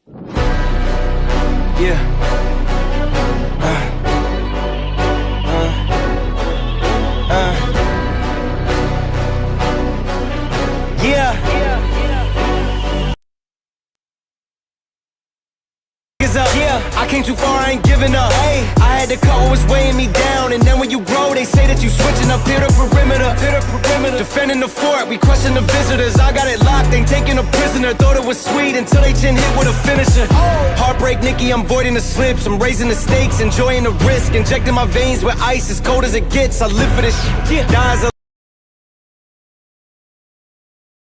Yeah. Yeah. Yeah, I came too far, I ain't giving up. Hey, I had to cut what was weighing me down. And then when you grow, they say that you switching up here to perimeter. Defending the fort, we crushing the visitors. I got it locked, ain't taking a prisoner. Thought it was sweet until they chin hit with a finisher. Heartbreak, Nicky, I'm voiding the slips. I'm raising the stakes, enjoying the risk. Injecting my veins with ice, as cold as it gets. I live for this shit. Die as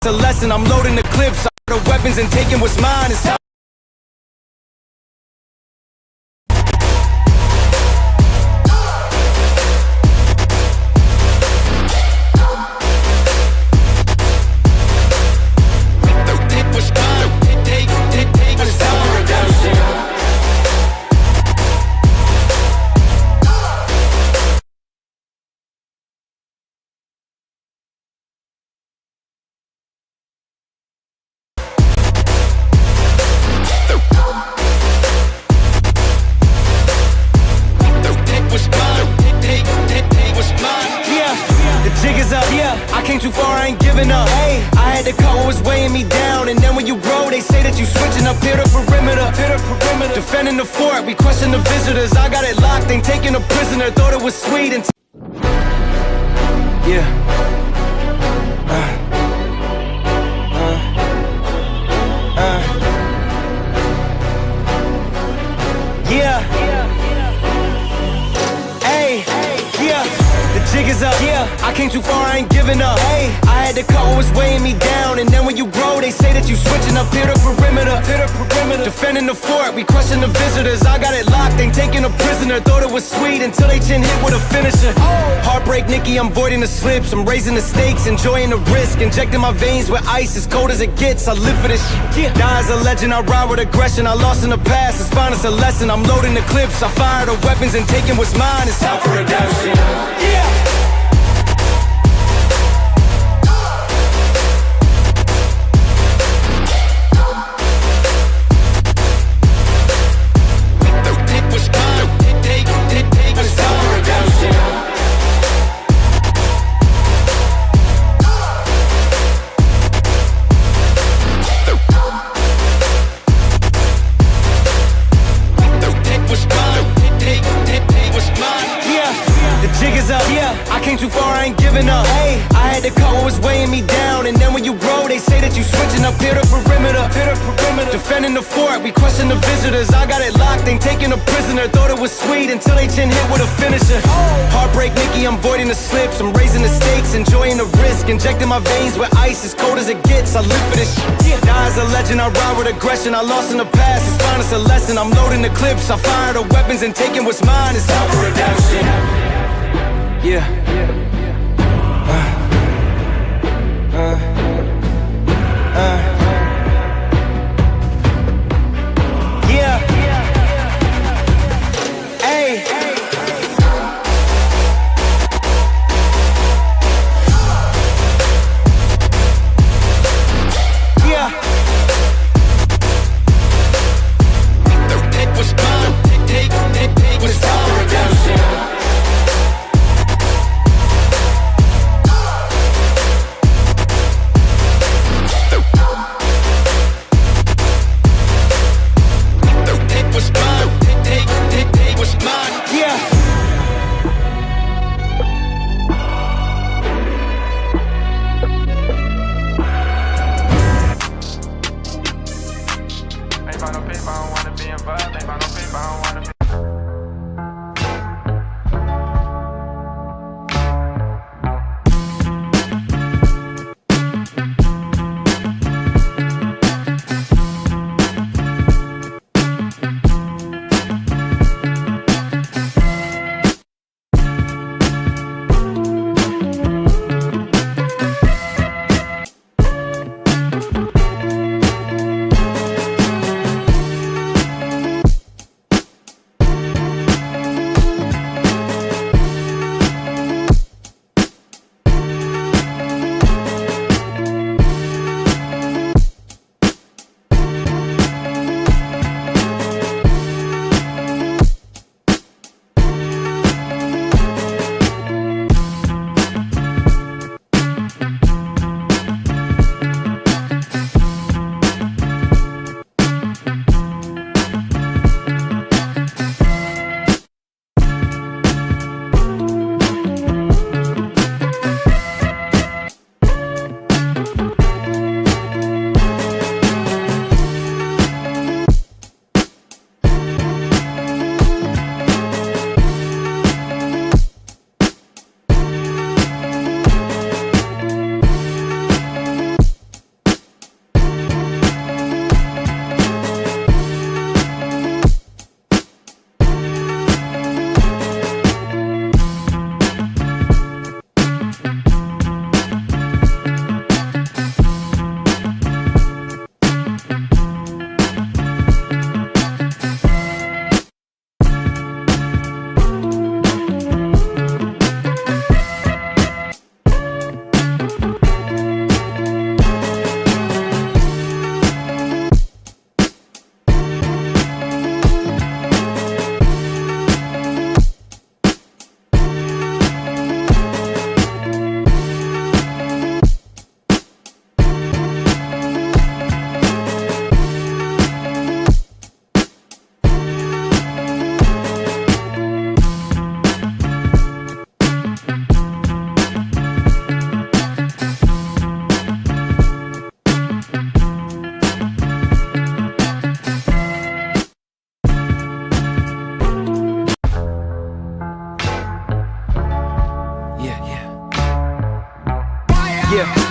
a lesson, I'm loading the clips. I the weapons and taking what's mine. It's time. I came too far, I ain't giving up. Hey, I had to cut what was weighing me down. And then when you grow, they say that you switching up here to perimeter. Defending the fort, we crushing the visitors. I got it locked, ain't taking a prisoner. Thought it was sweet until yeah. Yeah. Hey, yeah. The jig is up, yeah. I came too far, I ain't giving up. Hey, I had to cut what was weighing me down. And then when you grow, they say that you switching up here to perimeter. Defending the fort, we crushing the visitors. I got it locked, ain't taking a prisoner. Thought it was sweet until they chin hit with a finisher. Heartbreak, Nicky, I'm voiding the slips. I'm raising the stakes, enjoying the risk. Injecting my veins with ice, as cold as it gets. I live for this shit. Die as a legend, I ride with aggression. I lost in the past, it's fine, it's a lesson. I'm loading the clips, I fire the weapons and taking what's mine. It's time for redemption. Yeah. I came too far, I ain't giving up. Hey, I had to cut what was weighing me down. And then when you grow, they say that you switching up here to perimeter. Defending the fort, we crushing the visitors. I got it locked, ain't taking a prisoner. Thought it was sweet until they chin hit with a finisher. Heartbreak, Nicky, I'm voiding the slips. I'm raising the stakes, enjoying the risk. Injecting my veins with ice, as cold as it gets. I live for this shit. Die as a legend, I ride with aggression. I lost in the past, it's fine, it's a lesson. I'm loading the clips, I fire the weapons and taking what's mine. It's time for redemption. Yeah. Yeah. Hey. Yeah. Take what's mine. Take what's time for redemption.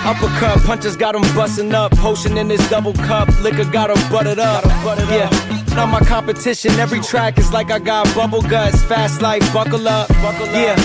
Uppercut, punches got him busting up. Potion in his double cup, liquor got him buttered up. Yeah, not my competition. Every track is like I got bubble guts. Fast life, buckle up. Yeah.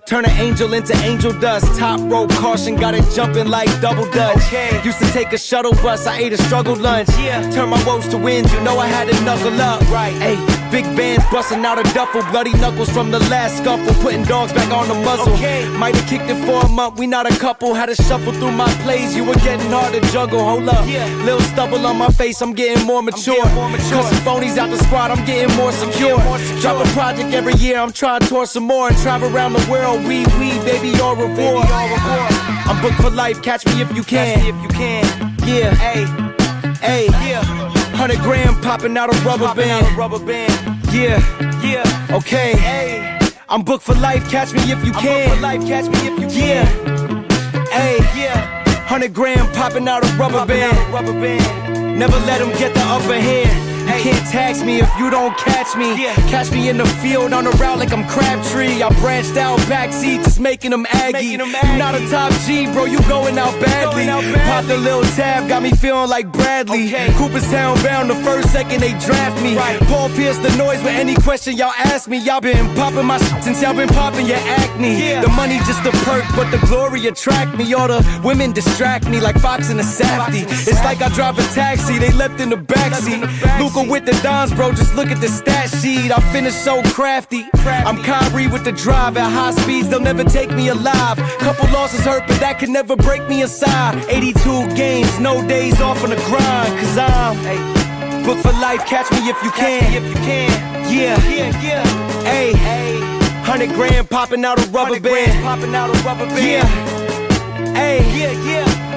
Turn an angel into angel dust. Top rope caution, got it jumping like double dutch. Used to take a shuttle bus, I ate a struggle lunch. Turn my woes to wins, you know I had to knuckle up. Hey, big bands busting out a duffel. Bloody knuckles from the last scuffle, putting dogs back on the muzzle. Might have kicked it for a month, we not a couple. Had to shuffle through my plays, you were getting hard to juggle. Hold up, little stubble on my face, I'm getting more mature. Cut some phonies out the squad, I'm getting more secure. Drop a project every year, I'm trying to tour some more and travel around the world. We, baby, au revoir. I'm booked for life, catch me if you can. Yeah, hey, 100 grand popping out a rubber band. Yeah, okay. I'm booked for life, catch me if you can. Yeah, hey, 100 grand popping out a rubber band. Never let them get the upper hand. You can't tax me if you don't catch me. Catch me in the field on the route like I'm Crabtree. I branched out backseat, just making them Aggie. You not a top G, bro, you going out badly. Popped a little tab, got me feeling like Bradley. Cooperstown bound, the first second they draft me. Paul Pierce the noise with any question y'all ask me. Y'all been popping my shit since y'all been popping your acne. The money just a perk, but the glory attract me. All the women distract me like Fox in a Safety. It's like I drive a taxi, they left in the backseat. With the Dons, bro, just look at the stat sheet. I finished so crafty. I'm Kyrie with the drive at high speeds, they'll never take me alive. Couple losses hurt, but that could never break me inside. 82 games, no days off on the grind. Cause I'm booked for life, catch me if you can. Yeah, hey, 100 grand popping out a rubber band. Yeah, hey,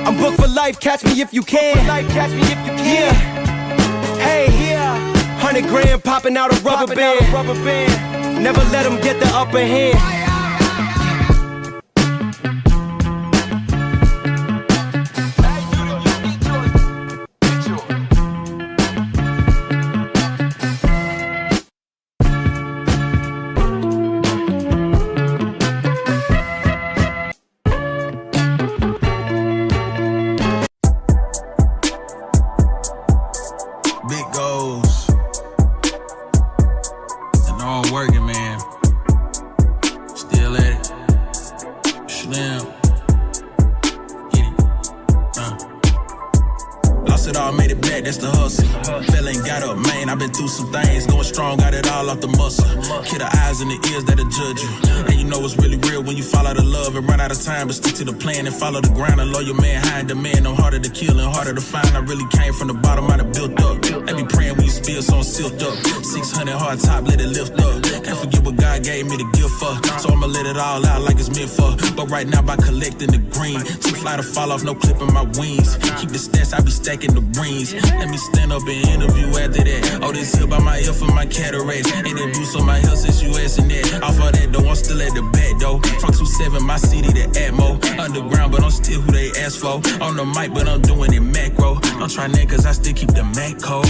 I'm booked for life, catch me if you can. Yeah, hey, 100 grand popping out a rubber band. Never let them get the upper hand. Some things going strong, got it all off the muscle. Kill the eyes and the ears that'll judge you. And you know it's really real when you fall out of love and run out of time, but stick to the plan and follow the grind. A loyal man, high in demand. I'm harder to kill and harder to find. I really came from the bottom, I done built up. I be praying when you spill, so I'm silked up. 600 hard top, let it lift up. Can't forget what God gave me the gift for, so I'ma let it all out like it's meant for. But right now by collecting the green, too fly to fall off, no clipping my wings. Keep the stats, I be stacking the rings. Let me stand up and interview after that. Oh, this here by my ear for my cataracts. Ain't that boost on my health since you asking that. Off of that though, I'm still at the back though. From 27, my city to Atmo. Underground, but I'm still who they ask for. On the mic, but I'm doing it macro. I'm trying that cause I still keep the Mac code.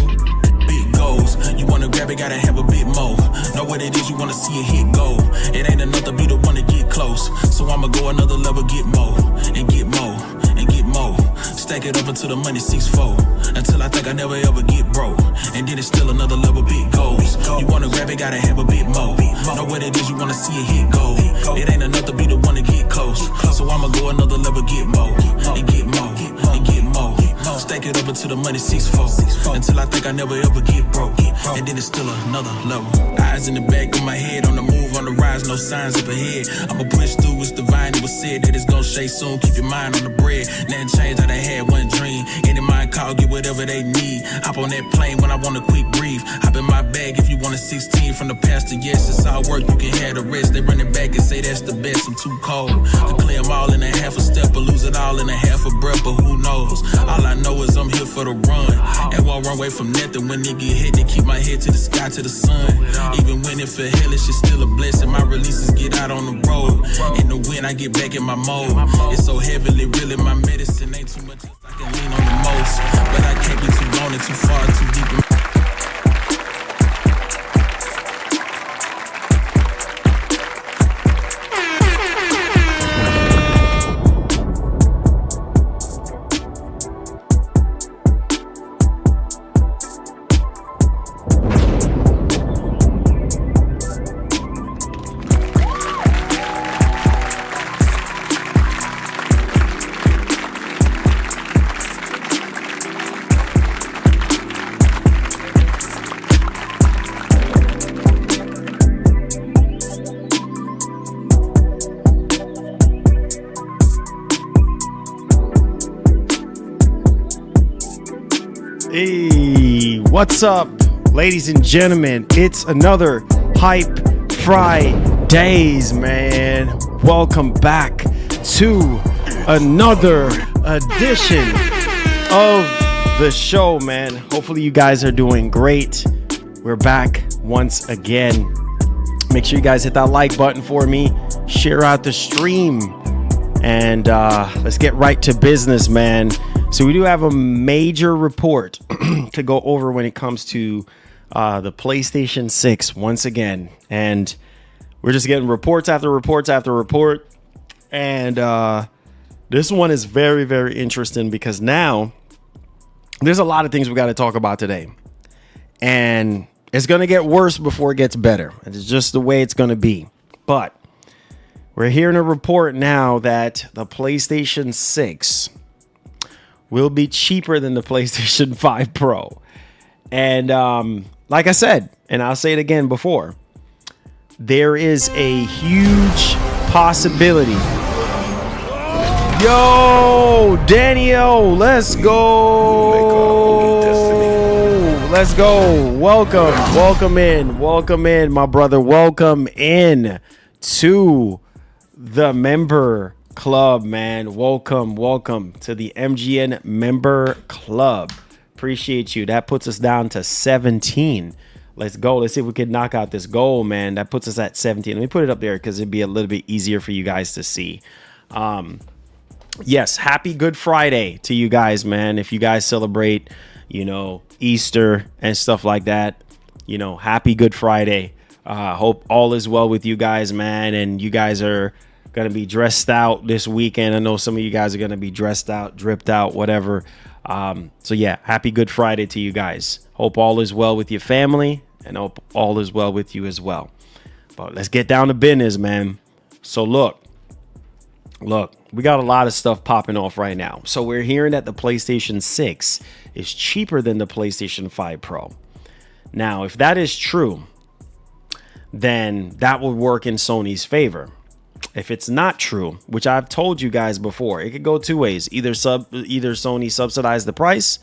Big goals, you wanna grab it, gotta have a bit more. Know what it is, you wanna see a hit go. It ain't enough to be the one to get close. So I'ma go another level, get more, and get more, and get more. Stack it up until the money 6-4. Until I think I never ever get broke. And then it's still another level, big goals. You wanna grab it, gotta have a bit more. Know what it is, you wanna see a hit go. It ain't enough to be the one to get close. So I'ma go another level, get more, and get more, and get more. Stack it up until the money 6-4. Until I think I never ever get broke. And then it's still another level. Eyes in the back of my head, on the move, on the rise, no signs up ahead. I'ma push through, it's divine, it was said that it's gon' shake soon. Keep your mind on the bread, nothing changed, I done had one dream. Any mind call, get whatever they need. Hop on that plane when I want a quick breathe. Hop in my bag if you want a 16 from the pastor, yes, it's all work, you can have the rest. They running back and say that's the best, I'm too cold to clear them all in a half a step or lose it all in a half a breath, but who knows? All I know is I'm here for the run, and won't run away from nothing. When it get hit, they keep my head to the sky, to the sun. Even when it feel hellish, it's still a blessing. My releases get out on the road. In the wind, I get back in my mode. It's so heavily, really my medicine ain't too much I can lean on the most, but I can't be too gone and too far, too deep in What's up, ladies and gentlemen? It's another Hype Fridays, man. Welcome back to another edition of the show, man. Hopefully you guys are doing great. We're back once again. Make sure you guys hit that like button for me, share out the stream, and let's get right to business, man. So we do have a major report to go over when it comes to the PlayStation 6 once again. And we're just getting reports after reports after report. And this one is very, very interesting because now there's a lot of things we got to talk about today. And it's going to get worse before it gets better. It's just the way it's going to be. But we're hearing a report now that the PlayStation 6 will be cheaper than the PlayStation 5 Pro. And like I said, and I'll say it again before, there is a huge possibility. Yo, Daniel, let's go. Let's go. Welcome in, my brother. Welcome in to the member club, man. Welcome to the MGN member club. Appreciate you. That puts us down to 17. Let's go. Let's see if we can knock out this goal, man. That puts us at 17. Let me put it up there because it'd be a little bit easier for you guys to see. Yes, happy Good Friday to you guys, man. If you guys celebrate, Easter and stuff like that, happy Good Friday. Hope all is well with you guys, man. And you guys are going to be dressed out this weekend. I know some of you guys are going to be dressed out, dripped out, whatever. So yeah, happy Good Friday to you guys. Hope all is well with your family and hope all is well with you as well. But let's get down to business, man. So look, we got a lot of stuff popping off right now. So we're hearing that the PlayStation 6 is cheaper than the PlayStation 5 Pro. Now, if that is true, then that would work in Sony's favor. If it's not true, which I've told you guys before, it could go two ways. Either Sony subsidize the price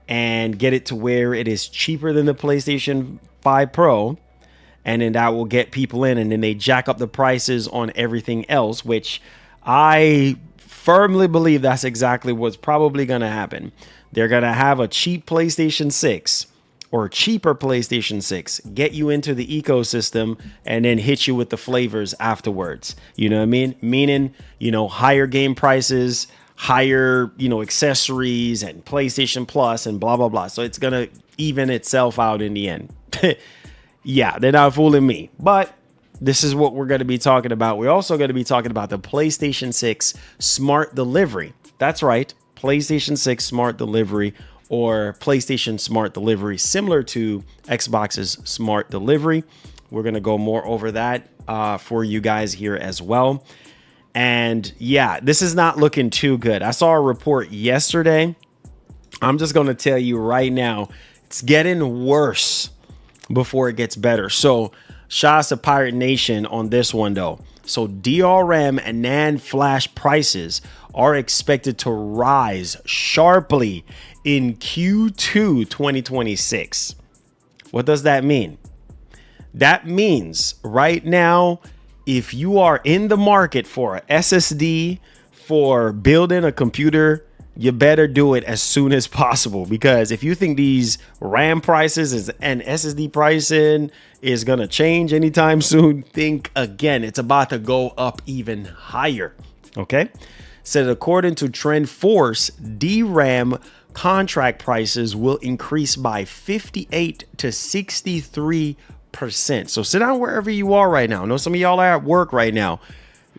and get it to where it is cheaper than the PlayStation 5 Pro, and then that will get people in, and then they jack up the prices on everything else, which I firmly believe that's exactly what's probably going to happen. They're going to have a cheap PlayStation 6 or cheaper PlayStation 6, get you into the ecosystem, and then hit you with the flavors afterwards. You know what I mean? Meaning, higher game prices, higher, accessories and PlayStation Plus and blah, blah, blah. So it's going to even itself out in the end. Yeah, they're not fooling me. But this is what we're going to be talking about. We're also going to be talking about the PlayStation 6 Smart Delivery. That's right. PlayStation 6 Smart Delivery, or PlayStation Smart Delivery, similar to Xbox's Smart Delivery. We're going to go more over that for you guys here as well. And yeah, this is not looking too good. I saw a report yesterday. I'm just going to tell you right now, it's getting worse before it gets better. So shout out to Pirate Nation on this one, though. So DRM and NAND flash prices are expected to rise sharply in Q2 2026. What does that mean? That means right now, if you are in the market for a SSD for building a computer, you better do it as soon as possible, because if you think these RAM prices and SSD pricing is going to change anytime soon, think again. It's about to go up even higher. Okay. Said according to TrendForce, DRAM contract prices will increase by 58 to 63%. So sit down wherever you are right now. I know some of y'all are at work right now.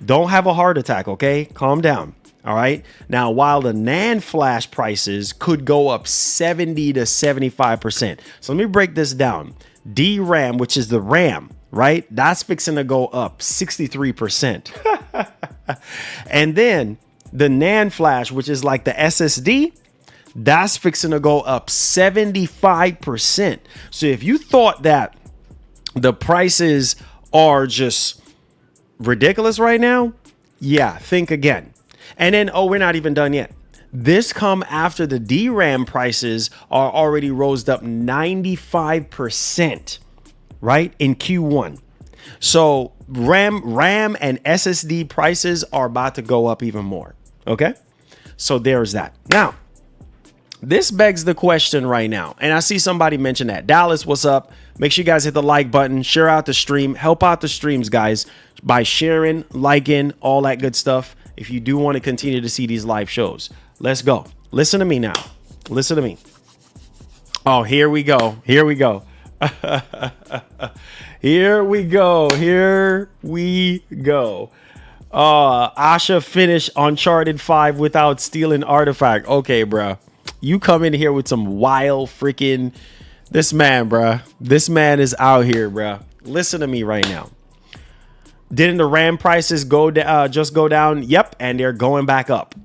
Don't have a heart attack, okay? Calm down. All right. Now, while the NAND flash prices could go up 70 to 75%. So let me break this down. DRAM, which is the RAM, right? That's fixing to go up 63%. And then the NAND flash, which is like the SSD, that's fixing to go up 75%. So if you thought that the prices are just ridiculous right now, yeah, think again. And then, we're not even done yet. This come after the DRAM prices are already rose up 95%, right, in Q1. So RAM and SSD prices are about to go up even more. Okay, so there's that. Now, this begs the question right now, and I see somebody mention that. Dallas, what's up? Make sure you guys hit the like button, share out the stream, help out the streams, guys, by sharing, liking, all that good stuff. If you do want to continue to see these live shows, let's go. Listen to me now. Listen to me. Oh, here we go. Here we go. Here we go. Here we go. Asha finished Uncharted 5 without stealing artifact. Okay, bro. You come in here with some wild freaking... This man, bro. This man is out here, bro. Listen to me right now. Didn't the RAM prices just go down? Yep, and they're going back up.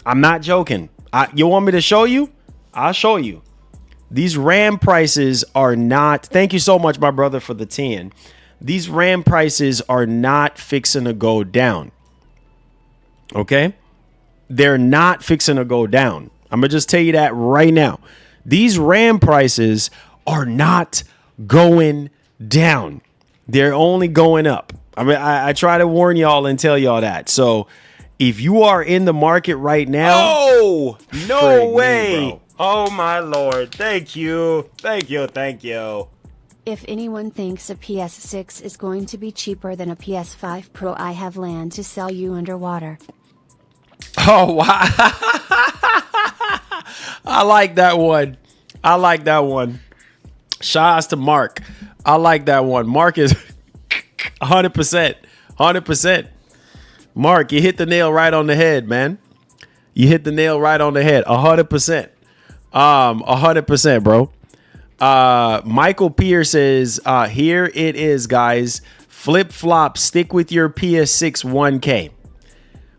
I'm not joking. You want me to show you? I'll show you. These RAM prices are not... Thank you so much, my brother, for the 10. These RAM prices are not fixing to go down. Okay? They're not fixing to go down. I'm going to just tell you that right now. These RAM prices are not going down. They're only going up. I mean, I try to warn y'all and tell y'all that. So if you are in the market right now... Oh, no way. Me, oh, my Lord. Thank you. Thank you. Thank you. If anyone thinks a PS6 is going to be cheaper than a PS5 Pro, I have land to sell you underwater. Oh, wow. I like that one. I like that one. Shout outs to Mark. I like that one. Mark is 100%. 100%. Mark, you hit the nail right on the head, man. You hit the nail right on the head. 100%. 100%, bro. Michael Pierce says, here it is, guys. Flip flop, stick with your PS6 1K.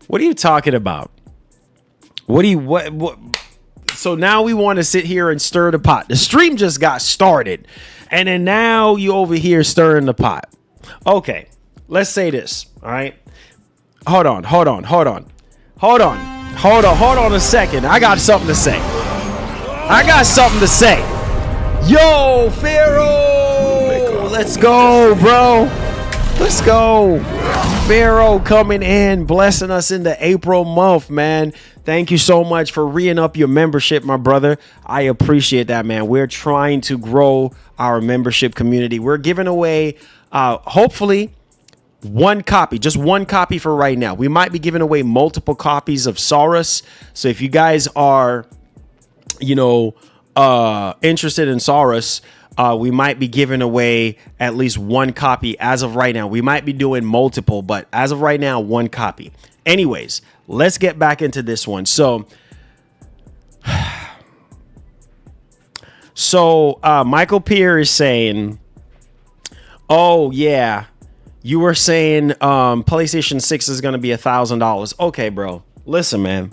What are you talking about? What? So now we want to sit here and stir the pot. The stream just got started. And then now you over here stirring the pot. Okay, let's say this. All right. Hold on a second. I got something to say. Yo, Pharaoh. Let's go, bro. Let's go. Pharaoh coming in, blessing us in the April month, man. Thank you so much for re-ing up your membership, my brother. I appreciate that, man. We're trying to grow our membership community. We're giving away, hopefully, one copy, just one copy for right now. We might be giving away multiple copies of Saurus. So if you guys are, interested in Saurus, we might be giving away at least one copy as of right now. We might be doing multiple, but as of right now, one copy. Anyways, let's get back into this one. So Michael Pierre is saying, oh, yeah, you were saying PlayStation 6 is going to be $1,000. Okay, bro. Listen, man.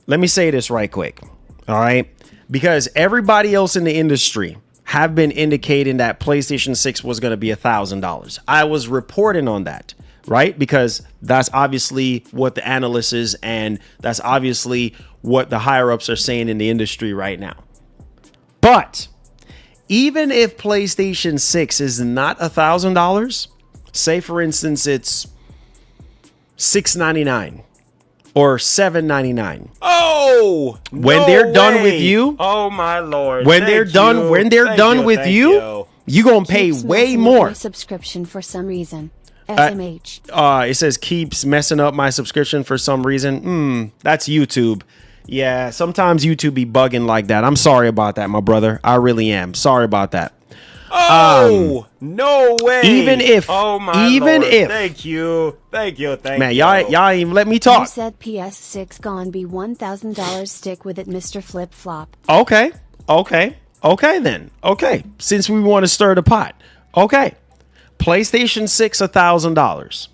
Let me say this right quick. All right. Because everybody else in the industry have been indicating that PlayStation 6 was going to be $1,000. I was reporting on that, right? Because that's obviously what the analysts is, and that's obviously what the higher ups are saying in the industry right now. But even if PlayStation 6 is not $1,000, say for instance it's $699 or $799. Oh, when they're done with you, oh my Lord! When they're done with you, you gonna pay way more. Subscription for some reason. SMH. It says keeps messing up my subscription for some reason. That's YouTube. Yeah, sometimes YouTube be bugging like that. I'm sorry about that, my brother. I really am sorry about that. Oh, no way. Even if, thank you. Man, y'all ain't even let me talk. You said PS6 gonna be $1,000. Stick with it, Mr. Flip Flop. Okay then. Okay, since we want to stir the pot. Okay, PlayStation 6 $1,000.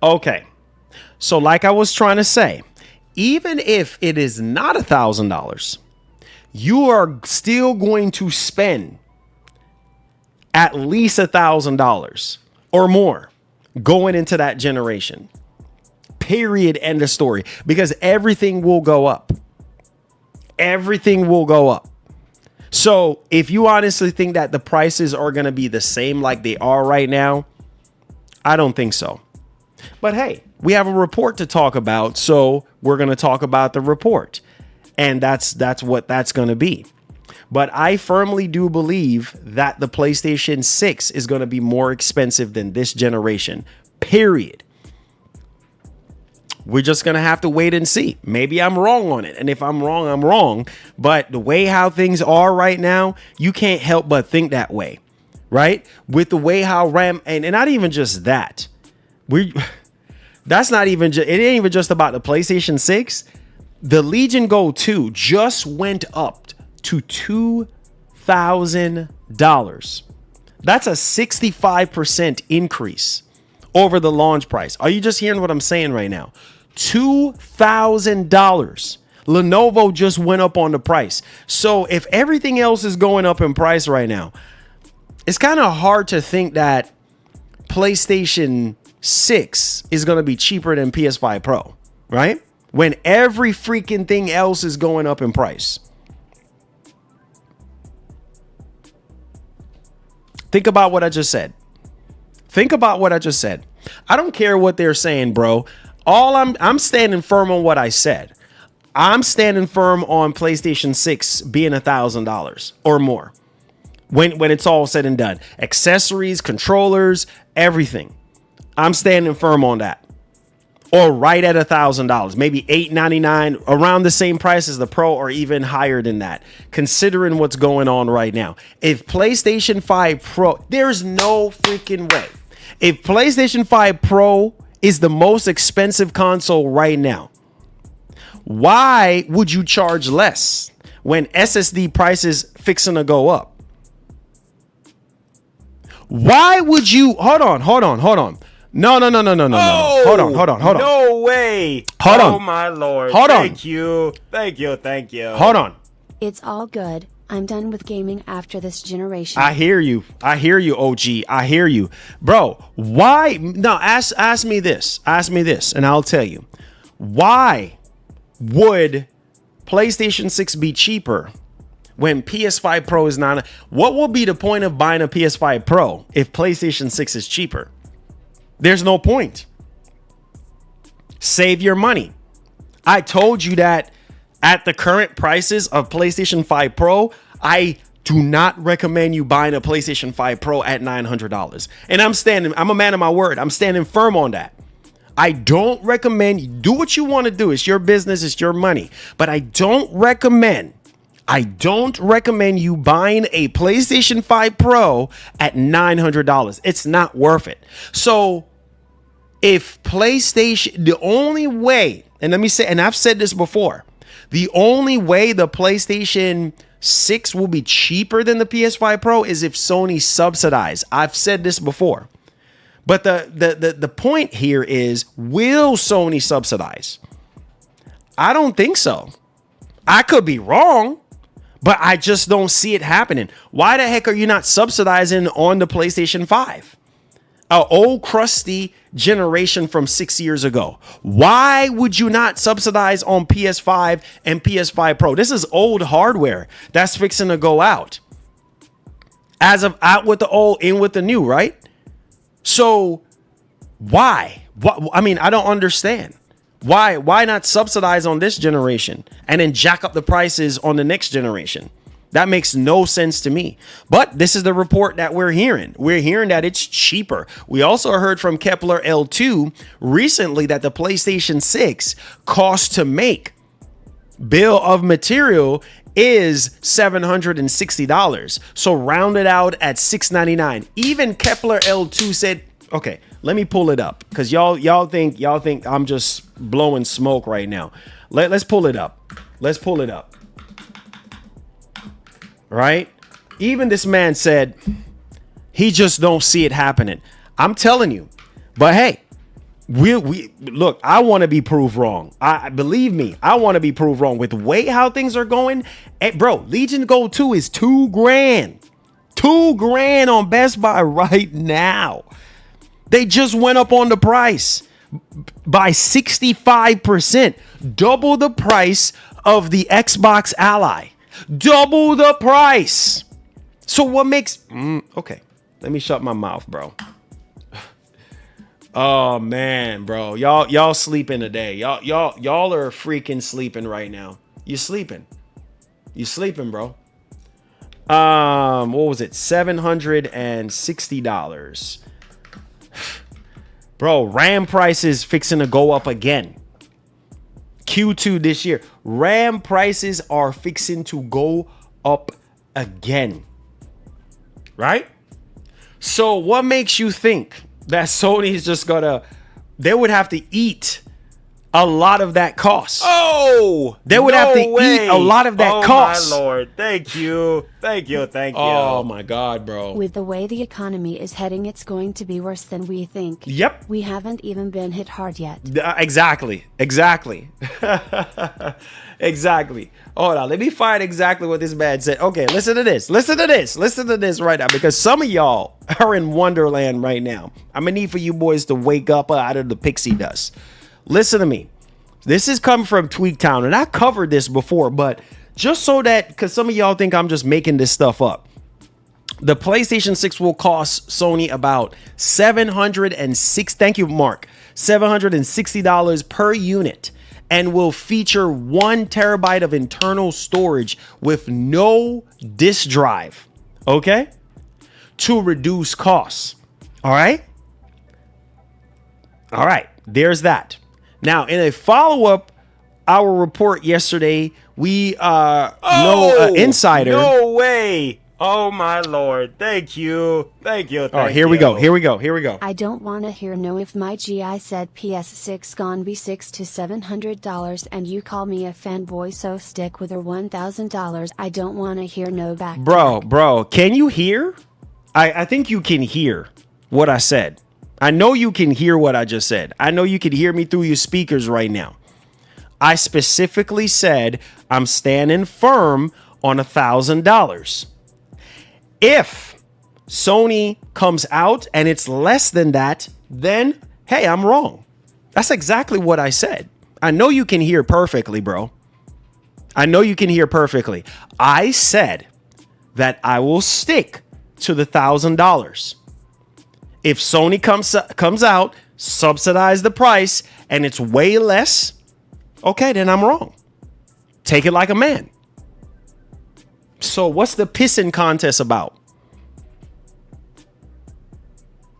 Okay, so like I was trying to say, even if it is not $1,000, you are still going to spend at least $1,000 or more going into that generation. Period. End of story. Because everything will go up. Everything will go up. So if you honestly think that the prices are going to be the same like they are right now, I don't think so. But hey, we have a report to talk about, so we're going to talk about the report. And that's what that's going to be. But I firmly do believe that the PlayStation 6 is going to be more expensive than this generation. Period. We're just going to have to wait and see. Maybe I'm wrong on it. And if I'm wrong, I'm wrong. But the way how things are right now, you can't help but think that way. Right? With the way how RAM and not even just that. That's not even it ain't even just about the PlayStation 6. The Legion Go 2 just went up to $2,000. That's a 65% increase over the launch price. Are you just hearing what I'm saying right now? $2,000. Lenovo just went up on the price. So if everything else is going up in price right now, it's kind of hard to think that PlayStation 6 is going to be cheaper than PS5 Pro, right? When every freaking thing else is going up in price. Think about what I just said. Think about what I just said. I don't care what they're saying, bro. I'm standing firm on what I said. I'm standing firm on PlayStation 6 being $1,000 or more when it's all said and done. Accessories, controllers, everything. I'm standing firm on that. Or right at $1,000, maybe $899, around the same price as the Pro, or even higher than that, considering what's going on right now. If PlayStation 5 Pro, there's no freaking way. If PlayStation 5 Pro is the most expensive console right now, why would you charge less when SSD prices fixing to go up? Why would you? Hold on. No. Oh, Hold on. No way. Hold on. Oh, my Lord. Hold on. Thank you. Hold on. It's all good. I'm done with gaming after this generation. I hear you, OG. I hear you. Bro, why? No, ask me this, and I'll tell you. Why would PlayStation 6 be cheaper when PS5 Pro is not? What will be the point of buying a PS5 Pro if PlayStation 6 is cheaper? There's no point. Save your money. I told you that at the current prices of PlayStation 5 Pro, I do not recommend you buying a PlayStation 5 Pro at $900. And I'm a man of my word. I'm standing firm on that. I don't recommend you do what you want to do. It's your business. It's your money. But I don't recommend you buying a PlayStation 5 Pro at $900. It's not worth it. So if PlayStation, the only way, and let me say, and I've said this before, the only way the PlayStation 6 will be cheaper than the PS5 Pro is if Sony subsidize. I've said this before. But the point here is, will Sony subsidize? I don't think so. I could be wrong, but I just don't see it happening. Why the heck are you not subsidizing on the PlayStation 5? An old crusty generation from 6 years ago. Why would you not subsidize on PS5 and PS5 Pro? This is old hardware that's fixing to go out. As of out with the old, in with the new, right? So why? I mean, I don't understand. Why not subsidize on this generation and then jack up the prices on the next generation? That makes no sense to me. But this is the report that we're hearing. We're hearing that it's cheaper. We also heard from Kepler L2 recently that the PlayStation 6 cost to make bill of material is $760. So round it out at $699. Even Kepler L2 said, okay, let me pull it up, because y'all think I'm just blowing smoke right now. Let's pull it up. Right? Even this man said he just don't see it happening. I'm telling you. But hey, we look, I want to be proved wrong. I believe me, I want to be proved wrong with the way how things are going. Bro, Legion Go 2 is $2,000. $2,000 on Best Buy right now. They just went up on the price. by 65%, double the price of the Xbox Ally. Double the price. So what makes okay, let me shut my mouth, bro. Oh man, bro. Y'all sleeping today. Y'all are freaking sleeping right now. You're sleeping. You're sleeping, bro. What was it? $760. Bro, RAM prices fixing to go up again. Q2 this year. RAM prices are fixing to go up again. Right? So what makes you think that Sony is just gonna, they would have to eat a lot of that cost? Oh, they would have to eat a lot of that cost. Oh my Lord. Thank you. Oh my God, bro. With the way the economy is heading, it's going to be worse than we think. Yep. We haven't even been hit hard yet. Exactly. Exactly. Hold on. Let me find exactly what this man said. Okay, listen to this. Listen to this right now, because some of y'all are in Wonderland right now. I'm gonna need for you boys to wake up out of the pixie dust. Listen to me. This is coming from Tweaktown, and I covered this before, but just so that, because some of y'all think I'm just making this stuff up. The PlayStation 6 will cost Sony about $760 per unit, and will feature 1 terabyte of internal storage with no disk drive. Okay? To reduce costs. All right? There's that. Now, in a follow-up, our report yesterday, we know an insider. No way. Oh my Lord. Thank you. Here we go. I don't want to hear no. If my GI said PS6 gon' be $600 to $700 and you call me a fanboy, so stick with her $1,000. I don't want to hear no back. Bro, can you hear? I think you can hear what I said. I know you can hear what I just said. I know you can hear me through your speakers right now. I specifically said I'm standing firm on $1,000. If Sony comes out and it's less than that, then hey, I'm wrong. That's exactly what I said. I know you can hear perfectly, bro. I know you can hear perfectly. I said that I will stick to the $1,000. If Sony comes out, subsidize the price, and it's way less, okay, then I'm wrong. Take it like a man. So what's the pissing contest about?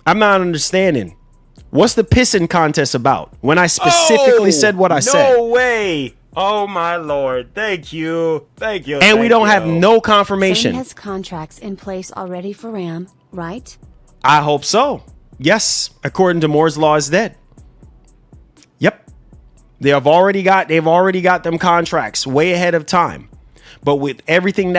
I'm not understanding. What's the pissing contest about? When I specifically said what I said. No way. Oh my Lord. Thank you. And we don't have no confirmation. Sony has contracts in place already for RAM, right? I hope so. Yes, according to Moore's Law is dead. Yep. They've already got them contracts way ahead of time. But with everything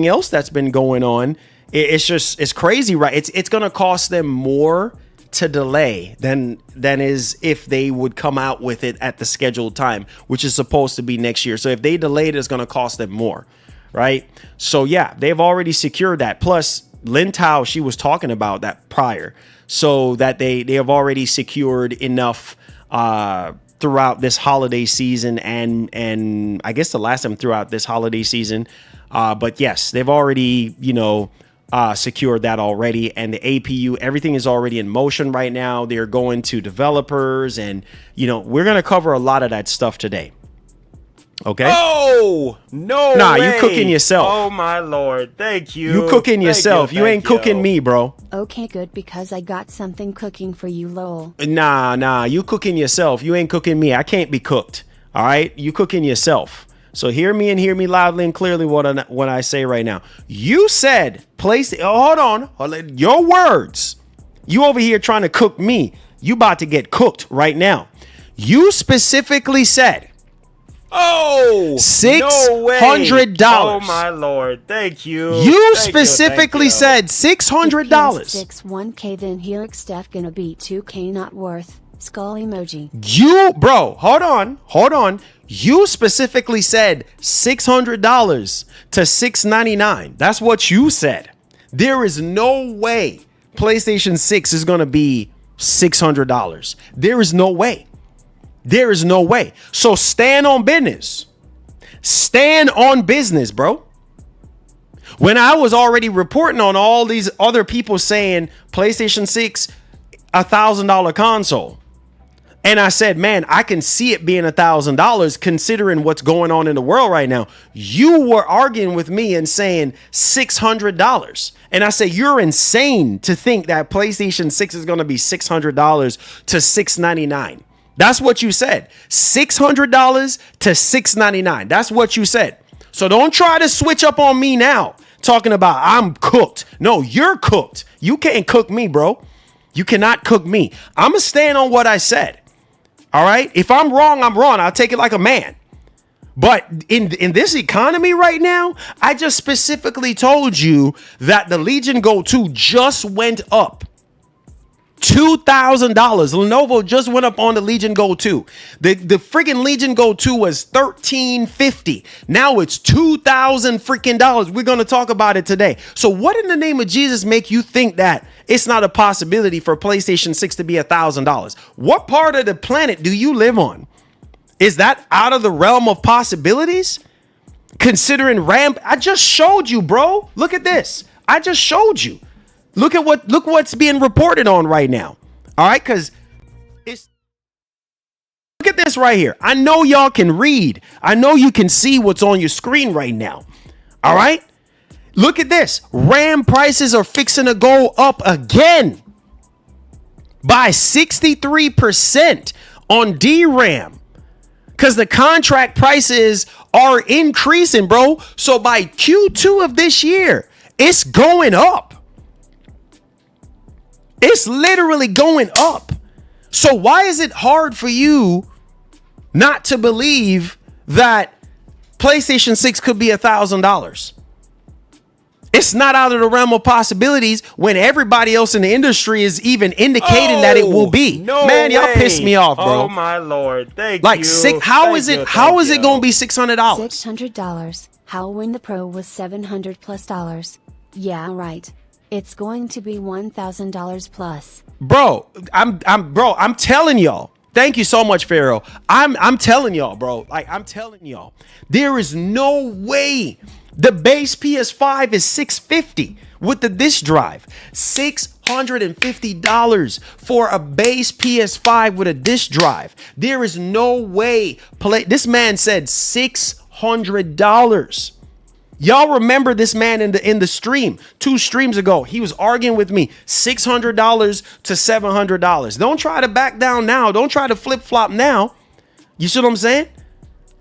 else that's been going on, it's crazy, right? It's going to cost them more to delay than is if they would come out with it at the scheduled time, which is supposed to be next year. So if they delayed it, it's going to cost them more, right? So yeah, they've already secured that. Plus, Lin Tao, she was talking about that prior, so that they have already secured enough throughout this holiday season, and I guess the last time throughout this holiday season. But yes, they've already, secured that already, and the APU, everything is already in motion right now. They're going to developers, and we're gonna cover a lot of that stuff today. Okay. Oh no! Nah, way. you cooking yourself. Oh my Lord! Thank you. You cooking yourself. You ain't cooking me, bro. Okay, good, because I got something cooking for you, lol. Nah. You cooking yourself. You ain't cooking me. I can't be cooked. All right. You cooking yourself. So hear me and hear me loudly and clearly what I say right now. You said hold on. Your words. You over here trying to cook me. You about to get cooked right now. You specifically said. Oh, $600. Oh my Lord! Thank you. You specifically said $600. $6 1K, then Helix stuff gonna be 2K, not worth. Skull emoji. Hold on. You specifically said $600 to $699. That's what you said. There is no way PlayStation 6 is gonna be $600. There is no way. There is no way. So stand on business. Stand on business, bro. When I was already reporting on all these other people saying PlayStation 6, $1,000 console. And I said, man, I can see it being $1,000 considering what's going on in the world right now. You were arguing with me and saying $600. And I say, you're insane to think that PlayStation 6 is going to be $600 to $699. That's what you said. $600 to $699. That's what you said. So don't try to switch up on me now talking about I'm cooked. No, you're cooked. You can't cook me, bro. You cannot cook me. I'm going to stand on what I said. All right. If I'm wrong, I'm wrong. I'll take it like a man. But in this economy right now, I just specifically told you that the Legion Go 2 just went up. $2,000. Lenovo just went up on the Legion Go 2. The freaking Legion Go 2 was $1,350. Now it's $2,000 freaking dollars. We're going to talk about it today. So what in the name of Jesus make you think that it's not a possibility for PlayStation 6 to be $1,000? What part of the planet do you live on? Is that out of the realm of possibilities? Considering RAM, I just showed you, bro. Look at this. I just showed you. Look what's being reported on right now. All right, because it's look at this right here. I know y'all can read. I know you can see what's on your screen right now. All right. Look at this. RAM prices are fixing to go up again by 63% on DRAM because the contract prices are increasing, bro. So by Q2 of this year, it's going up. It's literally going up. So why is it hard for you not to believe that PlayStation 6 could be $1,000? It's not out of the realm of possibilities when everybody else in the industry is even indicating that it will be. No man, y'all way. piss me off, bro. Oh my Lord. Thank like you. How is it going to be $600? $600. How when the Pro was $700 plus. Yeah, right. It's going to be $1,000 plus. Bro, I'm telling y'all. Thank you so much, Pharaoh. I'm telling y'all, bro. Like I'm telling y'all, there is no way the base PS5 is $650 with the disk drive. $650 for a base PS5 with a disk drive. There is no way. This man said $600. Y'all remember this man in the stream 2 streams ago? He was arguing with me $600 to $700. Don't try to back down now. Don't try to flip flop now. You see what I'm saying?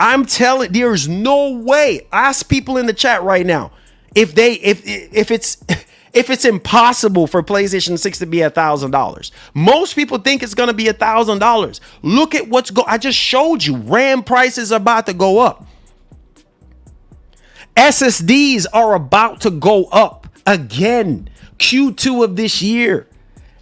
I'm telling, there's no way. Ask people in the chat right now if it's impossible for PlayStation 6 to be $1,000. Most people think it's gonna be $1,000. Look at I just showed you. RAM prices are about to go up. SSDs are about to go up again. Q2 of this year.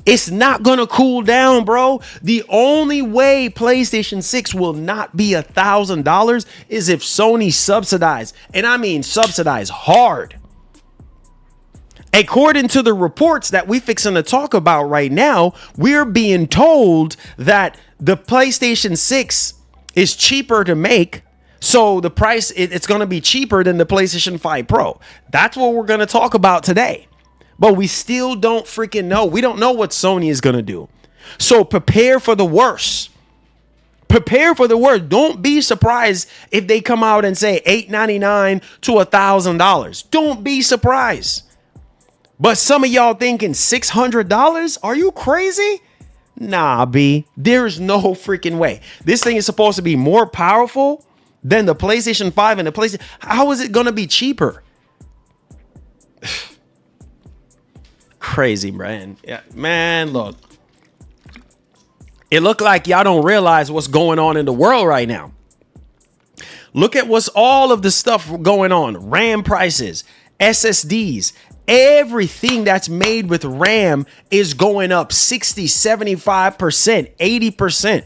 It's not going to cool down, bro. The only way PlayStation 6 will not be $1,000 is if Sony subsidize. And I mean subsidize hard. According to the reports that we fixing to talk about right now, we're being told that the PlayStation 6 is cheaper to make. So the price, it's going to be cheaper than the PlayStation 5 Pro. That's what we're going to talk about today. But we still don't freaking know. We don't know what Sony is going to do. So prepare for the worst. Prepare for the worst. Don't be surprised if they come out and say $899 to $1,000. Don't be surprised. But some of y'all thinking $600? Are you crazy? Nah, B. There's no freaking way. This thing is supposed to be more powerful than the PlayStation 5 and the PlayStation. How is it going to be cheaper? Crazy, man. Yeah, man, look. It look like y'all don't realize what's going on in the world right now. Look at what's all of the stuff going on. RAM prices, SSDs, everything that's made with RAM is going up 60, 75%, 80%.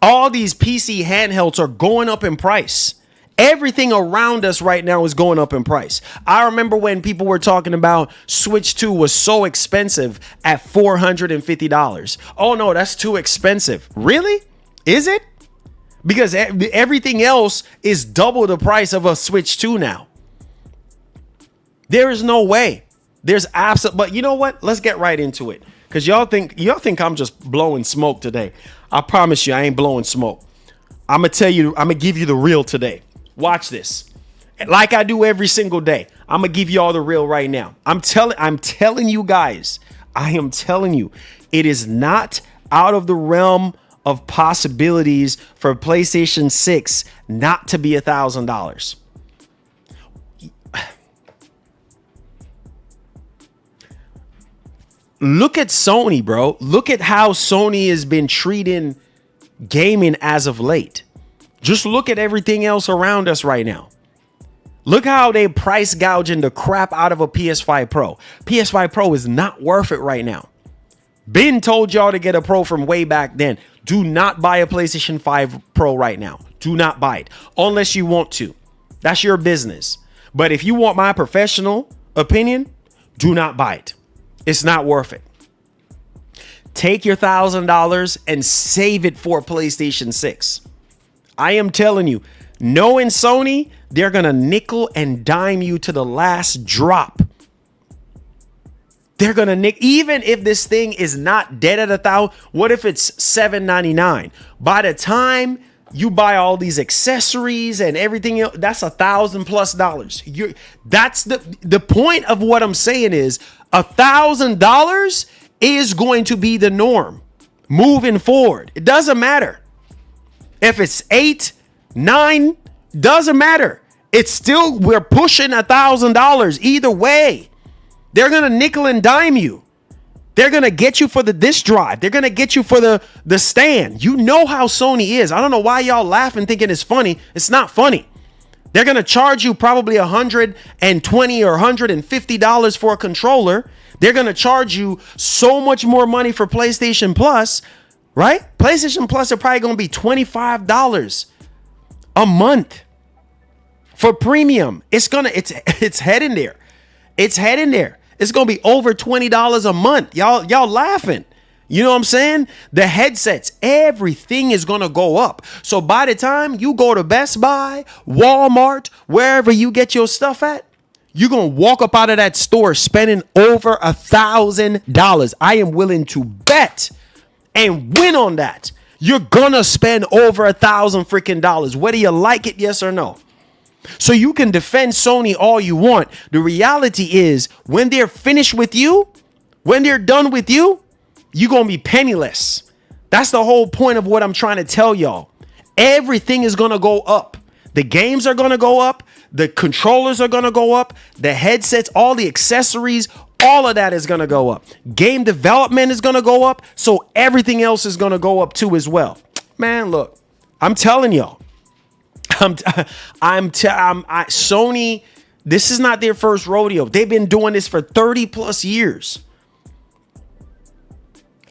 All these PC handhelds are going up in price. Everything around us right now is going up in price. I remember when people were talking about Switch 2 was so expensive at $450. Oh no, that's too expensive. Really? Is it? Because everything else is double the price of a Switch 2 now. There is no way. There's absolute, but you know what? Let's get right into it. Because y'all think I'm just blowing smoke today. I promise you, I ain't blowing smoke. I'm gonna give you the real today. Watch this. Like I do every single day. I'm gonna give you all the real right now. I'm telling you guys, I am telling you, it is not out of the realm of possibilities for PlayStation 6 not to be $1,000. Look at Sony, bro. Look at how Sony has been treating gaming as of late. Just look at everything else around us right now. Look how they price gouging the crap out of a PS5 Pro. PS5 Pro is not worth it right now. Ben told y'all to get a Pro from way back then. Do not buy a PlayStation 5 Pro right now. Do not buy it unless you want to. That's your business. But if you want my professional opinion, do not buy it. It's not worth it. Take your $1,000 and save it for PlayStation 6. I am telling you, knowing Sony, they're going to nickel and dime you to the last drop. They're going to even if this thing is not dead at $1,000, what if it's $799? By the time you buy all these accessories and everything else, that's $1,000+. That's the point of what I'm saying is $1,000 is going to be the norm moving forward. It doesn't matter if it's 8, 9, doesn't matter. It's still, we're pushing $1,000 either way. They're gonna nickel and dime you. They're gonna get you for the disc drive. They're gonna get you for the stand. You know how Sony is. I don't know why y'all laughing thinking it's funny. It's not funny. They're gonna charge you probably $120 or $150 for a controller. They're gonna charge you so much more money for PlayStation Plus, right? PlayStation Plus are probably gonna be $25 a month for premium. It's heading there. It's heading there. It's going to be over $20 a month. Y'all laughing. You know what I'm saying? The headsets, everything is going to go up. So by the time you go to Best Buy, Walmart, wherever you get your stuff at, you're going to walk up out of that store spending over $1,000. I am willing to bet and win on that. You're going to spend over $1,000 freaking dollars, whether you like it, yes or no. So you can defend Sony all you want. The reality is when they're finished with you, when they're done with you, you're going to be penniless. That's the whole point of what I'm trying to tell y'all. Everything is going to go up. The games are going to go up. The controllers are going to go up. The headsets, all the accessories, all of that is going to go up. Game development is going to go up. So everything else is going to go up too as well. Man, look, I'm telling y'all. Sony, this is not their first rodeo. They've been doing this for 30 plus years.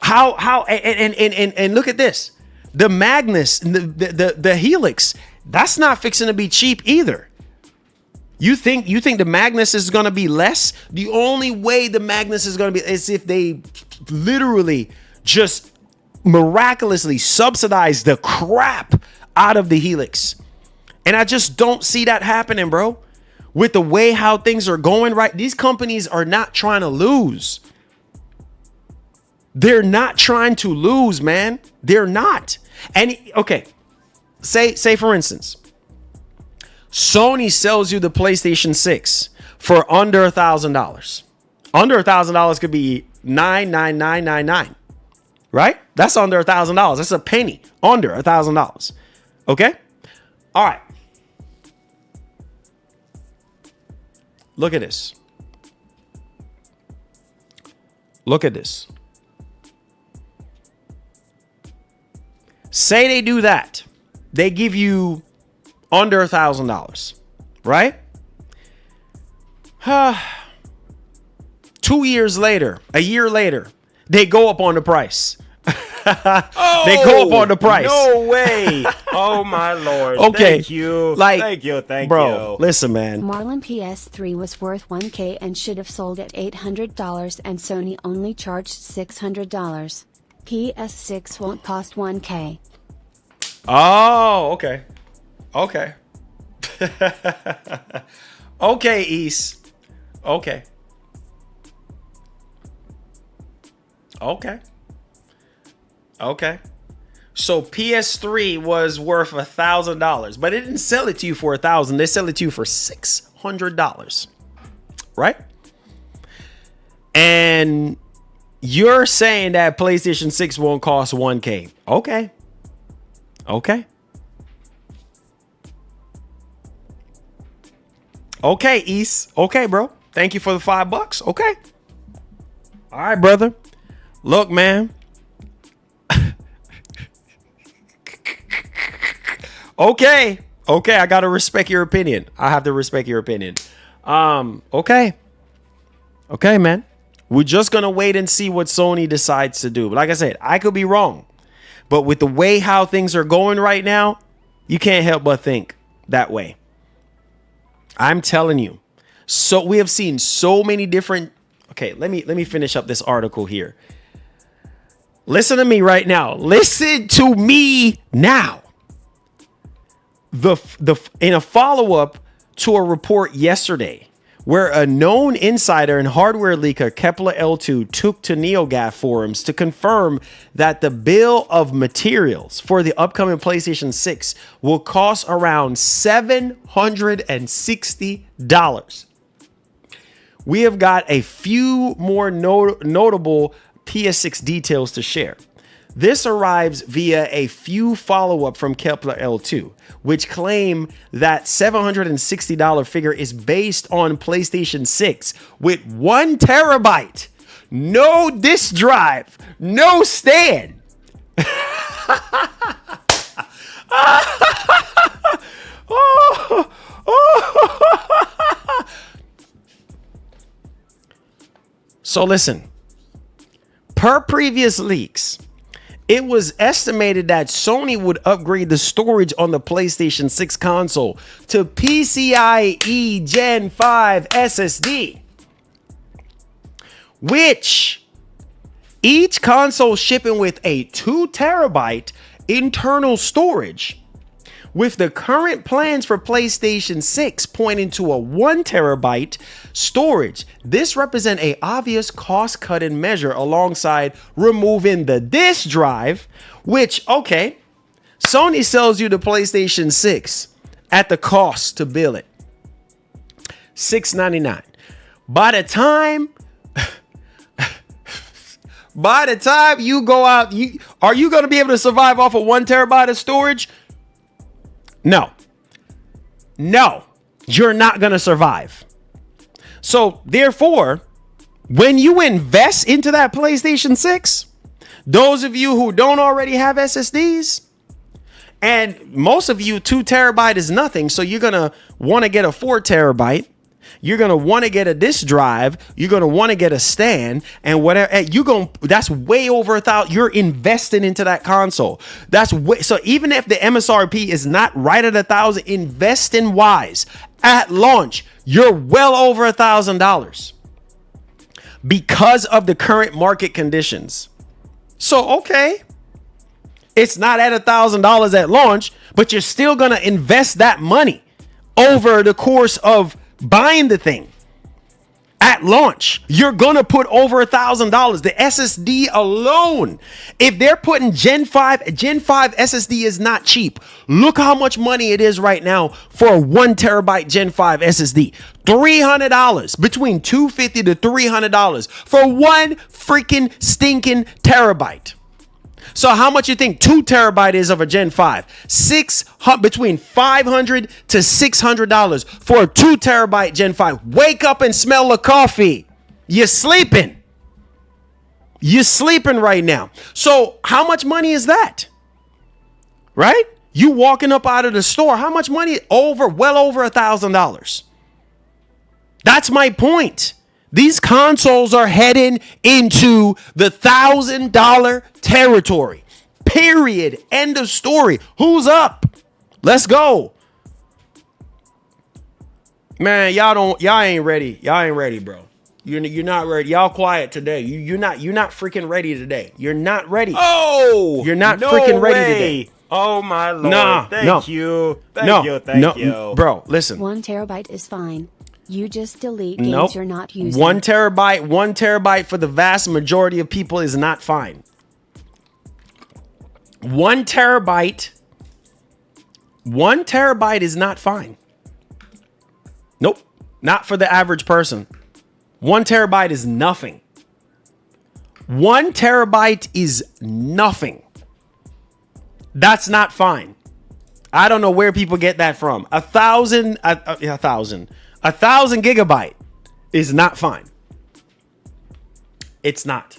And look at this. The Magnus, the Helix, that's not fixing to be cheap either. You think the Magnus is going to be less? The only way the Magnus is going to be is if they literally just miraculously subsidize the crap out of the Helix. And I just don't see that happening, bro. With the way how things are going, right? These companies are not trying to lose. They're not trying to lose, man. They're not. And okay, say for instance, Sony sells you the PlayStation 6 for under $1,000. Under $1,000 could be $999.99, right? That's under $1,000. That's a penny under $1,000. Okay. All right. Look at this. Look at this. Say they do that. They give you under $1,000, right? 2 years later, a year later, they go up on the price. They go up on the price. No way. Oh my Lord. Okay. Thank you. Like, thank you. Bro, listen, man. Marlon PS3 was worth $1K and should have sold at $800 and Sony only charged $600. PS6 won't cost $1K. Oh, okay. Okay. Okay, East. Okay. Okay. Okay. So PS3 was worth $1,000, but it didn't sell it to you for $1,000. They sell it to you for $600, right? And you're saying that PlayStation 6 won't cost $1K. Okay. Okay. Okay, East. Okay, bro. Thank you for the $5. Okay. All right, brother. Look, man. Okay. Okay, I gotta respect your opinion. I have to respect your opinion. Okay. Okay, man. We're just gonna wait and see what Sony decides to do. But like I said, I could be wrong. But with the way how things are going right now, you can't help but think that way. I'm telling you. So we have seen so many different. Okay, let me finish up this article here. Listen to me right now. Listen to me now. In a follow-up to a report yesterday, where a known insider and hardware leaker Kepler L2 took to NeoGAF forums to confirm that the bill of materials for the upcoming PlayStation 6 will cost around $760. We have got a few more notable PS6 details to share. This arrives via a few follow-up from Kepler L2, which claim that $760 figure is based on PlayStation 6 with 1 terabyte, no disk drive, no stand. So listen, per previous leaks, it was estimated that Sony would upgrade the storage on the PlayStation 6 console to PCIe Gen 5 SSD, which each console shipping with a 2 terabyte internal storage. With the current plans for PlayStation 6 pointing to a 1 terabyte storage, this represents an obvious cost-cutting measure alongside removing the disk drive, which, okay, Sony sells you the PlayStation 6 at the cost to build it. $699. By the time you go out, are you going to be able to survive off of 1 terabyte of storage? No, you're not going to survive. So therefore, when you invest into that PlayStation 6, those of you who don't already have SSDs, and most of you, 2 terabyte is nothing. So you're going to want to get a 4 terabyte. You're going to want to get a disk drive. You're going to want to get a stand and whatever. That's way over $1,000. You're investing into that console. So even if the MSRP is not right at $1,000, investing wise at launch, you're well over $1,000 because of the current market conditions. So, okay, it's not at $1,000 at launch, but you're still going to invest that money over the course of buying the thing at launch. You're gonna put over $1,000. The SSD alone, if they're putting Gen 5 SSD is not cheap. Look how much money it is right now for a 1 terabyte Gen 5 SSD. $300, between $250 to $300 for one freaking stinking terabyte. So how much you think 2 terabyte is of a Gen 5? Between $500 to $600 for a 2 terabyte Gen 5. Wake up and smell the coffee. You're sleeping. You're sleeping right now. So how much money is that? Right? You walking up out of the store. How much money? Well over $1,000. That's my point. These consoles are heading into the $1,000 territory. Period. End of story. Who's up? Let's go. Man, y'all ain't ready. Y'all ain't ready, bro. You're not ready. Y'all quiet today. You're not freaking ready today. You're not ready. Oh, You're not no freaking ready way. today. Oh my lord. Nah, Thank you. Thank you. Bro, listen. 1 terabyte is fine. You just delete games Nope. you're not using. 1 terabyte for the vast majority of people is not fine. 1 terabyte is not fine. Nope. Not for the average person. 1 terabyte is nothing. 1 terabyte is nothing. That's not fine. I don't know where people get that from. 1,000 gigabyte is not fine. It's not.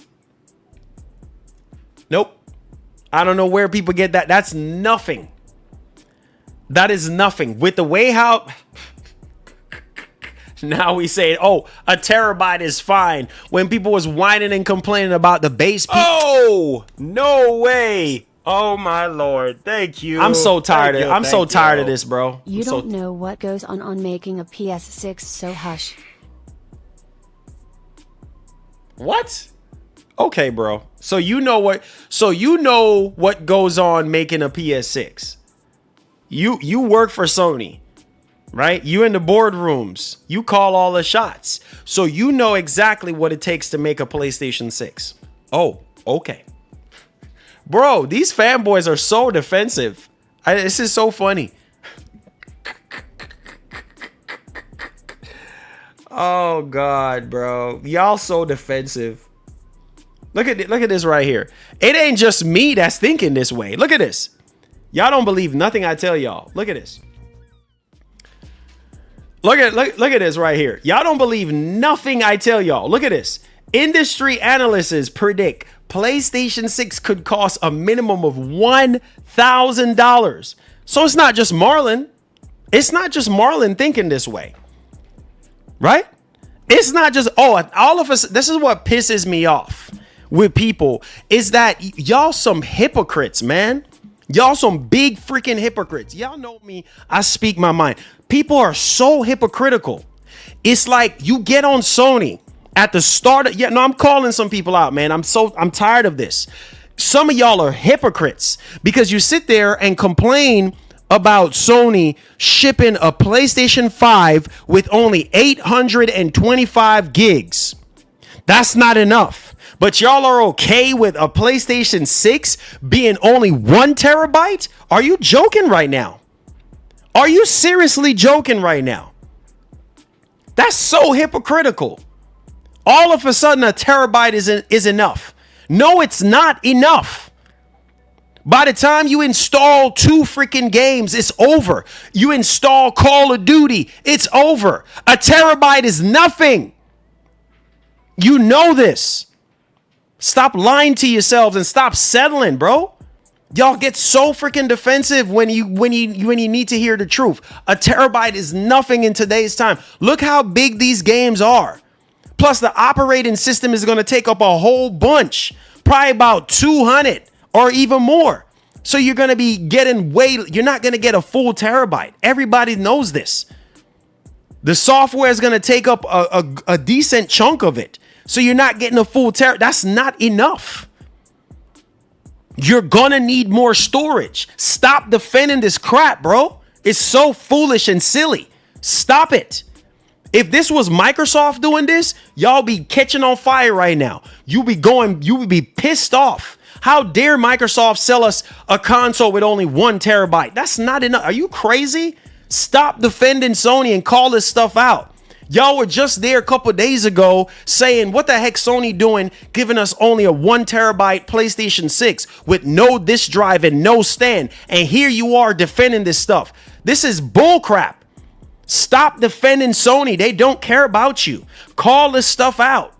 Nope. I don't know where people get that. That's nothing. That is nothing. With the way how now we say, oh, a terabyte is fine. When people was whining and complaining about the base. Oh, no way. Oh my lord. Thank you. I'm so tired. Thank you, I'm so thank tired you. of this, bro. You don't know what goes on making a PS6, so hush. What? Okay, bro. So you know what? So you know what goes on making a PS6. You work for Sony, right? You in the boardrooms. You call all the shots. So you know exactly what it takes to make a PlayStation 6. Oh, okay. Bro, these fanboys are so defensive. This is so funny. Oh God, bro. Y'all so defensive. Look at this right here. It ain't just me that's thinking this way. Look at this. Y'all don't believe nothing I tell y'all. Look at this. Look at this right here. Y'all don't believe nothing I tell y'all. Look at this. Industry analysts predict PlayStation 6 could cost a minimum of $1,000. So it's not just Marlon. It's not just Marlon thinking this way. Right? It's not just, all of us. This is what pisses me off with people is that y'all some hypocrites, man. Y'all some big freaking hypocrites. Y'all know me. I speak my mind. People are so hypocritical. It's like you get on Sony at the start of, I'm calling some people out, man. I'm tired of this. Some of y'all are hypocrites because you sit there and complain about Sony shipping a PlayStation 5 with only 825 gigs. That's not enough. But y'all are okay with a PlayStation 6 being only 1 terabyte? Are you joking right now? Are you seriously joking right now? That's so hypocritical. All of a sudden, a terabyte is enough. No, it's not enough. By the time you install 2 freaking games, it's over. You install Call of Duty, it's over. A terabyte is nothing. You know this. Stop lying to yourselves and stop settling, bro. Y'all get so freaking defensive when you need to hear the truth. A terabyte is nothing in today's time. Look how big these games are. Plus, the operating system is going to take up a whole bunch, probably about 200 or even more. So you're going to be getting you're not going to get a full terabyte. Everybody knows this. The software is going to take up a decent chunk of it. So you're not getting a full terabyte. That's not enough. You're going to need more storage. Stop defending this crap, bro. It's so foolish and silly. Stop it. If this was Microsoft doing this, y'all be catching on fire right now. You would be pissed off. How dare Microsoft sell us a console with only 1 terabyte? That's not enough. Are you crazy? Stop defending Sony and call this stuff out. Y'all were just there a couple days ago saying, what the heck Sony doing giving us only a 1 terabyte PlayStation 6 with no disk drive and no stand. And here you are defending this stuff. This is bull crap. Stop defending Sony. They don't care about you. Call this stuff out.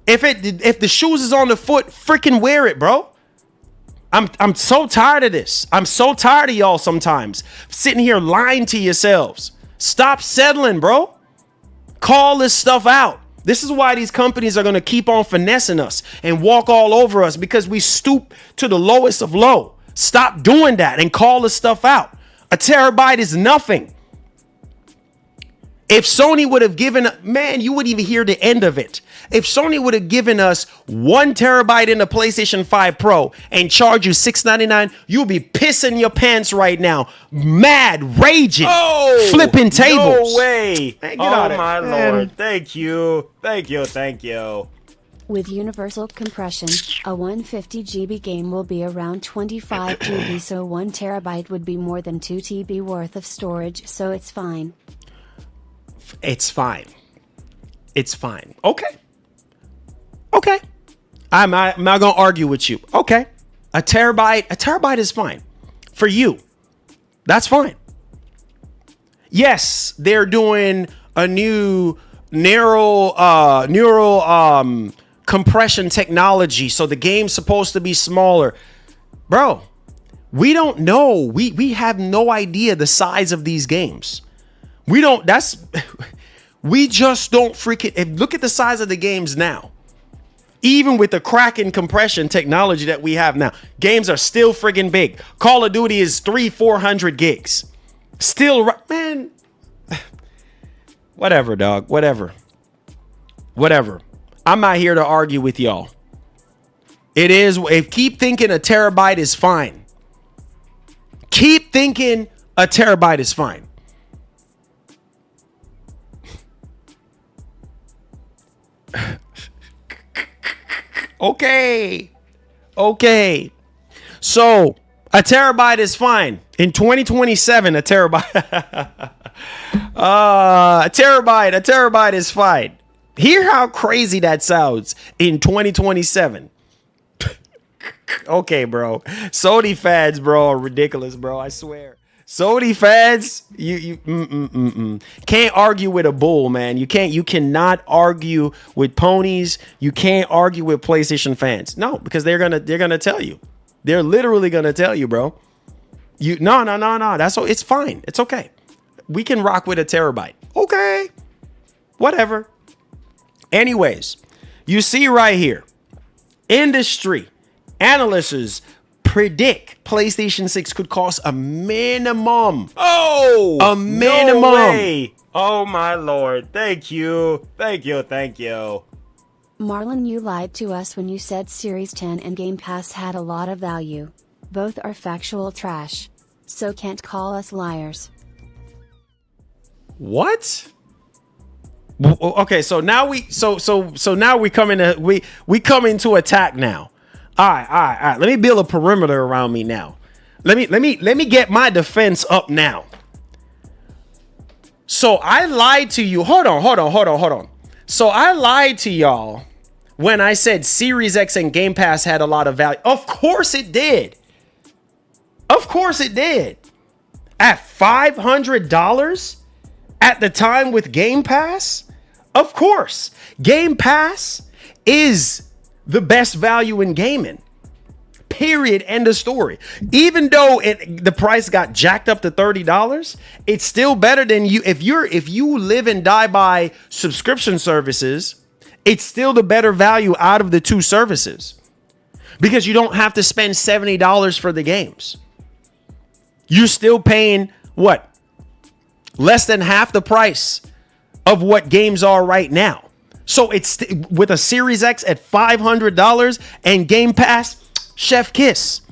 If the shoes is on the foot, freaking wear it, bro. I'm so tired of this. I'm so tired of y'all sometimes sitting here lying to yourselves. Stop settling, bro. Call this stuff out. This is why these companies are going to keep on finessing us and walk all over us, because we stoop to the lowest of low. Stop doing that and call this stuff out. A terabyte is nothing. If Sony would have given, man, you wouldn't even hear the end of it. If Sony would have given us 1 terabyte in the PlayStation 5 Pro and charge you $699, you'll be pissing your pants right now. Mad, raging, flipping tables. No way. Man, get Oh, out of my it, man. Lord. Thank you. Thank you. Thank you. With universal compression, a 150 GB game will be around 25 GB, so 1 terabyte would be more than 2 TB worth of storage, so it's fine. It's fine. It's fine. Okay. Okay. I'm not going to argue with you. Okay. A terabyte is fine. For you. That's fine. Yes, they're doing a new neural compression technology, so the game's supposed to be smaller. Bro, we don't know. We have no idea the size of these games. We just don't freaking look at the size of the games now. Even with the cracking compression technology that we have now, games are still friggin' big. Call of Duty is 300-400 gigs. Still, man. Whatever, dog. Whatever. I'm not here to argue with y'all. It is. Keep thinking a terabyte is fine. Keep thinking a terabyte is fine. Okay. So a terabyte is fine. In 2027, a terabyte. A terabyte is fine. Hear how crazy that sounds in 2027. Okay, bro. Sony fans, bro, are ridiculous, bro. I swear. Sony fans, you can't argue with a bull, man. You cannot argue with ponies. You can't argue with PlayStation fans. No, because they're gonna tell you. They're literally gonna tell you, bro. No. That's all. It's fine. It's okay. We can rock with a terabyte. Okay. Whatever. Anyways, you see right here, industry analysts predict PlayStation 6 could cost a minimum. A minimum. No way. Oh, my Lord. Thank you. Marlon, you lied to us when you said Series 10 and Game Pass had a lot of value. Both are factual trash. So can't call us liars. What? Okay, so now we come into attack now. All right. Let me build a perimeter around me now. Let me get my defense up now. So I lied to you. Hold on. So I lied to y'all when I said Series X and Game Pass had a lot of value. Of course it did. At $500 at the time with Game Pass? Of course. Game Pass is the best value in gaming. Period. End of story. Even though the price got jacked up to $30, it's still better than you. If you live and die by subscription services, it's still the better value out of the two services, because you don't have to spend $70 for the games. You're still paying what? Less than half the price of what games are right now. So it's with a Series X at $500 and Game Pass, chef kiss.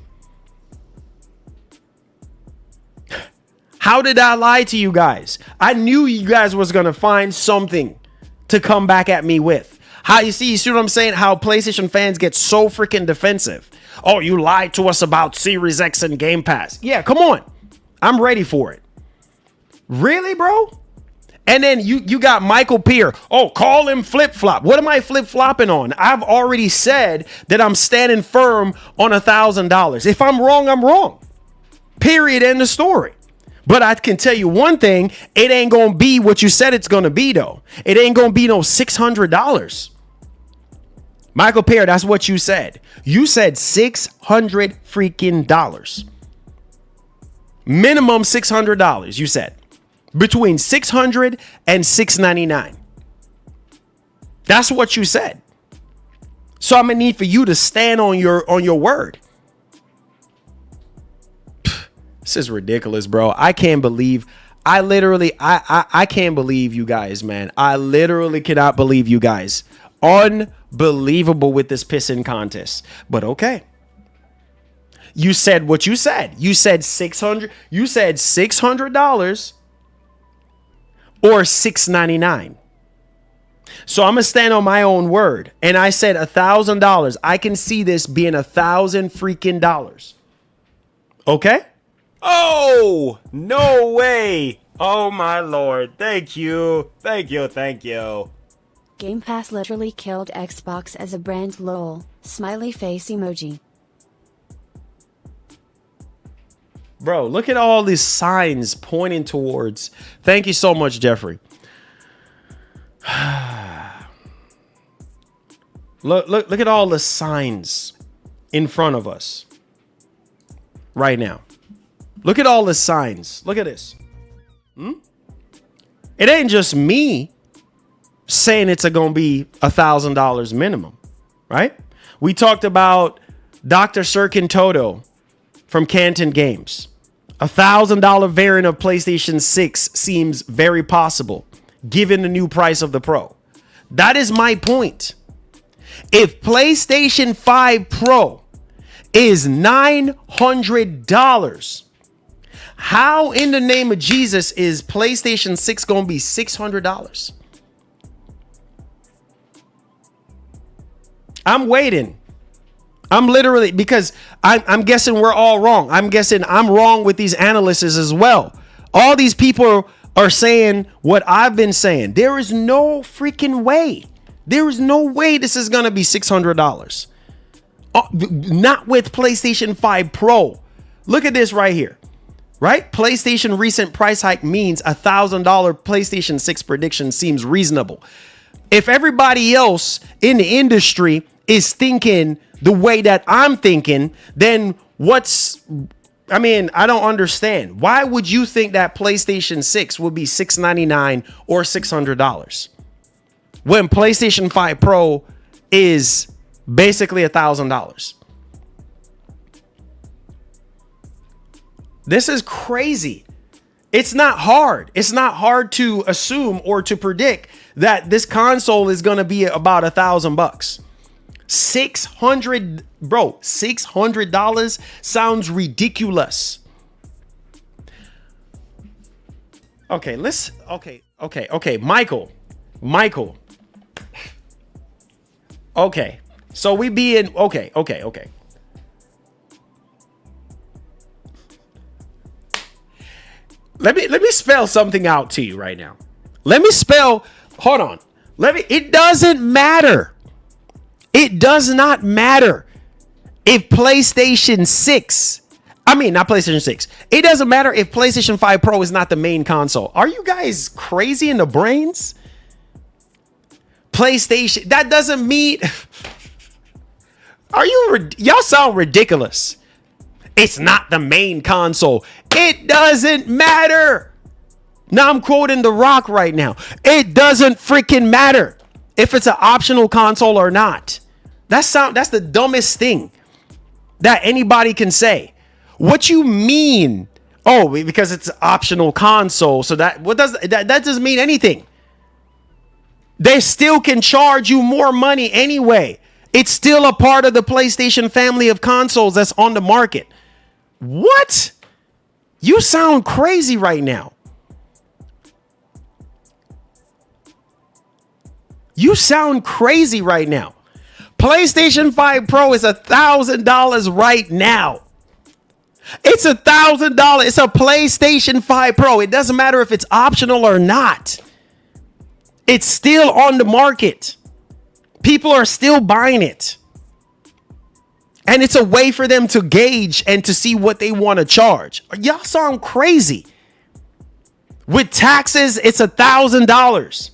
How did I lie to you guys? I knew you guys was going to find something to come back at me with. You see what I'm saying? How PlayStation fans get so freaking defensive. Oh, you lied to us about Series X and Game Pass. Yeah, come on. I'm ready for it. Really, bro? And then you got Michael Peer. Oh, call him flip-flop. What am I flip-flopping on? I've already said that I'm standing firm on $1,000. If I'm wrong, I'm wrong. Period. End of story. But I can tell you one thing. It ain't going to be what you said it's going to be, though. It ain't going to be no $600. Michael Peer, that's what you said. You said $600 freaking dollars. Minimum $600, you said. Between $600 and $699. That's what you said. So I'm gonna need for you to stand on your word. This is ridiculous, bro. I can't believe I can't believe you guys, man. I literally cannot believe you guys. Unbelievable with this pissing contest. But okay. You said what you said. You said $600. You said $600 or $699. So I'm gonna stand on my own word, and I said $1,000. I can see this being $1,000 freaking dollars. Okay. Oh, no way. Oh, my Lord. Thank you. Thank you. Thank you. Game Pass literally killed Xbox as a brand, lol. Smiley face emoji. Bro, look at all these signs pointing towards. Thank you so much, Jeffrey. Look at all the signs in front of us right now. Look at all the signs. Look at this. It ain't just me saying it's going to be $1,000 minimum, right? We talked about Dr. Sirkin Toto from Canton Games. $1,000 variant of PlayStation 6 seems very possible given the new price of the Pro. That is my point. If PlayStation 5 Pro is $900, how in the name of Jesus is PlayStation 6 going to be $600? I'm waiting. I'm literally, because I'm guessing we're all wrong. I'm guessing I'm wrong with these analysts as well. All these people are saying what I've been saying. There is no freaking way. There is no way this is going to be $600. Not with PlayStation 5 Pro. Look at this right here. Right? PlayStation recent price hike means $1,000 PlayStation 6 prediction seems reasonable. If everybody else in the industry is thinking the way that I'm thinking, then I don't understand. Why would you think that PlayStation 6 would be $699 or $600 when PlayStation 5 Pro is basically $1,000? This is crazy. It's not hard. It's not hard to assume or to predict that this console is going to be about $1,000. $600 sounds ridiculous. Okay, Michael. Okay. So we be in okay. Let me spell something out to you right now. Hold on. It doesn't matter. It does not matter if PlayStation 6, not PlayStation 6. It doesn't matter if PlayStation 5 Pro is not the main console. Are you guys crazy in the brains? PlayStation, that doesn't mean, y'all sound ridiculous. It's not the main console. It doesn't matter. Now I'm quoting The Rock right now. It doesn't freaking matter if it's an optional console or not. That's the dumbest thing that anybody can say. What you mean? Oh, because it's an optional console. So that doesn't mean anything. They still can charge you more money anyway. It's still a part of the PlayStation family of consoles that's on the market. What? You sound crazy right now. PlayStation 5 Pro is $1,000 right now. It's $1,000. It's a PlayStation 5 Pro. It doesn't matter if it's optional or not. It's still on the market. People are still buying it. And it's a way for them to gauge and to see what they want to charge. Y'all sound crazy. With taxes, it's $1,000.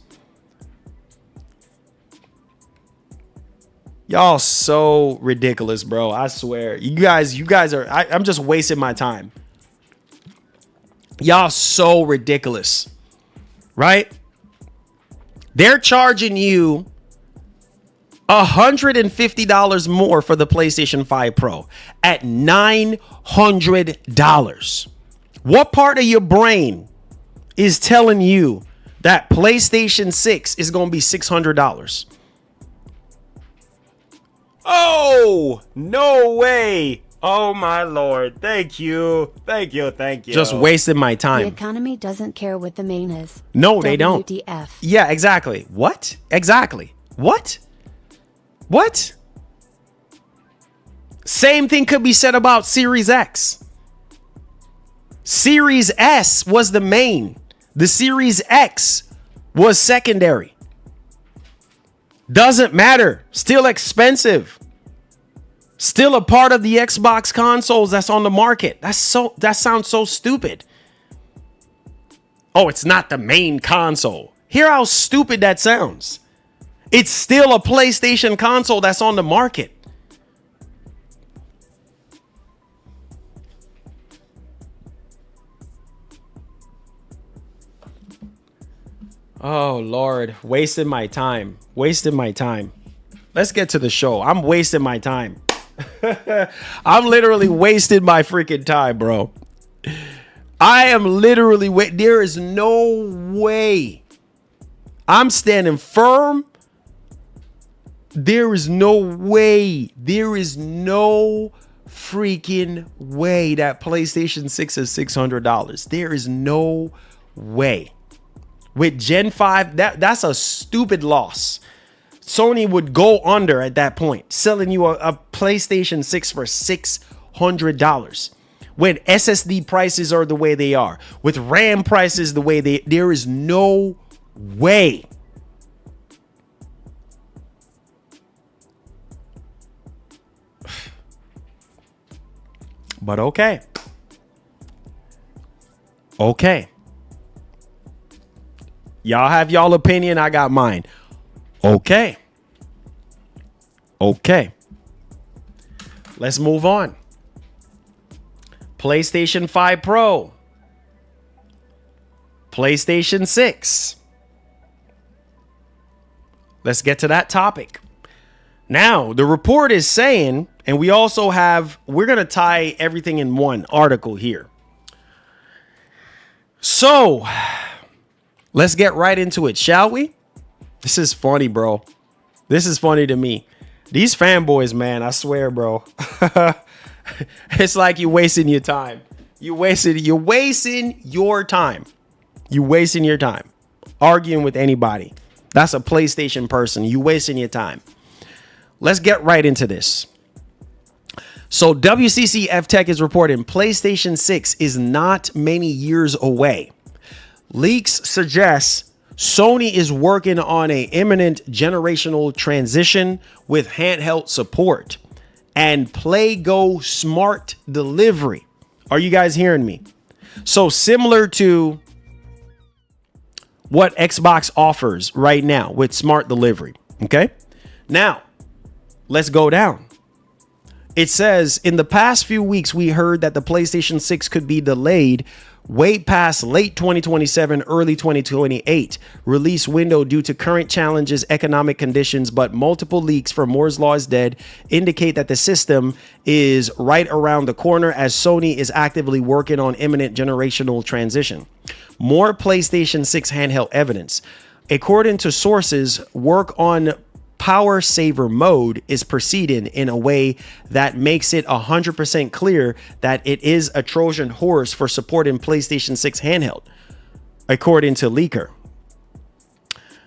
Y'all so ridiculous, bro. I swear. You guys are, I'm just wasting my time. Y'all so ridiculous, right? They're charging you $150 more for the PlayStation 5 Pro at $900. What part of your brain is telling you that PlayStation 6 is going to be $600? Oh, no way. Oh my Lord. Thank you. Thank you. Thank you. Just wasting my The time. economy doesn't care what the main is. No, they don't. WTF. Yeah, exactly. What? Exactly. What? What? Same thing could be said about Series X. Series S was the main. The Series X was secondary. Doesn't matter. Still expensive. Still a part of the Xbox consoles that's on the market. That sounds so stupid. Oh, it's not the main console. Hear how stupid that sounds. It's still a PlayStation console that's on the market. Oh, Lord. Wasting my time. Wasting my time. Let's get to the show. I'm wasting my time. I'm literally wasting my freaking time, bro. I am literally there is no way. I'm standing firm. There is no way. There is no freaking way that PlayStation 6 is $600. There is no way. With Gen 5, that's a stupid loss. Sony would go under at that point, selling you a PlayStation 6 for $600. When SSD prices are the way they are, with RAM prices the way there is no way. But okay. Okay. Y'all have y'all opinion, I got mine. Okay. Okay. Let's move on. PlayStation 5 Pro. PlayStation 6. Let's get to that topic. Now, the report is saying, and we're going to tie everything in one article here. So, let's get right into it, shall we? This is funny, bro. This is funny to me. These fanboys, man, I swear, bro. It's like you're wasting your time. You're wasting your time. You're wasting your time arguing with anybody. That's a PlayStation person. You're wasting your time. Let's get right into this. So WCCF Tech is reporting PlayStation 6 is not many years away. Leaks suggest Sony is working on an imminent generational transition with handheld support and PlayGo smart delivery. Are you guys hearing me? So similar to what Xbox offers right now with smart delivery. Okay. Now, let's go down. It says, in the past few weeks, we heard that the PlayStation 6 could be delayed way past late 2027, early 2028 release window due to current challenges, economic conditions, but multiple leaks from Moore's Law is Dead indicate that the system is right around the corner as Sony is actively working on imminent generational transition. More PlayStation 6 handheld evidence. According to sources, work on power saver mode is proceeding in a way that makes it 100% clear that it is a Trojan horse for supporting PlayStation 6 handheld, according to Leaker.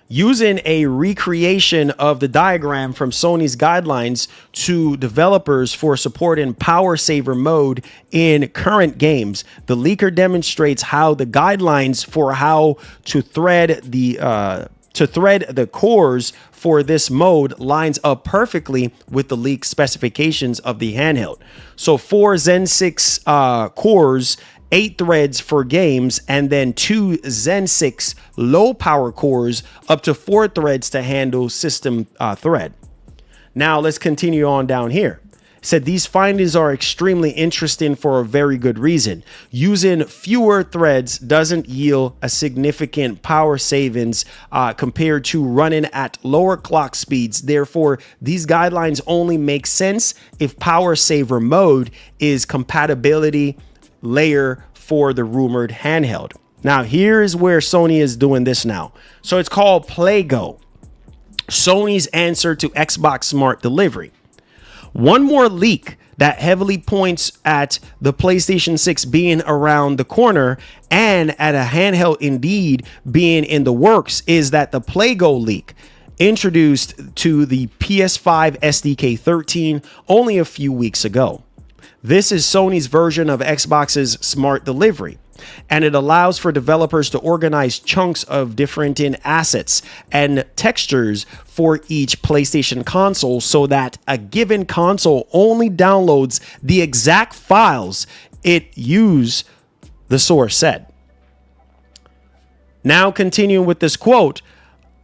Using a recreation of the diagram from Sony's guidelines to developers for supporting power saver mode in current games, the leaker demonstrates how the guidelines for how to thread the cores for this mode lines up perfectly with the leaked specifications of the handheld. So 4 Zen 6 cores, 8 threads for games, and then 2 Zen 6 low power cores, up to 4 threads to handle system thread. Now let's continue on down here. said these findings are extremely interesting for a very good reason. Using fewer threads doesn't yield a significant power savings compared to running at lower clock speeds. Therefore, these guidelines only make sense if power saver mode is compatibility layer for the rumored handheld. Now, here is where Sony is doing this now. So it's called PlayGo, Sony's answer to Xbox Smart Delivery. One more leak that heavily points at the PlayStation 6 being around the corner and at a handheld indeed being in the works is that the PlayGo leak introduced to the PS5 SDK 13 only a few weeks ago. This is Sony's version of Xbox's Smart Delivery, and it allows for developers to organize chunks of different assets and textures for each PlayStation console so that a given console only downloads the exact files it used, the source said. Now, continuing with this quote,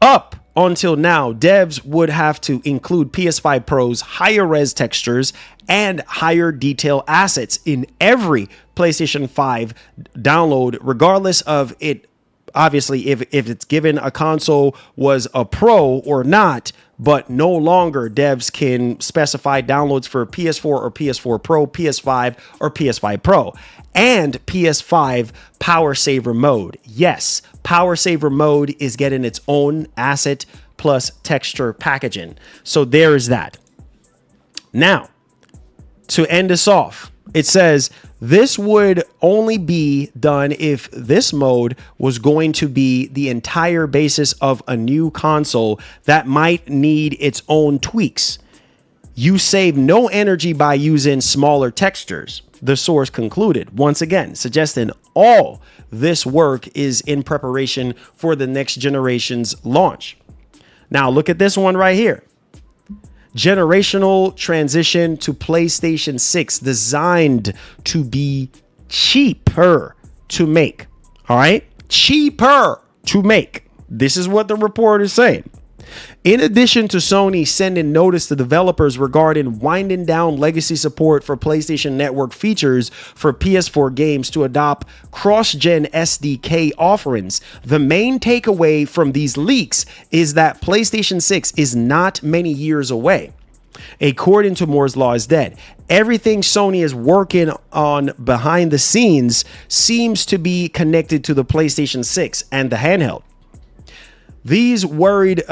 up until now, devs would have to include PS5 Pro's higher res textures and higher detail assets in every PlayStation 5 download, regardless of it. Obviously, if it's given a console was a Pro or not, but no longer devs can specify downloads for PS4 or PS4 Pro, PS5 or PS5 Pro, and PS5 Power Saver mode. Yes, Power Saver mode is getting its own asset plus texture packaging. So there is that. Now, to end us off, it says this would only be done if this mode was going to be the entire basis of a new console that might need its own tweaks. You save no energy by using smaller textures, the source concluded, once again suggesting all this work is in preparation for the next generation's launch. Now look at this one right here. Generational transition to PlayStation 6 designed to be cheaper to make. All right? Cheaper to make. This is what the report is saying. In addition to Sony sending notice to developers regarding winding down legacy support for PlayStation Network features for PS4 games to adopt cross-gen SDK offerings, the main takeaway from these leaks is that PlayStation 6 is not many years away. According to Moore's Law is dead. Everything Sony is working on behind the scenes seems to be connected to the PlayStation 6 and the handheld. Those worried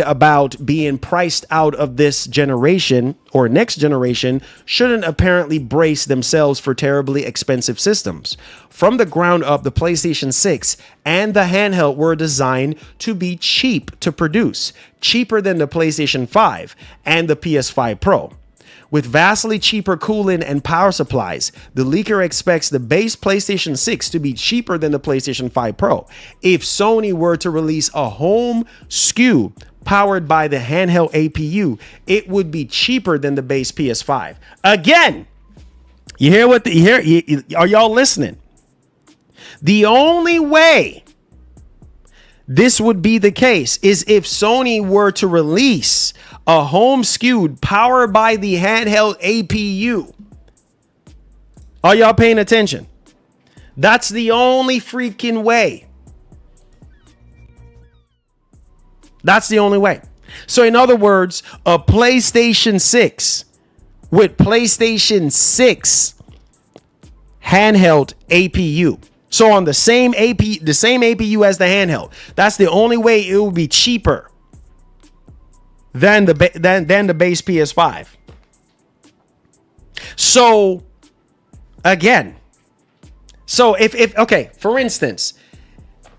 about being priced out of this generation or next generation shouldn't apparently brace themselves for terribly expensive systems. From the ground up, the PlayStation 6 and the handheld were designed to be cheap to produce, cheaper than the PlayStation 5 and the PS5 Pro. With vastly cheaper cooling and power supplies, the leaker expects the base PlayStation 6 to be cheaper than the PlayStation 5 Pro. If Sony were to release a home SKU powered by the handheld APU, it would be cheaper than the base PS5. Again, you hear what are y'all listening? The only way this would be the case is if Sony were to release a home SKU powered by the handheld APU. Are y'all paying attention? That's the only freaking way. That's the only way. So in other words, a PlayStation 6 with PlayStation 6 handheld APU. So on the same APU as the handheld, that's the only way it will be cheaper than the base PS5. So again, if okay, for instance,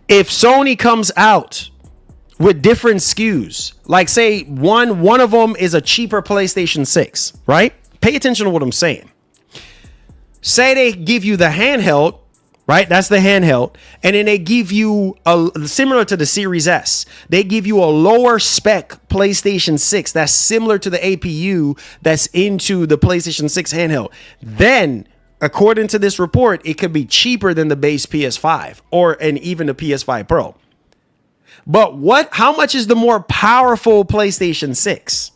if Sony comes out with different SKUs, like say one of them is a cheaper PlayStation 6, right? Pay attention to what I'm saying. Say they give you the handheld, right? That's the handheld. And then they give you similar to the Series S. They give you a lower spec PlayStation 6 that's similar to the APU that's into the PlayStation 6 handheld. Then, according to this report, it could be cheaper than the base PS5 and even the PS5 Pro. But how much is the more powerful PlayStation 6?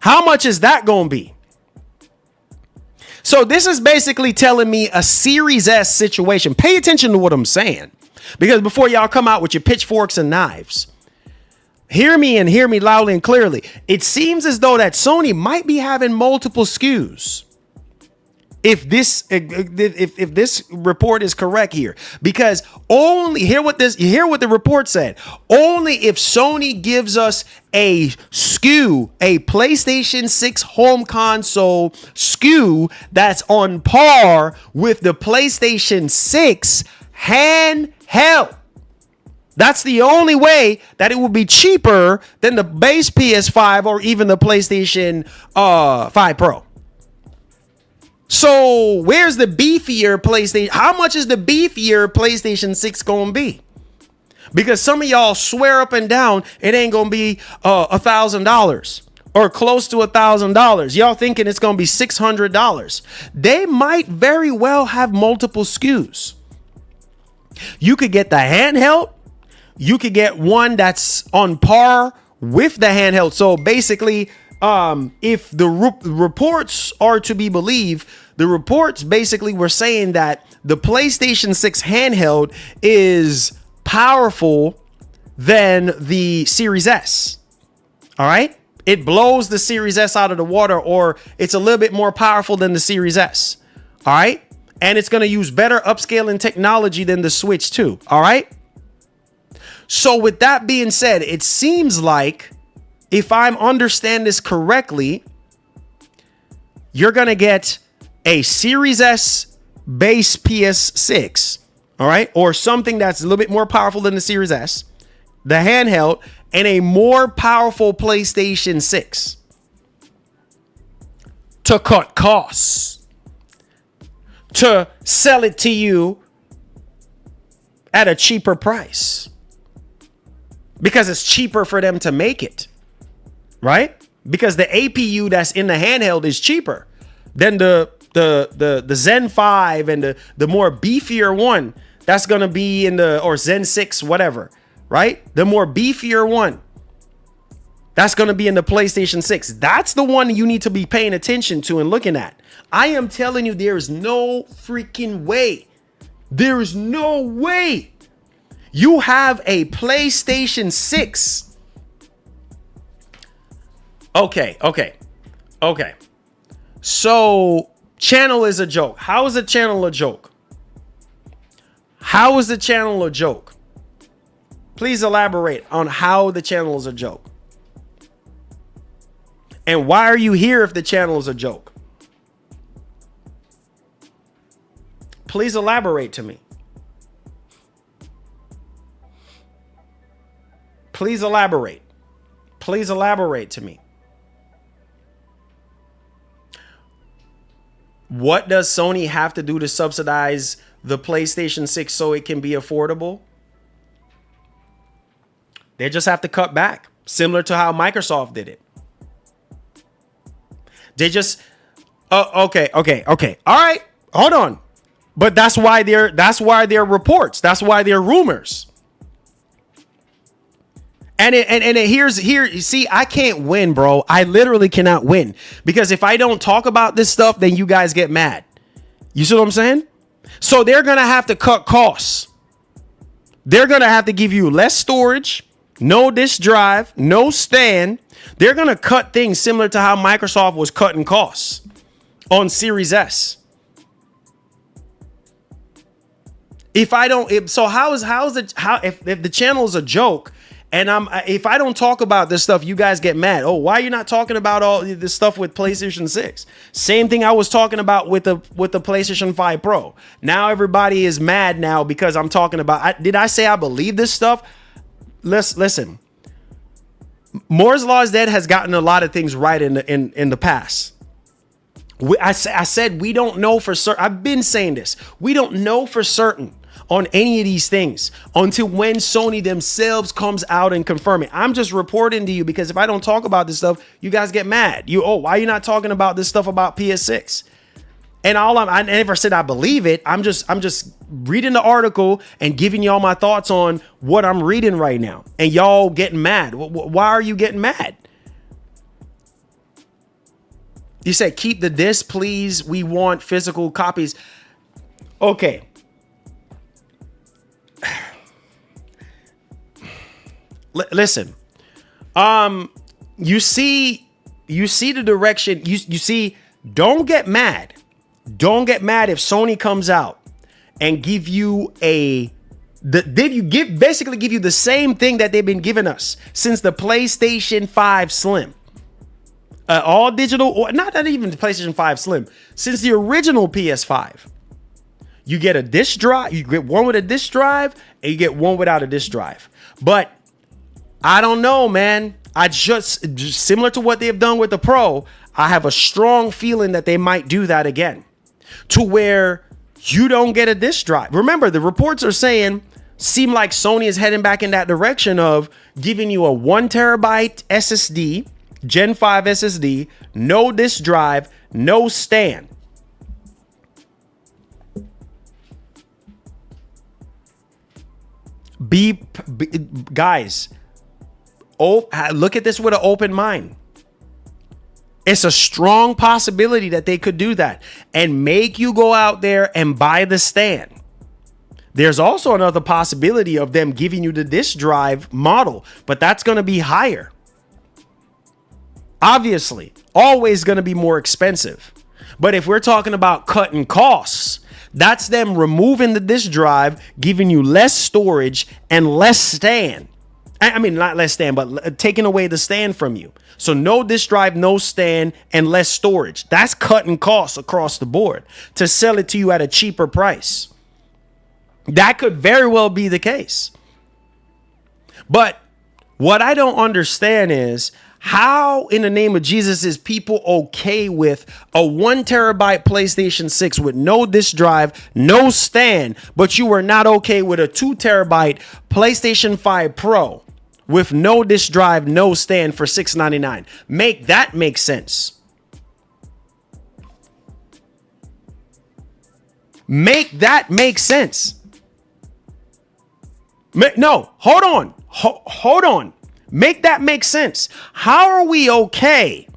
How much is that going to be? So this is basically telling me a Series S situation. Pay attention to what I'm saying, because before y'all come out with your pitchforks and knives, hear me and hear me loudly and clearly. It seems as though that Sony might be having multiple SKUs. If this report is correct here, because hear what the report said. Only if Sony gives us a SKU, a PlayStation 6 home console SKU that's on par with the PlayStation 6 handheld. That's the only way that it would be cheaper than the base PS5 or even the PlayStation 5 Pro. So where's the beefier PlayStation? How much is the beefier PlayStation 6 going to be? Because some of y'all swear up and down it ain't going to be $1,000 or close to $1,000. Y'all thinking it's going to be $600. They might very well have multiple SKUs. You could get the handheld. You could get one that's on par with the handheld. So basically, if the reports are to be believed, the reports basically were saying that the PlayStation 6 handheld is powerful than the Series S. All right. It blows the Series S out of the water, or it's a little bit more powerful than the Series S. All right. And it's going to use better upscaling technology than the Switch 2. All right. So with that being said, it seems like, if I'm understand this correctly, you're going to get a Series S base PS6, all right, or something that's a little bit more powerful than the Series S, the handheld, and a more powerful PlayStation 6 to cut costs, to sell it to you at a cheaper price, because it's cheaper for them to make it. Right? Because the APU that's in the handheld is cheaper than the Zen 5 and the more beefier one that's going to be in or Zen 6, whatever, right? The more beefier one that's going to be in the PlayStation 6. That's the one you need to be paying attention to and looking at. I am telling you, there is no freaking way. There is no way you have a PlayStation 6. Okay. So channel is a joke. How is the channel a joke? How is the channel a joke? Please elaborate on how the channel is a joke. And why are you here if the channel is a joke? Please elaborate to me. Please elaborate. Please elaborate to me. What does Sony have to do to subsidize the PlayStation 6 so it can be affordable? They just have to cut back, similar to how Microsoft did it. They just, okay. All right, hold on. But that's why they're reports. That's why they're rumors. And here, you see, I can't win, bro. I literally cannot win, because if I don't talk about this stuff, then you guys get mad. You see what I'm saying? So they're going to have to cut costs. They're going to have to give you less storage, no disk drive, no stand. They're going to cut things similar to how Microsoft was cutting costs on Series S. If the channel is a joke, and if I don't talk about this stuff, you guys get mad. Oh, why are you not talking about all this stuff with PlayStation 6? Same thing I was talking about with the PlayStation 5 Pro. Now everybody is mad now because I'm talking about. Did I say I believe this stuff? Listen. Moore's Law is Dead has gotten a lot of things right in the past. I said we don't know for certain. I've been saying this. We don't know for certain on any of these things until when Sony themselves comes out and confirm it. I'm just reporting to you because if I don't talk about this stuff, you guys get mad. Why are you not talking about this stuff about PS6? And I never said I believe it. I'm just reading the article and giving y'all my thoughts on what I'm reading right now. And y'all getting mad. Why are you getting mad? You said keep the disc, please. We want physical copies. Okay. Listen. You see the direction. You see. Don't get mad. Don't get mad if Sony comes out and give you basically give you the same thing that they've been giving us since the PlayStation 5 Slim. All digital, or not even the PlayStation 5 Slim, since the original PS5. You get a disc drive, you get one with a disc drive, and you get one without a disc drive. But I don't know, man. I just similar to what they've done with the Pro, I have a strong feeling that they might do that again, to where you don't get a disc drive. Remember, the reports are saying, seem like Sony is heading back in that direction of giving you a 1 terabyte SSD, Gen 5 SSD, no disc drive, no stand. Guys, look at this with an open mind. It's a strong possibility that they could do that and make you go out there and buy the stand. There's also another possibility of them giving you the disc drive model, but that's going to be higher. Obviously, always going to be more expensive. But if we're talking about cutting costs, that's them removing the disc drive, giving you less storage and less stand. I mean, not less stand, but taking away the stand from you. So no disc drive, no stand, and less storage. That's cutting costs across the board to sell it to you at a cheaper price. That could very well be the case. But what I don't understand is how in the name of Jesus is people okay with a 1 terabyte PlayStation 6 with no disc drive, no stand, but you were not okay with a 2 terabyte PlayStation 5 Pro with no disc drive, no stand for $699. Make that make sense. Make that make sense. No, hold on. Hold on. Make that make sense. How are we okay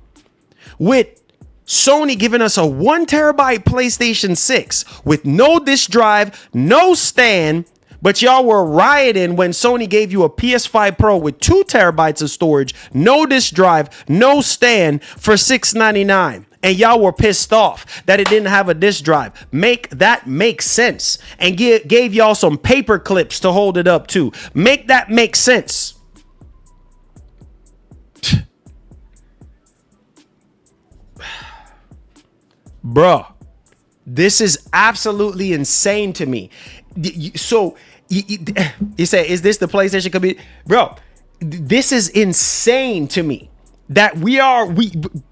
with Sony giving us a 1 terabyte PlayStation 6 with no disc drive, no stand, but y'all were rioting when Sony gave you a PS5 Pro with 2 terabytes of storage, no disc drive, no stand for $699. And y'all were pissed off that it didn't have a disc drive. Make that make sense. And gave y'all some paper clips to hold it up to. Make that make sense. Bruh, this is absolutely insane to me. So you say, is this the PlayStation community? Bro, this is insane to me. That we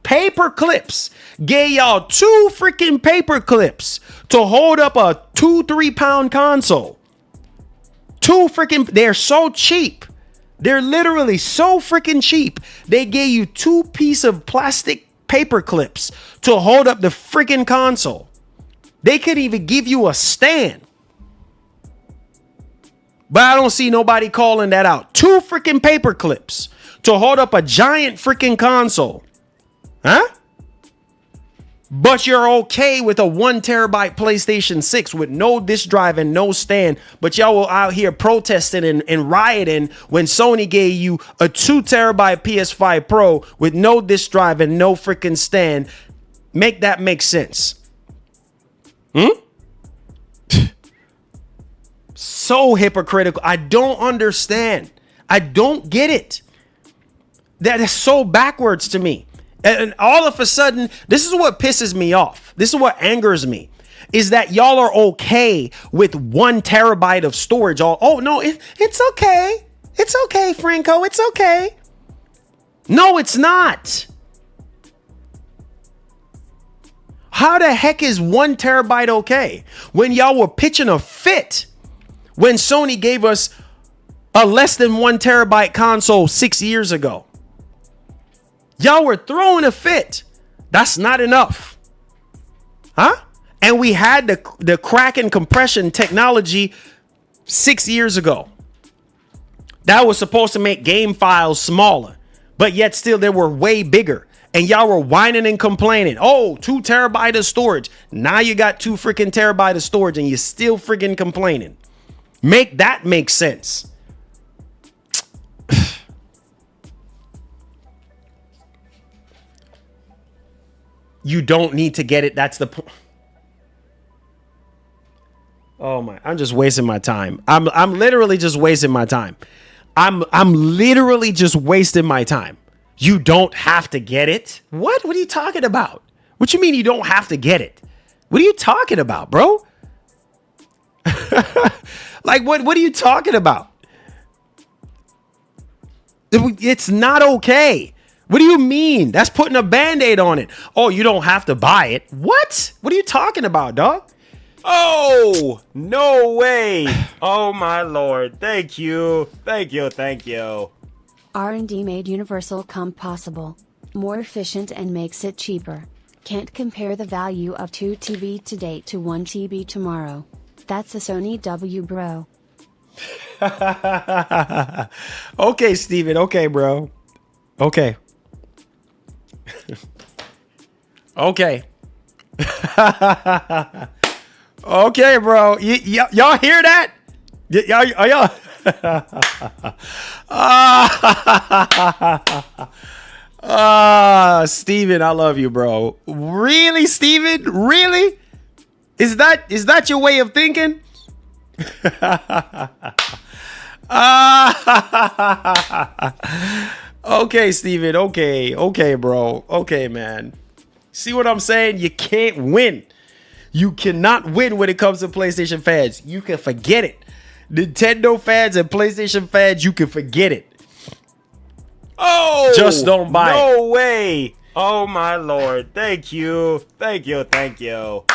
paper clips gave y'all 2 freaking paper clips to hold up a 2-3 pound console. They're so cheap. They're literally so freaking cheap. They gave you 2 pieces of plastic paper clips to hold up the freaking console. They could even give you a stand. But I don't see nobody calling that out. 2 freaking paper clips to hold up a giant freaking console. Huh? But you're okay with a 1 terabyte PlayStation 6 with no disc drive and no stand. But y'all were out here protesting and rioting when Sony gave you a 2 terabyte PS5 Pro with no disc drive and no freaking stand. Make that make sense. So hypocritical. I don't understand. I don't get it. That is so backwards to me. And all of a sudden, this is what pisses me off. This is what angers me, is that y'all are okay with 1 terabyte of storage. Oh no, it's okay. It's okay, Franco. It's okay. No, it's not. How the heck is 1 terabyte okay when y'all were pitching a fit when Sony gave us a less than 1 terabyte console 6 years ago? Y'all were throwing a fit. That's not enough. Huh? And we had the crack and compression technology 6 years ago. That was supposed to make game files smaller. but yet still they were way bigger. And y'all were whining and complaining. Oh, 2 terabyte of storage. Now you got 2 freaking terabyte of storage and you're still freaking complaining. Make that make sense. You don't need to get it. That's the point. Oh my, I'm just wasting my time. I'm literally just wasting my time. I'm literally just wasting my time. You don't have to get it. What are you talking about? What you mean you don't have to get it? What are you talking about, bro? Like what are you talking about? It's not okay. What do you mean? That's putting a Band-Aid on it. Oh, you don't have to buy it. What? What are you talking about, dog? Oh, no way. Oh, my Lord. Thank you. Thank you. Thank you. R&D made Universal Comp possible. More efficient and makes it cheaper. Can't compare the value of 2 TB today to 1 TB tomorrow. That's a Sony W, bro. Okay, Steven. Okay, bro. Okay. Okay. Okay, bro. Y'all hear that? Y'all. Steven, I love you, bro. Really, Steven? Really? Is that your way of thinking? Okay, Steven. Okay, bro. Okay, man. See what I'm saying? You can't win. You cannot win when it comes to PlayStation fans. You can forget it. Nintendo fans and PlayStation fans, you can forget it. Oh, just don't buy it. No way. Oh, my Lord. Thank you. Thank you. Thank you.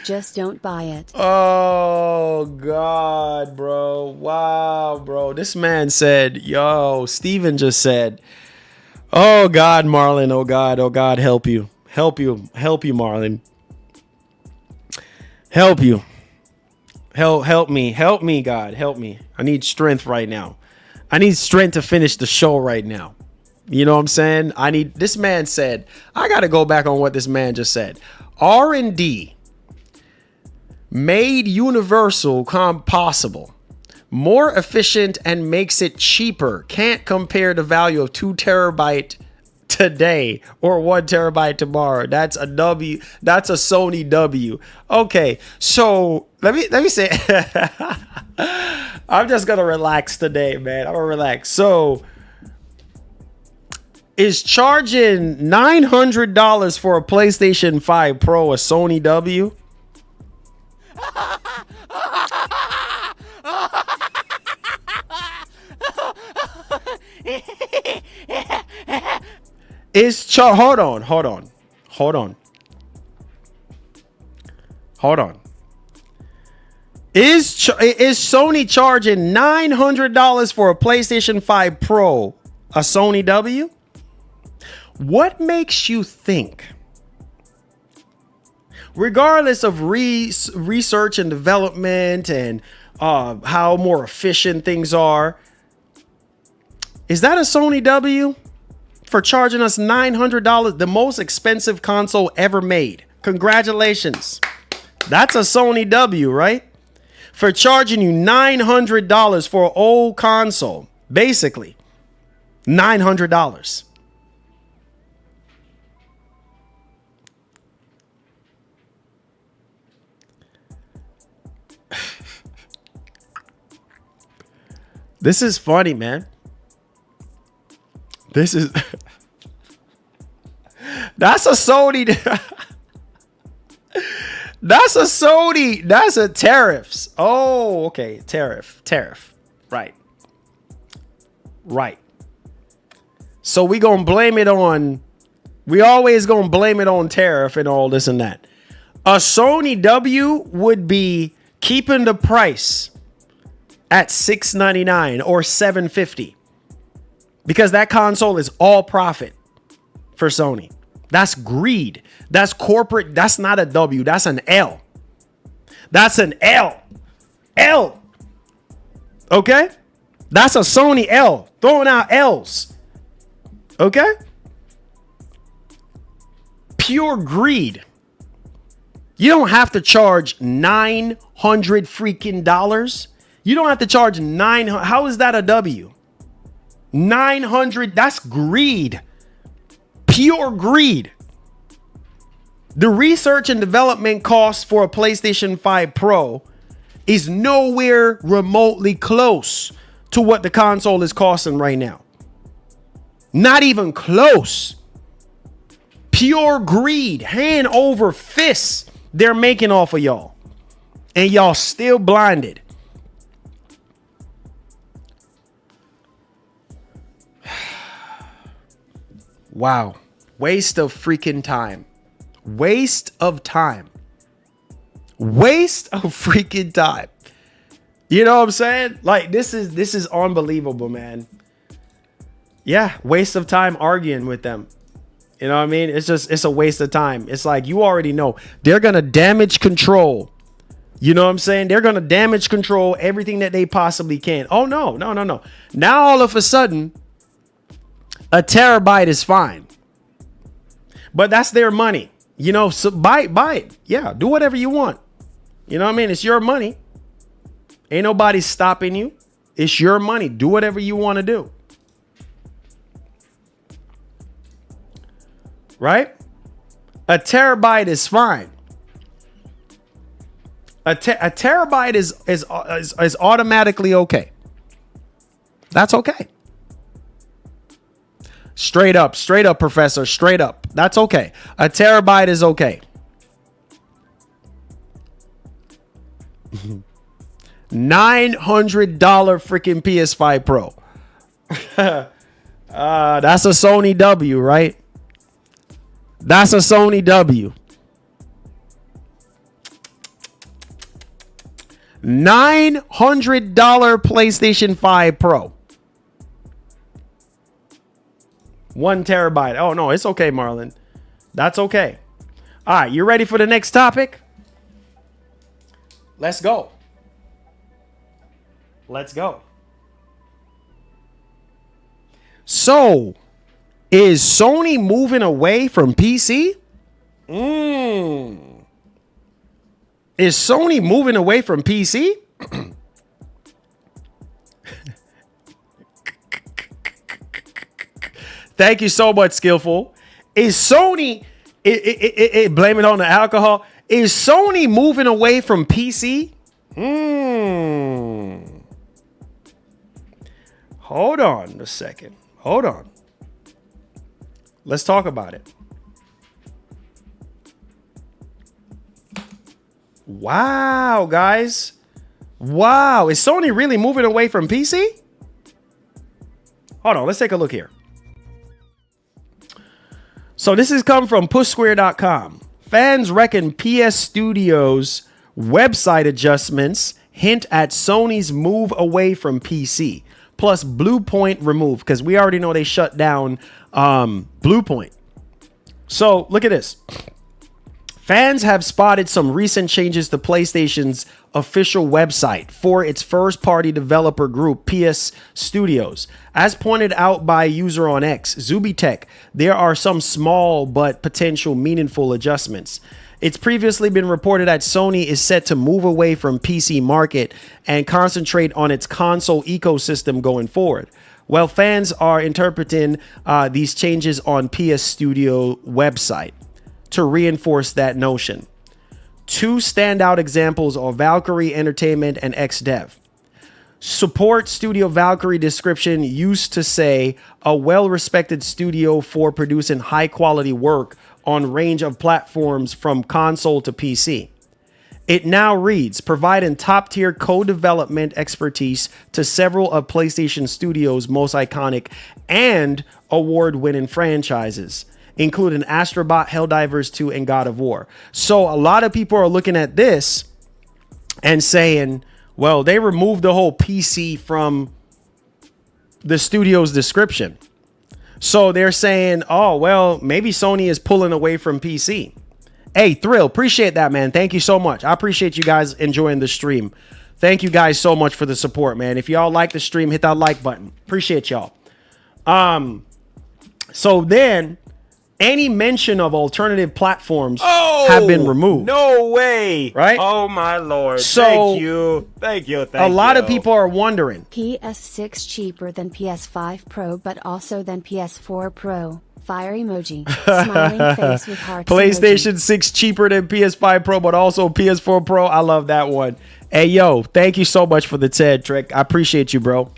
Just don't buy it. Oh, God, bro. Wow, bro. This man said, yo, Steven just said, oh, God, Marlon. Oh, God, help you. Help you, Marlon. Help you. Help me, God. Help me. I need strength right now. I need strength to finish the show right now. You know what I'm saying? This man said, I got to go back on what this man just said. R&D made Universal Comp possible. More efficient and makes it cheaper. Can't compare the value of 2 terabyte today or 1 terabyte tomorrow. That's a W. That's a Sony W. Okay, so let me say I'm just gonna relax today, man. I'm gonna relax. So is charging $900 for a PlayStation 5 Pro a Sony W? Hold on. Is Sony charging $900 for a PlayStation 5 Pro a Sony W? What makes you think, regardless of research and development and how more efficient things are, is that a Sony W for charging us $900, the most expensive console ever made? Congratulations. That's a Sony W, right? For charging you $900 for an old console. Basically, $900. This is funny, man. This is that's a Sony. That's a Sony. That's a tariffs. Oh, okay. Tariff. Right. So we always gonna blame it on tariff and all this and that. A Sony W would be keeping the price at $699 or $750. Because that console is all profit for Sony. That's greed. That's corporate. That's not a W. That's an L. That's an L. L. Okay? That's a Sony L. Throwing out L's. Okay? Pure greed. You don't have to charge $900 freaking dollars. You don't have to charge $900. How is that a W? 900. That's greed. Pure greed. The research and development cost for a PlayStation 5 Pro is nowhere remotely close to what the console is costing right now. Not even close. Pure greed, hand over fists, they're making off of y'all. And y'all still blinded. Wow. Waste of freaking time. Waste of time. Waste of freaking time. You know what I'm saying? Like, this is unbelievable, man. Yeah, waste of time arguing with them. You know what I mean? It's a waste of time. It's like, you already know they're going to damage control. You know what I'm saying? They're going to damage control everything that they possibly can. Oh, no. Now, all of a sudden, a terabyte is fine. But that's their money. You know, so buy it. Yeah, do whatever you want. You know what I mean? It's your money. Ain't nobody stopping you. It's your money. Do whatever you want to do. Right? A terabyte is fine. A terabyte is automatically okay. That's okay. Straight up, professor. Straight up. That's okay. A terabyte is okay. $900 freaking PS5 Pro. That's a Sony W, right? That's a Sony W. $900 PlayStation 5 Pro. 1 terabyte. Oh, no, it's okay, Marlon. That's okay. All right, you ready for the next topic? Let's go. Let's go. So, is Sony moving away from PC? Is Sony moving away from PC? Thank you so much, Skillful. Is Sony, blame it on the alcohol. Is Sony moving away from PC? Hold on a second. Hold on. Let's talk about it. Wow, guys. Wow. Is Sony really moving away from PC? Hold on. Let's take a look here. So this has come from pushsquare.com. Fans reckon PS Studios website adjustments hint at Sony's move away from PC. Plus Bluepoint removed, because we already know they shut down Bluepoint. So look at this. Fans have spotted some recent changes to PlayStation's official website for its first-party developer group, PS Studios. As pointed out by a user on X, Zubitech, there are some small but potential meaningful adjustments. It's previously been reported that Sony is set to move away from PC market and concentrate on its console ecosystem going forward. Well, fans are interpreting these changes on PS Studio website to reinforce that notion. 2 standout examples are Valkyrie Entertainment and XDev. Support Studio Valkyrie description used to say a well-respected studio for producing high-quality work on range of platforms from console to PC. It now reads, providing top-tier co-development expertise to several of PlayStation Studios' most iconic and award-winning franchises, including Astrobot, Helldivers 2, and God of War. So a lot of people are looking at this and saying, well, they removed the whole PC from the studio's description. So they're saying, oh, well, maybe Sony is pulling away from PC. Hey, Thrill, appreciate that, man. Thank you so much. I appreciate you guys enjoying the stream. Thank you guys so much for the support, man. If y'all like the stream, hit that like button. Appreciate y'all. So then any mention of alternative platforms have been removed. No way. Right? Oh my Lord. So thank you. Thank you. A lot of people are wondering. PS6 cheaper than PS5 Pro, but also than PS4 Pro. Fire emoji. Smiling face with hearts. PlayStation emoji. 6 cheaper than PS5 Pro, but also PS4 Pro. I love that one. Hey, yo, thank you so much for the TED trick. I appreciate you, bro.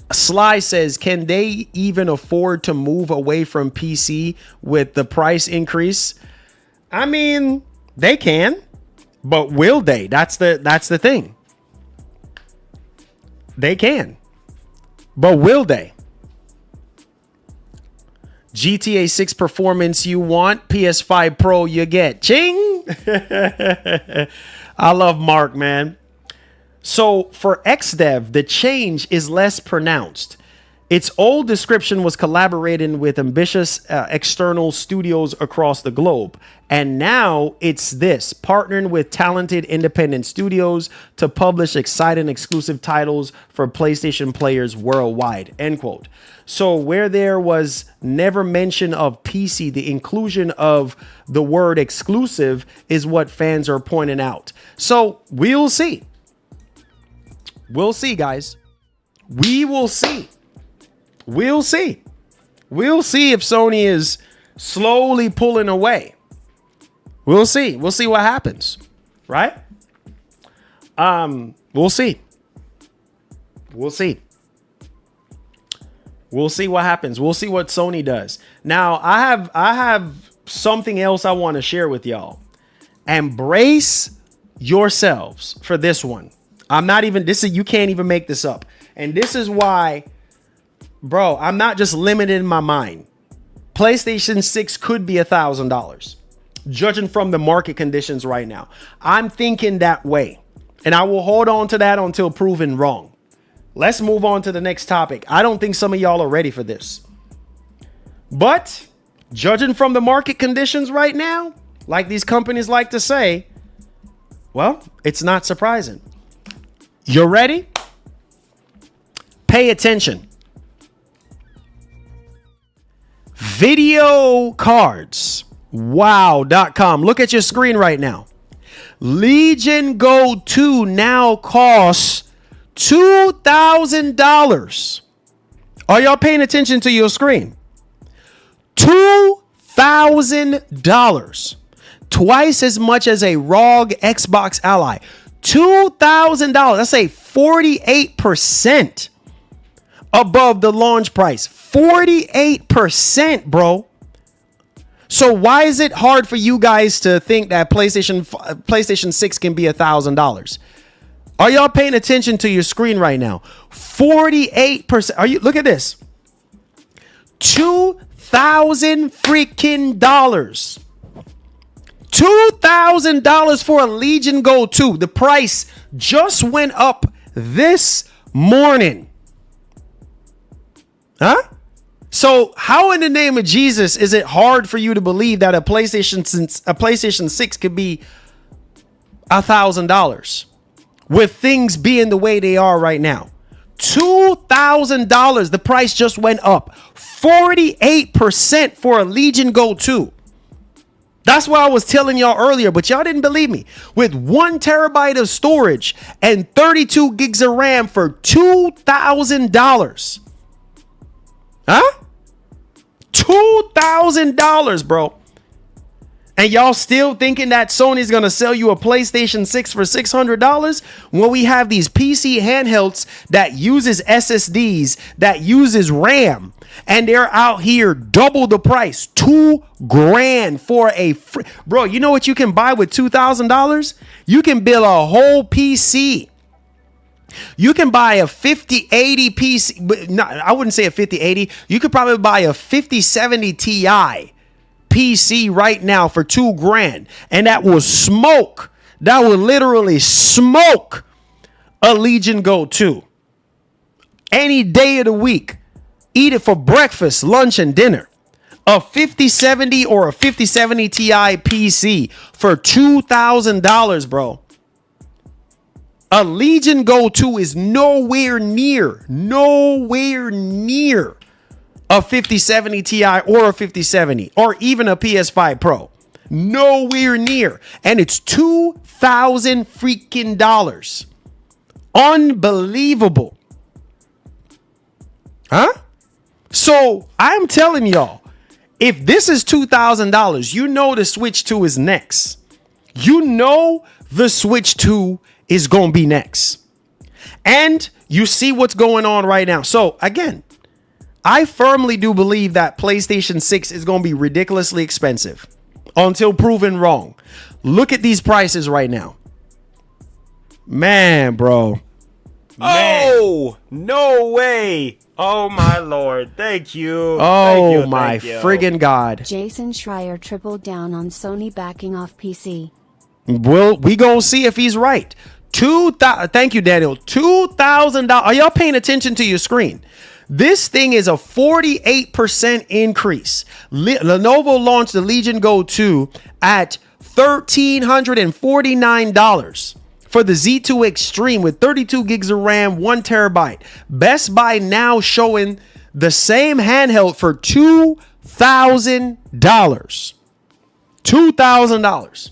Sly says, can they even afford to move away from PC with the price increase? I mean, they can, but will they? That's the thing. They can, but will they? GTA 6 performance you want, PS5 Pro you get. Ching! I love Mark, man. So for XDev, the change is less pronounced. Its old description was collaborating with ambitious external studios across the globe. And now it's this, partnering with talented independent studios to publish exciting exclusive titles for PlayStation players worldwide, end quote. So where there was never mention of PC, the inclusion of the word exclusive is what fans are pointing out. So we'll see. We'll see, guys. We will see. We'll see. We'll see if Sony is slowly pulling away. We'll see. We'll see what happens. Right? We'll see. We'll see. We'll see what happens. We'll see what Sony does. Now, I have something else I want to share with y'all. Embrace yourselves for this one. You can't even make this up. And this is why, bro, I'm not just limited in my mind. PlayStation 6 could be $1,000, judging from the market conditions right now. I'm thinking that way, and I will hold on to that until proven wrong. Let's move on to the next topic. I don't think some of y'all are ready for this. But judging from the market conditions right now, like these companies like to say, well, it's not surprising. You're ready? Pay attention. Video cards. Wow.com. Look at your screen right now. Legion Go 2 now costs $2,000. Are y'all paying attention to your screen? $2,000. Twice as much as a ROG Xbox Ally. $2,000. That's a 48% above the launch price. 48%, bro. So why is it hard for you guys to think that PlayStation 6 can be $1,000? Are y'all paying attention to your screen right now? 48%. Are you? Look at this. $2,000 freaking dollars. $2,000 for a Legion Go 2. The price just went up this morning. Huh? So how in the name of Jesus is it hard for you to believe that a PlayStation 6 could be $1,000 with things being the way they are right now? $2,000. The price just went up 48% for a Legion Go 2. That's why I was telling y'all earlier, but y'all didn't believe me. With 1 terabyte of storage and 32 gigs of RAM for $2,000. Huh? $2,000, bro. And y'all still thinking that Sony's going to sell you a PlayStation 6 for $600 when we have these PC handhelds that uses SSDs, that uses RAM, and they're out here double the price, $2,000 for a bro. You know what you can buy with $2,000? You can build a whole PC. You can buy a 5080 PC, but no, I wouldn't say a 5080. You could probably buy a 5070 Ti PC right now for $2,000, and that will smoke. That will literally smoke a Legion Go 2 any day of the week. Eat it for breakfast, lunch, and dinner. A 5070 or a 5070 Ti PC for $2,000, bro. A Legion Go 2 is nowhere near a 5070 Ti or a 5070 or even a PS5 Pro. Nowhere near. And it's $2,000 freaking dollars. Unbelievable. Huh? So I'm telling y'all, if this is $2,000, you know the Switch 2 is next. You know the Switch 2 is going to be next. And you see what's going on right now. So again, I firmly do believe that PlayStation 6 is going to be ridiculously expensive until proven wrong. Look at these prices right now. Man, bro. Oh, no way. Oh, my Lord. Thank you. Oh, my friggin' God. Jason Schreier tripled down on Sony backing off PC. Well, we gonna see if he's right. Thank you, Daniel. $2,000. Are y'all paying attention to your screen? This thing is a 48% increase. Lenovo launched the Legion Go 2 at $1,349 for the Z2 Extreme with 32 gigs of RAM, 1 terabyte. Best Buy now showing the same handheld for $2,000. $2,000.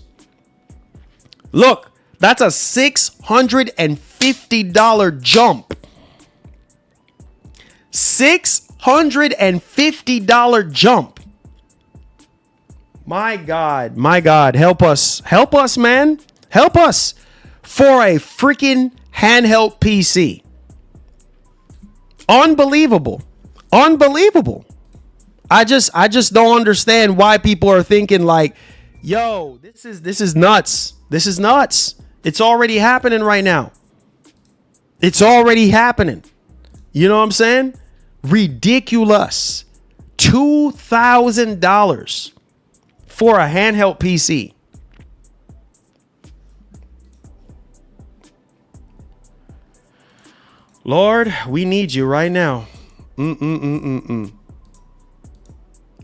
Look, that's a $650 jump. $650 jump. My God, help us, man, help us for a freaking handheld PC. Unbelievable. I just don't understand why people are thinking like, yo, this is nuts. This is nuts. It's already happening right now. It's already happening. You know what I'm saying? Ridiculous. $2,000 for a handheld PC. Lord, we need you right now. And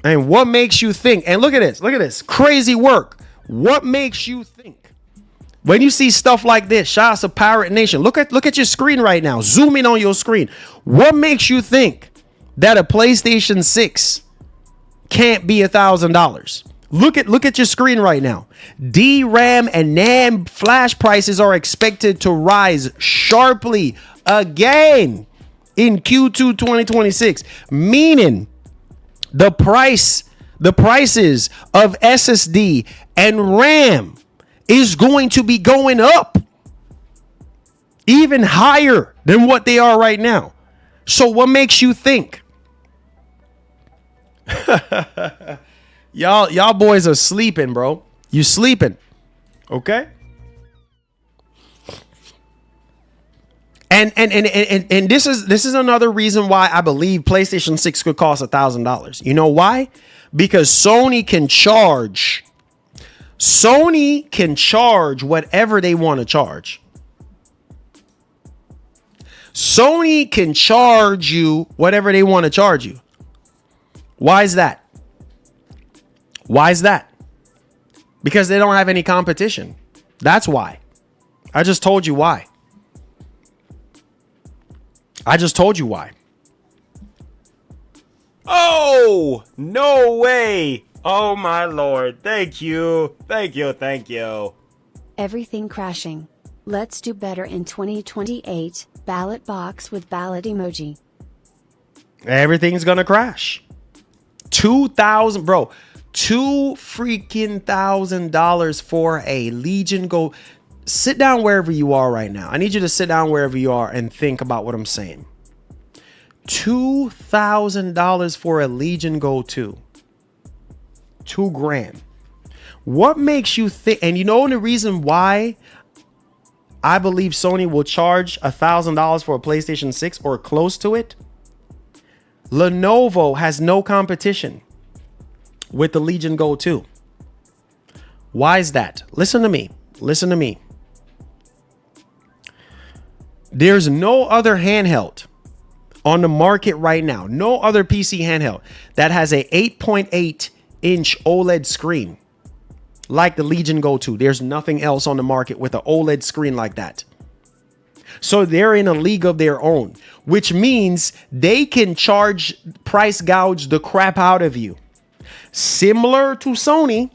what makes you think? And look at this. Crazy work. What makes you think? When you see stuff like this, shout out to Pirate Nation. Look at your screen right now. Zoom in on your screen. What makes you think that a PlayStation 6 can't be $1,000? Look at your screen right now. DRAM and NAND flash prices are expected to rise sharply again in Q2 2026, meaning the prices of SSD and RAM is going to be going up even higher than what they are right now. So what makes you think? Y'all boys are sleeping, bro. You sleeping. Okay? And this is another reason why I believe PlayStation 6 could cost $1,000. You know why? Because Sony can charge whatever they want to charge. Sony can charge you whatever they want to charge you. Why is that? Because they don't have any competition. That's why. I just told you why. Oh, no way. Oh, my Lord. Thank you. Everything crashing. Let's do better in 2028. Ballot box with ballot emoji. Everything's gonna crash. $2,000, bro. $2,000 for a Legion Go. Sit down wherever you are right now. I need you to sit down wherever you are and think about what I'm saying. $2,000 for a Legion Go 2. $2,000. What makes you think? And you know the reason why I believe Sony will charge $1,000 for a PlayStation 6 or close to it? Lenovo has no competition with the Legion Go 2. Why is that? Listen to me. There's no other handheld on the market right now, no other PC handheld that has a 8.8-inch OLED screen like the Legion Go 2. There's nothing else on the market with an OLED screen like that. So they're in a league of their own, which means they can price gouge the crap out of you. Similar to Sony.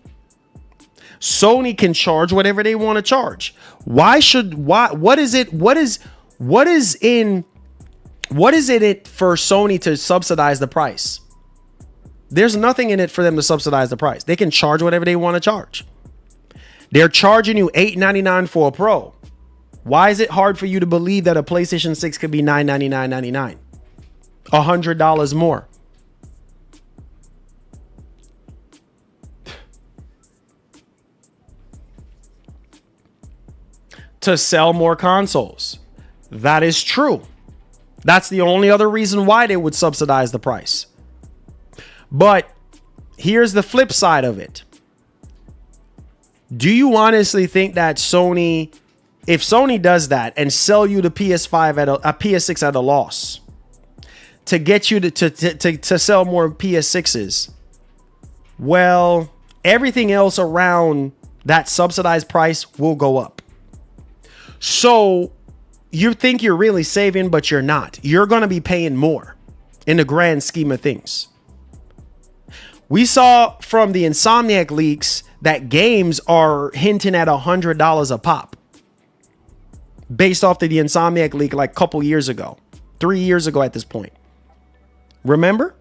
Sony can charge whatever they want to charge. What is it for Sony to subsidize the price? There's nothing in it for them to subsidize the price. They can charge whatever they want to charge. They're charging you $899 for a Pro. Why is it hard for you to believe that a PlayStation 6 could be $999.99? $100 more. To sell more consoles. That is true. That's the only other reason why they would subsidize the price. But here's the flip side of it. Do you honestly think that if Sony does that and sell you the PS5 at a PS6 at a loss to get you to sell more PS6s, well, everything else around that subsidized price will go up. So you think you're really saving, but you're not. You're going to be paying more in the grand scheme of things. We saw from the Insomniac leaks that games are hinting at $100 a pop. Based off of the Insomniac leak like a couple years ago. 3 years ago at this point. Remember?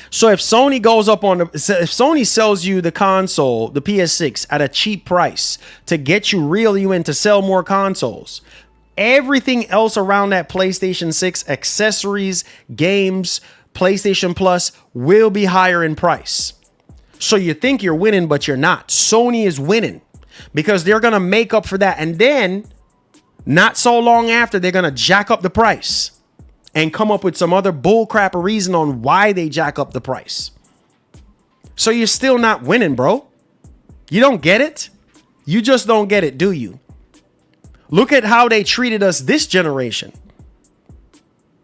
So if Sony if Sony sells you the console, the PS6 at a cheap price to get you, reel you in to sell more consoles, everything else around that PlayStation 6, accessories, games, PlayStation Plus will be higher in price. So you think you're winning, but you're not. Sony is winning because they're going to make up for that. And then not so long after, they're going to jack up the price and come up with some other bullcrap reason on why they jack up the price. So you're still not winning, bro. You don't get it. You just don't get it, do you? Look at how they treated us this generation.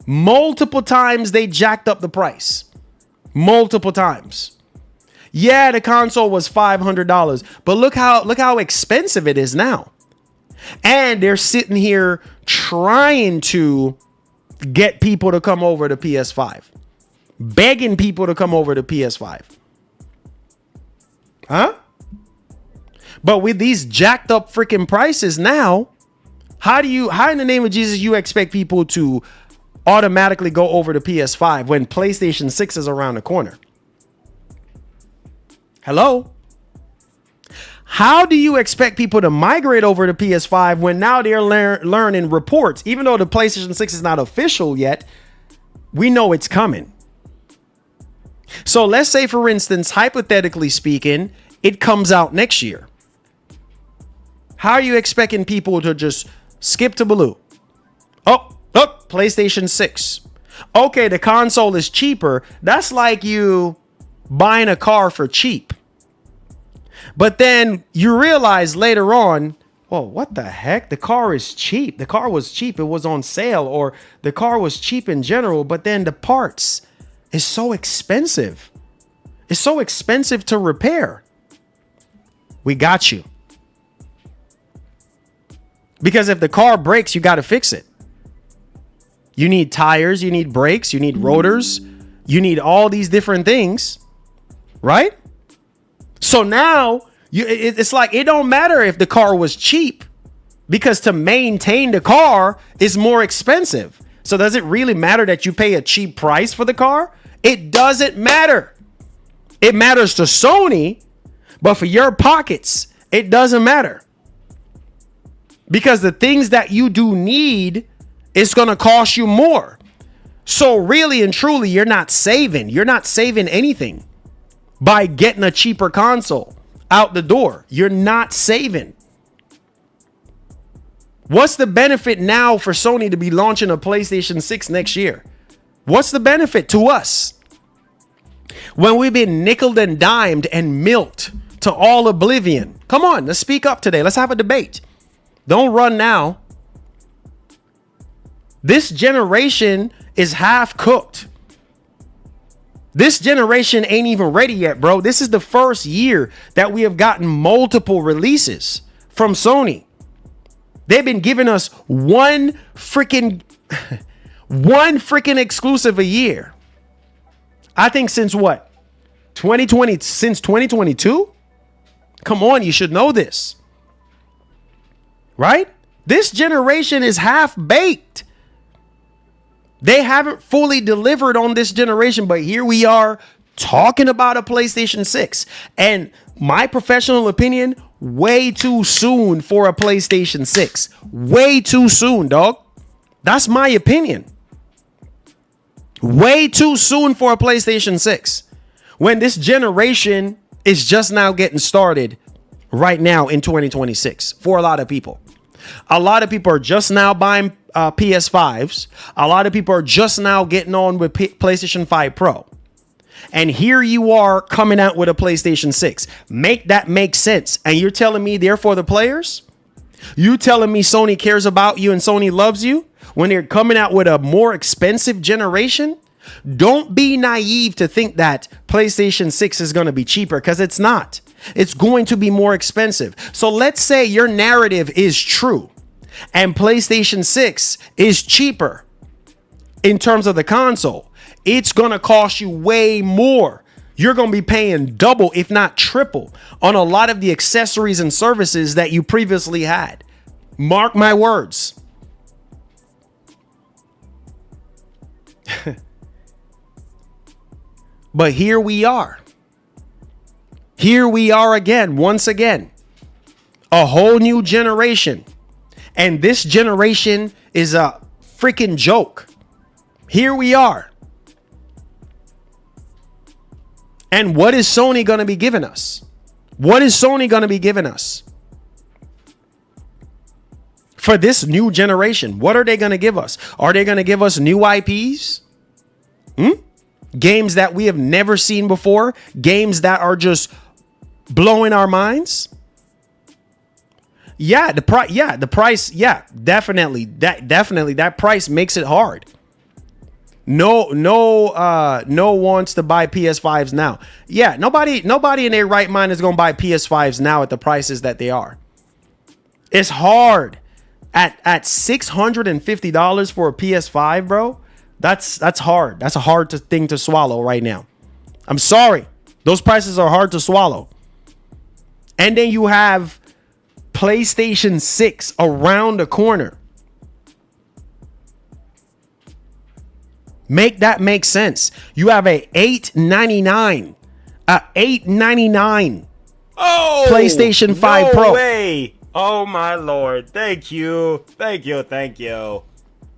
Multiple times they jacked up the price. Multiple times. Yeah, the console was $500, but look how expensive it is now. And they're sitting here trying to get people to come over to PS5. Begging people to come over to PS5. Huh? But with these jacked up freaking prices now, how in the name of Jesus you expect people to automatically go over to PS5 when PlayStation 6 is around the corner? Hello? How do you expect people to migrate over to PS5 when now they're learning reports? Even though the PlayStation 6 is not official yet, we know it's coming. So let's say, for instance, hypothetically speaking, it comes out next year. How are you expecting people to just skip to Baloo? Oh, PlayStation 6. Okay, the console is cheaper. That's like you buying a car for cheap. But then you realize later on, oh, what the heck? The car is cheap. The car was cheap. It was on sale, or the car was cheap in general. But then the parts is so expensive. It's so expensive to repair. We got you. Because if the car breaks, you got to fix it. You need tires, you need brakes, you need rotors, you need all these different things, right? So now it's like it don't matter if the car was cheap, because to maintain the car is more expensive. So does it really matter that you pay a cheap price for the car? It doesn't matter. It matters to Sony, but for your pockets, it doesn't matter. Because the things that you do need, it's going to cost you more. So really and truly, you're not saving. You're not saving anything by getting a cheaper console out the door. You're not saving. What's the benefit now for Sony to be launching a PlayStation 6 next year? What's the benefit to us? When we've been nickeled and dimed and milked to all oblivion. Come on, let's speak up today. Let's have a debate. Don't run now. This generation is half cooked. This generation ain't even ready yet, bro. This is the first year that we have gotten multiple releases from Sony. They've been giving us one freaking exclusive a year. I think since what? 2020, since 2022? Come on, you should know this. Right? This generation is half baked. They haven't fully delivered on this generation, but here we are talking about a PlayStation 6. And my professional opinion, way too soon for a PlayStation 6. Way too soon, dog. That's my opinion. Way too soon for a PlayStation 6. When this generation is just now getting started right now in 2026 for a lot of people. A lot of people are just now buying PS5s. A lot of people are just now getting on with PlayStation 5 Pro. And here you are coming out with a PlayStation 6. Make that make sense. And you're telling me therefore the players? You telling me Sony cares about you and Sony loves you when they're coming out with a more expensive generation? Don't be naive to think that PlayStation 6 is going to be cheaper, because it's not. It's going to be more expensive. So let's say your narrative is true and PlayStation 6 is cheaper in terms of the console. It's going to cost you way more. You're going to be paying double, if not triple, on a lot of the accessories and services that you previously had. Mark my words. But here we are. Here we are again, once again. A whole new generation. And this generation is a freaking joke. Here we are. And what is Sony going to be giving us? What is Sony going to be giving us? For this new generation, what are they going to give us? Are they going to give us new IPs? Games that we have never seen before? Games that are just blowing our minds? Yeah, the price. Yeah, definitely. That price makes it hard. No wants to buy PS5s now. Yeah, nobody in their right mind is going to buy PS5s now at the prices that they are. It's hard at $650 for a PS5, bro. That's hard. That's a hard thing to swallow right now. I'm sorry. Those prices are hard to swallow. And then you have PlayStation 6 around the corner. Make that make sense. You have a $899 PlayStation 5 Pro. No way. Oh my Lord. Thank you.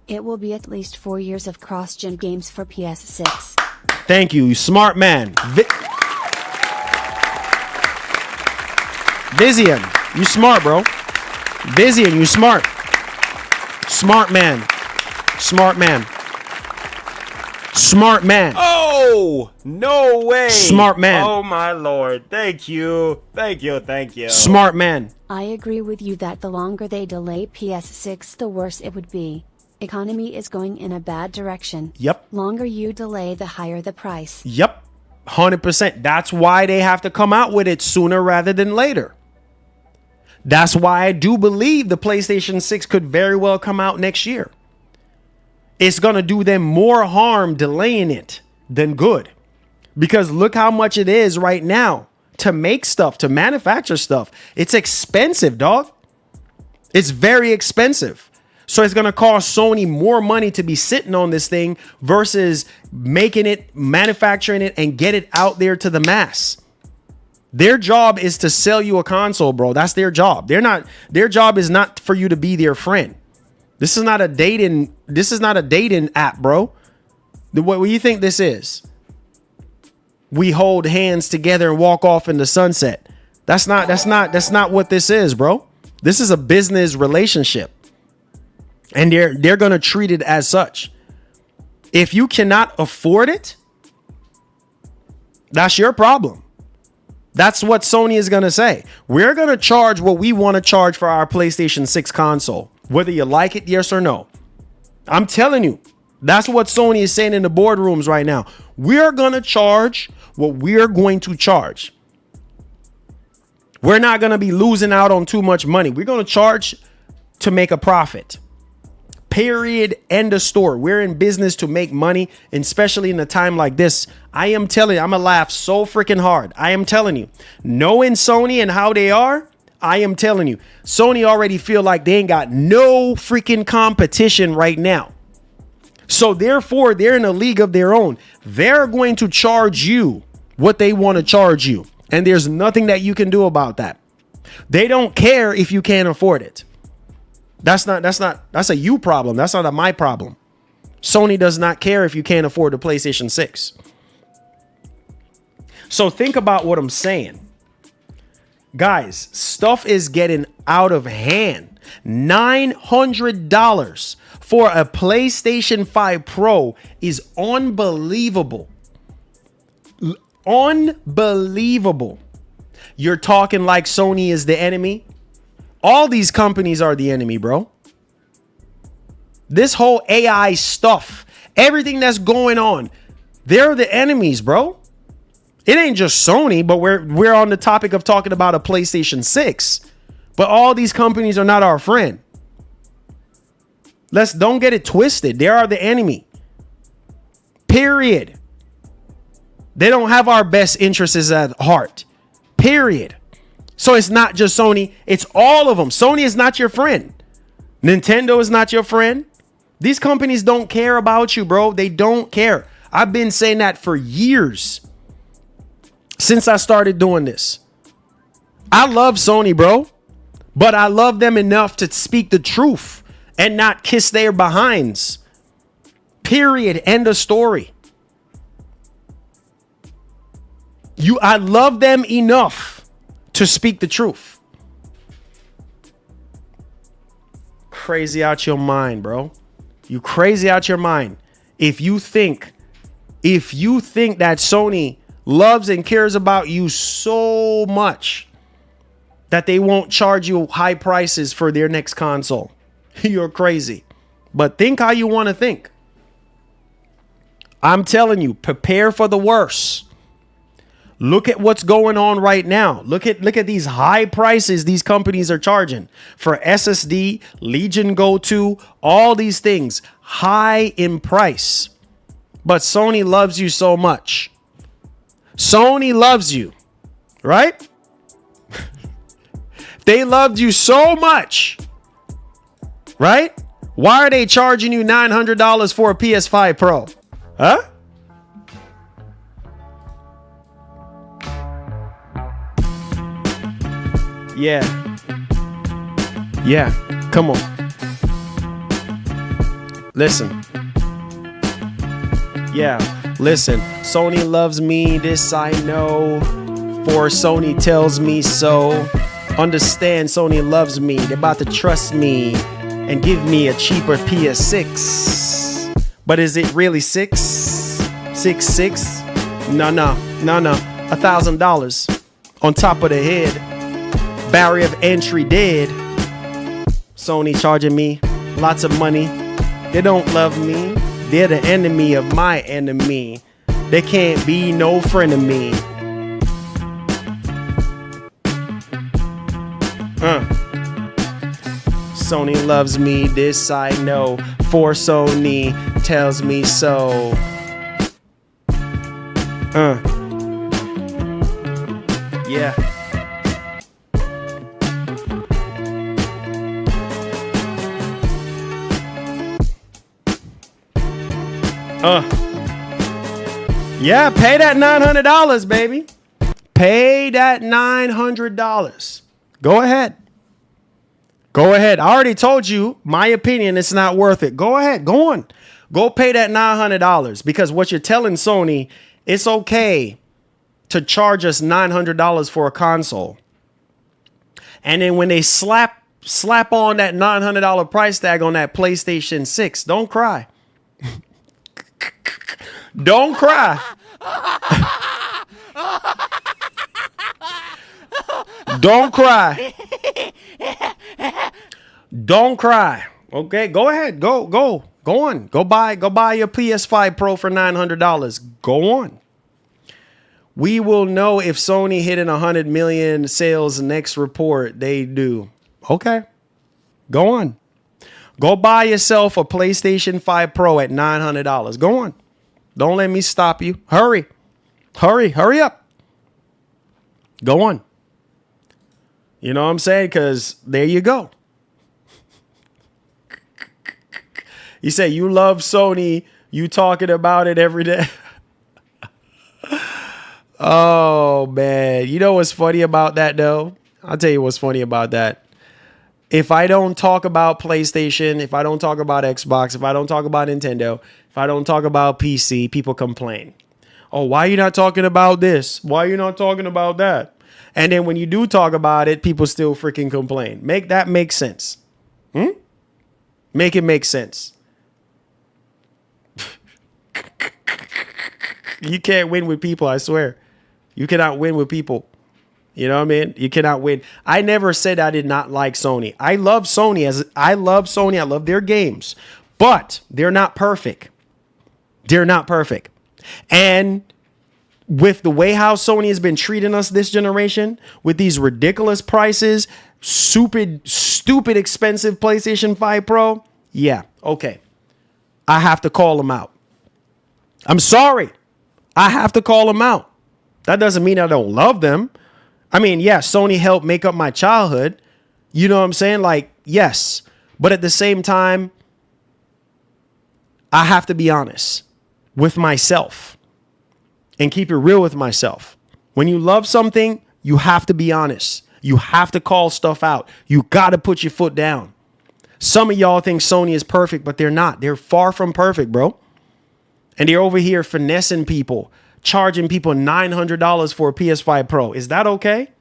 It will be at least 4 years of cross-gen games for PS6. Thank you, smart man. Vizian, you smart, bro. Vizian, you smart. Smart man. Oh, no way. Smart man. Oh my Lord. Thank you. Smart man. I agree with you that the longer they delay PS6, the worse it would be. Economy is going in a bad direction. Yep. Longer you delay, the higher the price. Yep. 100%. That's why they have to come out with it sooner rather than later. That's why I do believe the PlayStation 6 could very well come out next year. It's going to do them more harm delaying it than good. Because look how much it is right now to make stuff, to manufacture stuff. It's expensive, dog. It's very expensive. So it's going to cost Sony more money to be sitting on this thing versus making it, manufacturing it, and get it out there to the mass. Their job is to sell you a console, bro. That's their job. Their job is not for you to be their friend. This is not a dating app, bro. What do you think this is? We hold hands together and walk off in the sunset. That's not what this is, bro. This is a business relationship. And they're going to treat it as such. If you cannot afford it, that's your problem. That's what Sony is going to say. We're going to charge what we want to charge for our PlayStation 6 console, whether you like it, yes or no. I'm telling you, that's what Sony is saying in the boardrooms right now. We're going to charge what we're going to charge. We're not going to be losing out on too much money. We're going to charge to make a profit. Period. End of story. We're in business to make money, and especially in a time like this. I am telling you, I'm gonna laugh so freaking hard. I am telling you, knowing Sony and how they are, I am telling you, Sony already feel like they ain't got no freaking competition right now. So therefore, they're in a league of their own. They're going to charge you what they want to charge you, and there's nothing that you can do about that. They don't care if you can't afford it. That's a you problem. That's not a my problem. Sony does not care if you can't afford the PlayStation 6. So think about what I'm saying. Guys, stuff is getting out of hand. $900 for a PlayStation 5 Pro is unbelievable. Unbelievable. You're talking like Sony is the enemy. All these companies are the enemy, bro. This whole AI stuff, everything that's going on, they're the enemies, bro. It ain't just Sony, but we're on the topic of talking about a PlayStation 6. But all these companies are not our friend. Don't get it twisted. They are the enemy. Period. They don't have our best interests at heart. Period. So it's not just Sony, it's all of them. Sony is not your friend. Nintendo is not your friend. These companies don't care about you, bro. They don't care. I've been saying that for years. Since I started doing this. I love Sony, bro. But I love them enough to speak the truth and not kiss their behinds. Period. End of story. I love them enough to speak the truth. Crazy out your mind, bro. You crazy out your mind. If you think that Sony loves and cares about you so much that they won't charge you high prices for their next console, you're crazy. But think how you want to think. I'm telling you, prepare for the worst. Look at what's going on right now. Look at these high prices these companies are charging for SSD, Legion Go 2, all these things high in price. But Sony loves you so much. Sony loves you, right? They loved you so much, right? Why are they charging you $900 for a PS5 Pro? Huh? Yeah. Come on. Listen. Listen. Sony loves me. This I know. For Sony tells me so. Understand, Sony loves me. They're about to trust me and give me a cheaper PS6. But is it really six? No. $1,000 on top of the head. Barrier of entry dead. Sony charging me lots of money. They don't love me. They're the enemy of my enemy. They can't be no friend of me. Sony loves me, this I know. For Sony tells me so. Yeah. Yeah, pay that $900, baby. Pay that $900. Go ahead. I already told you my opinion. It's not worth it. Go ahead. Go on. Go pay that $900 because what you're telling Sony, it's okay to charge us $900 for a console. And then when they slap on that $900 price tag on that PlayStation 6, don't cry. Don't cry. Don't cry. Don't cry. Okay, go ahead. Go on. Go buy your PS5 Pro for $900. Go on. We will know if Sony hitting 100 million sales next report. They do. Okay. Go on. Go buy yourself a PlayStation 5 Pro at $900. Go on. Don't let me stop you. Hurry. Hurry up. Go on. You know what I'm saying? Because there you go. You say you love Sony. You talking about it every day. Oh, man. You know what's funny about that, though? I'll tell you what's funny about that. If I don't talk about PlayStation, if I don't talk about Xbox, if I don't talk about Nintendo, if I don't talk about PC, people complain. Oh, why are you not talking about this? Why are you not talking about that? And then when you do talk about it, people still freaking complain. Make that make sense. Make it make sense. You can't win with people, I swear. You cannot win with people. You know what I mean? You cannot win. I never said I did not like Sony. I love Sony. I love their games. But they're not perfect. They're not perfect. And with the way how Sony has been treating us this generation, with these ridiculous prices, stupid expensive PlayStation 5 Pro, yeah, okay. I have to call them out. I'm sorry. I have to call them out. That doesn't mean I don't love them. I mean, yeah, Sony helped make up my childhood. You know what I'm saying? Like, yes. But at the same time, I have to be honest with myself and keep it real with myself. When you love something, you have to be honest. You have to call stuff out. You got to put your foot down. Some of y'all think Sony is perfect, but they're not. They're far from perfect, bro. And they're over here finessing people, charging people $900 for a PS5 Pro. Is that okay?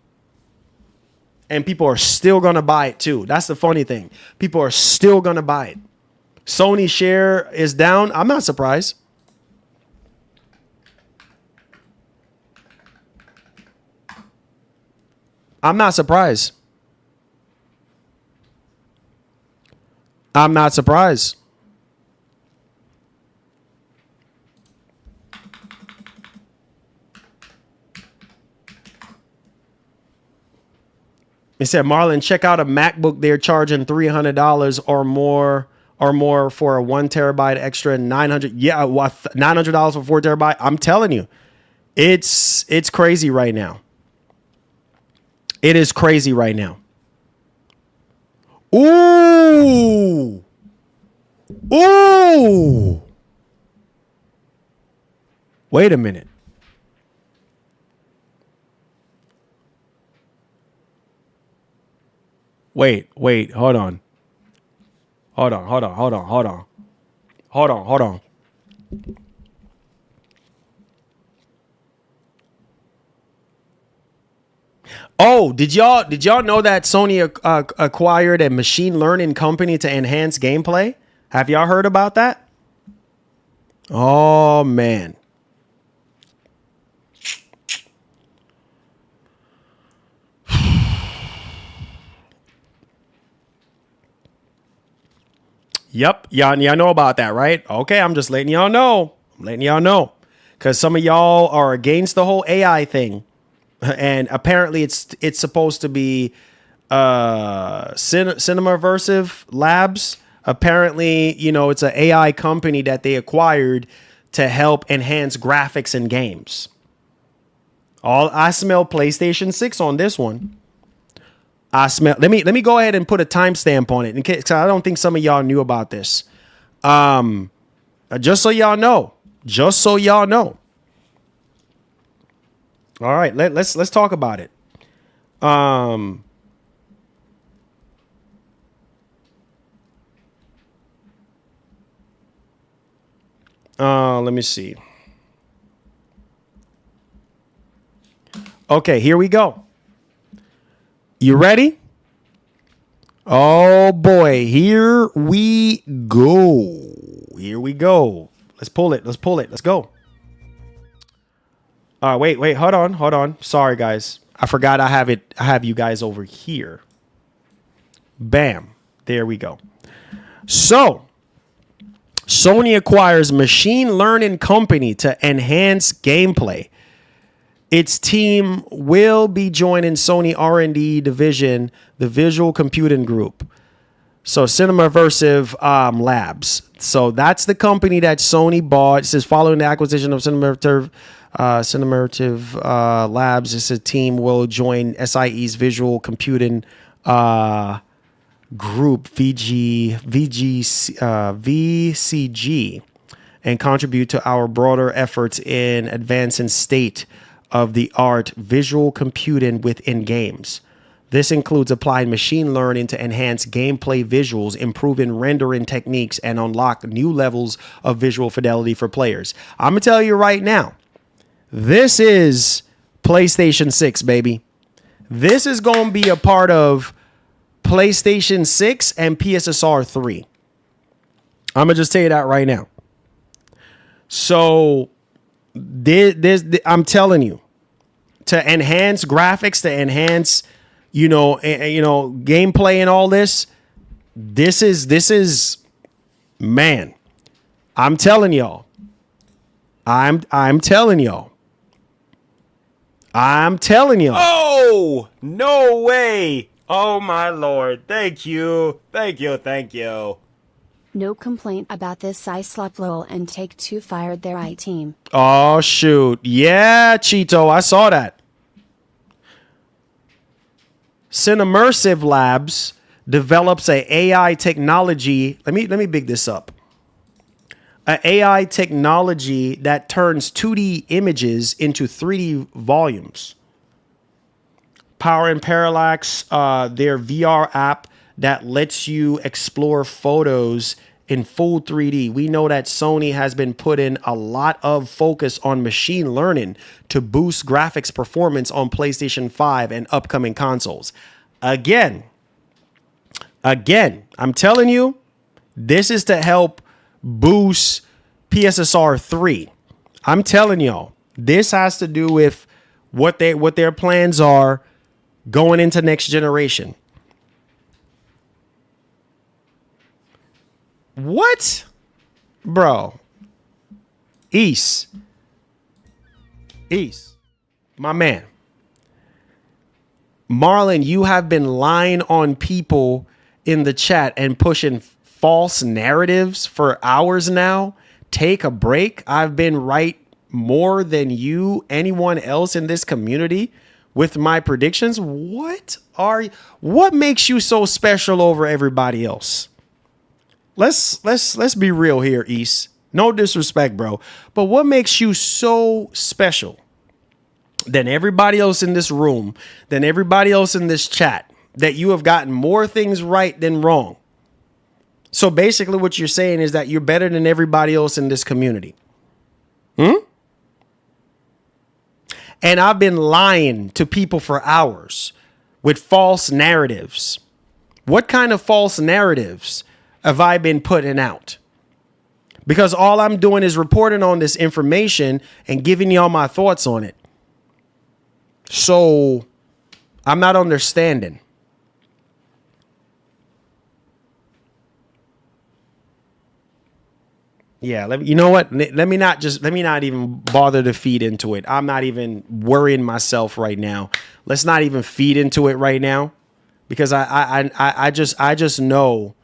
And people are still going to buy it too. That's the funny thing. People are still going to buy it. Sony's share is down. I'm not surprised. I'm not surprised. I'm not surprised. It said, Marlon, check out a MacBook. They're charging $300 or more for a 1 terabyte extra, $900. Yeah, $900 for 4 terabyte. I'm telling you, it's crazy right now. It is crazy right now. Ooh. Wait a minute. Wait, hold on. Hold on. Oh, did y'all know that Sony acquired a machine learning company to enhance gameplay? Have y'all heard about that? Oh, man. Yep. Y'all know about that, right? Okay, I'm just letting y'all know. Because some of y'all are against the whole AI thing. And apparently it's supposed to be Cinemaversive Labs. Apparently, it's an AI company that they acquired to help enhance graphics in games. I smell PlayStation 6 on this one. Let me go ahead and put a timestamp on it in case, 'cause I don't think some of y'all knew about this. Just so y'all know. All right, let's talk about it. Let me see. Okay, here we go. You ready? Oh boy, here we go. Let's pull it. Let's go. Wait, hold on. Sorry, guys. I forgot I have you guys over here. Bam. There we go. So, Sony acquires machine learning company to enhance gameplay. Its team will be joining Sony R&D division, the Visual Computing Group. So Cinemaversive Labs. So that's the company that Sony bought. It says following the acquisition of Cinemaversive Labs, this team will join SIE's visual computing group VCG and contribute to our broader efforts in advancing state of the art visual computing within games. This includes applying machine learning to enhance gameplay visuals, improving rendering techniques, and unlock new levels of visual fidelity for players. I'm going to tell you right now, this is PlayStation 6, baby. This is going to be a part of PlayStation 6 and PSSR 3. I'm going to just tell you that right now. So, I'm telling you, to enhance graphics, to enhance gameplay and all this. This is, man, I'm telling y'all. I'm telling y'all. Oh, no way. Oh, my Lord. Thank you. No complaint about this slap lol and Take-Two fired their team. Oh, shoot. Yeah, Cheeto, I saw that. Cinemersive Labs develops a AI technology. Let me big this up. An AI technology that turns 2D images into 3D volumes. Power and Parallax, their VR app that lets you explore photos in full 3D. We know that Sony has been putting a lot of focus on machine learning to boost graphics performance on PlayStation 5 and upcoming consoles. Again, I'm telling you, this is to help boost PSSR 3. I'm telling y'all, this has to do with what their plans are going into next generation. What? Bro. East. My man. Marlon, you have been lying on people in the chat and pushing false narratives for hours now. Take a break. I've been right more than anyone else in this community with my predictions. What makes you so special over everybody else? Let's be real here, East. No disrespect, bro. But what makes you so special than everybody else in this room, than everybody else in this chat, that you have gotten more things right than wrong? So basically what you're saying is that you're better than everybody else in this community. And I've been lying to people for hours with false narratives. What kind of false narratives have I been putting out? Because all I'm doing is reporting on this information and giving y'all my thoughts on it. So I'm not understanding. Yeah, you know what? Let me not even bother to feed into it. I'm not even worrying myself right now. Let's not even feed into it right now, because I just know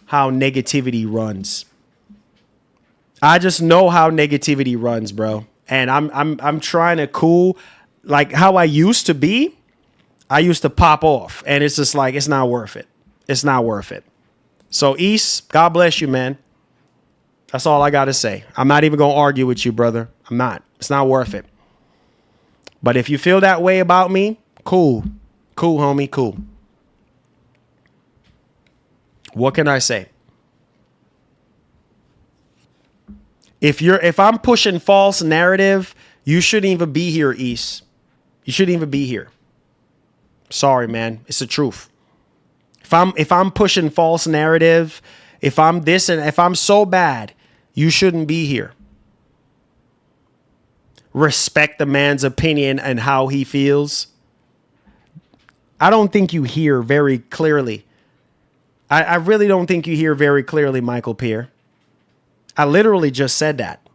how negativity runs. I just know how negativity runs, bro. And I'm trying to cool, like how I used to be. I used to pop off, and it's just like, it's not worth it. It's not worth it. So East, God bless you, man. That's all I got to say. I'm not even going to argue with you, brother. I'm not. It's not worth it. But if you feel that way about me, cool. Cool, homie, cool. What can I say? If I'm pushing false narrative, you shouldn't even be here, East. You shouldn't even be here. Sorry, man. It's the truth. If I'm pushing false narrative, if I'm this and if I'm so bad, you shouldn't be here. Respect the man's opinion and how he feels. I don't think you hear very clearly. I really don't think you hear very clearly, Michael Pierre. I literally just said that.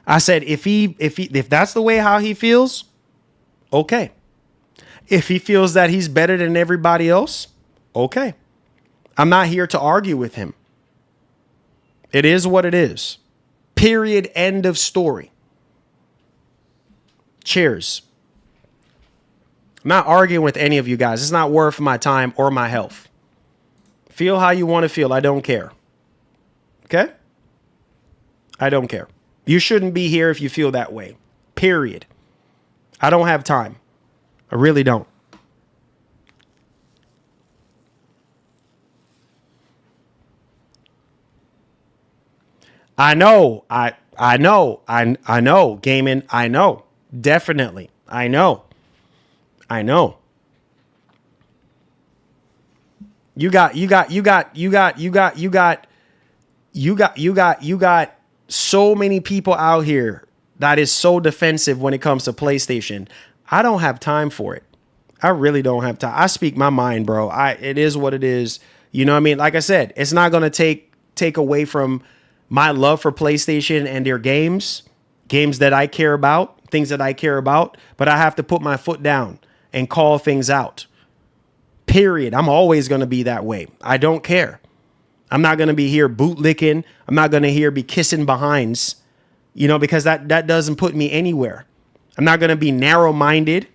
I said if that's the way how he feels, okay. If he feels that he's better than everybody else, okay. I'm not here to argue with him. It is what it is. Period. End of story. Cheers. I'm not arguing with any of you guys. It's not worth my time or my health. Feel how you want to feel. I don't care. Okay? I don't care. You shouldn't be here if you feel that way. Period. I don't have time. I really don't. I know. I know. Gaming. I know. Definitely. I know. You got so many people out here that is so defensive when it comes to PlayStation. I don't have time for it. I really don't have time. I speak my mind, bro. It is what it is. You know what I mean? Like I said, it's not going to take away from my love for PlayStation and their games that I care about, things that I care about, but I have to put my foot down and call things out. Period. I'm always going to be that way. I don't care. I'm not going to be here bootlicking. I'm not going to be kissing behinds, because that doesn't put me anywhere. I'm not going to be narrow-minded.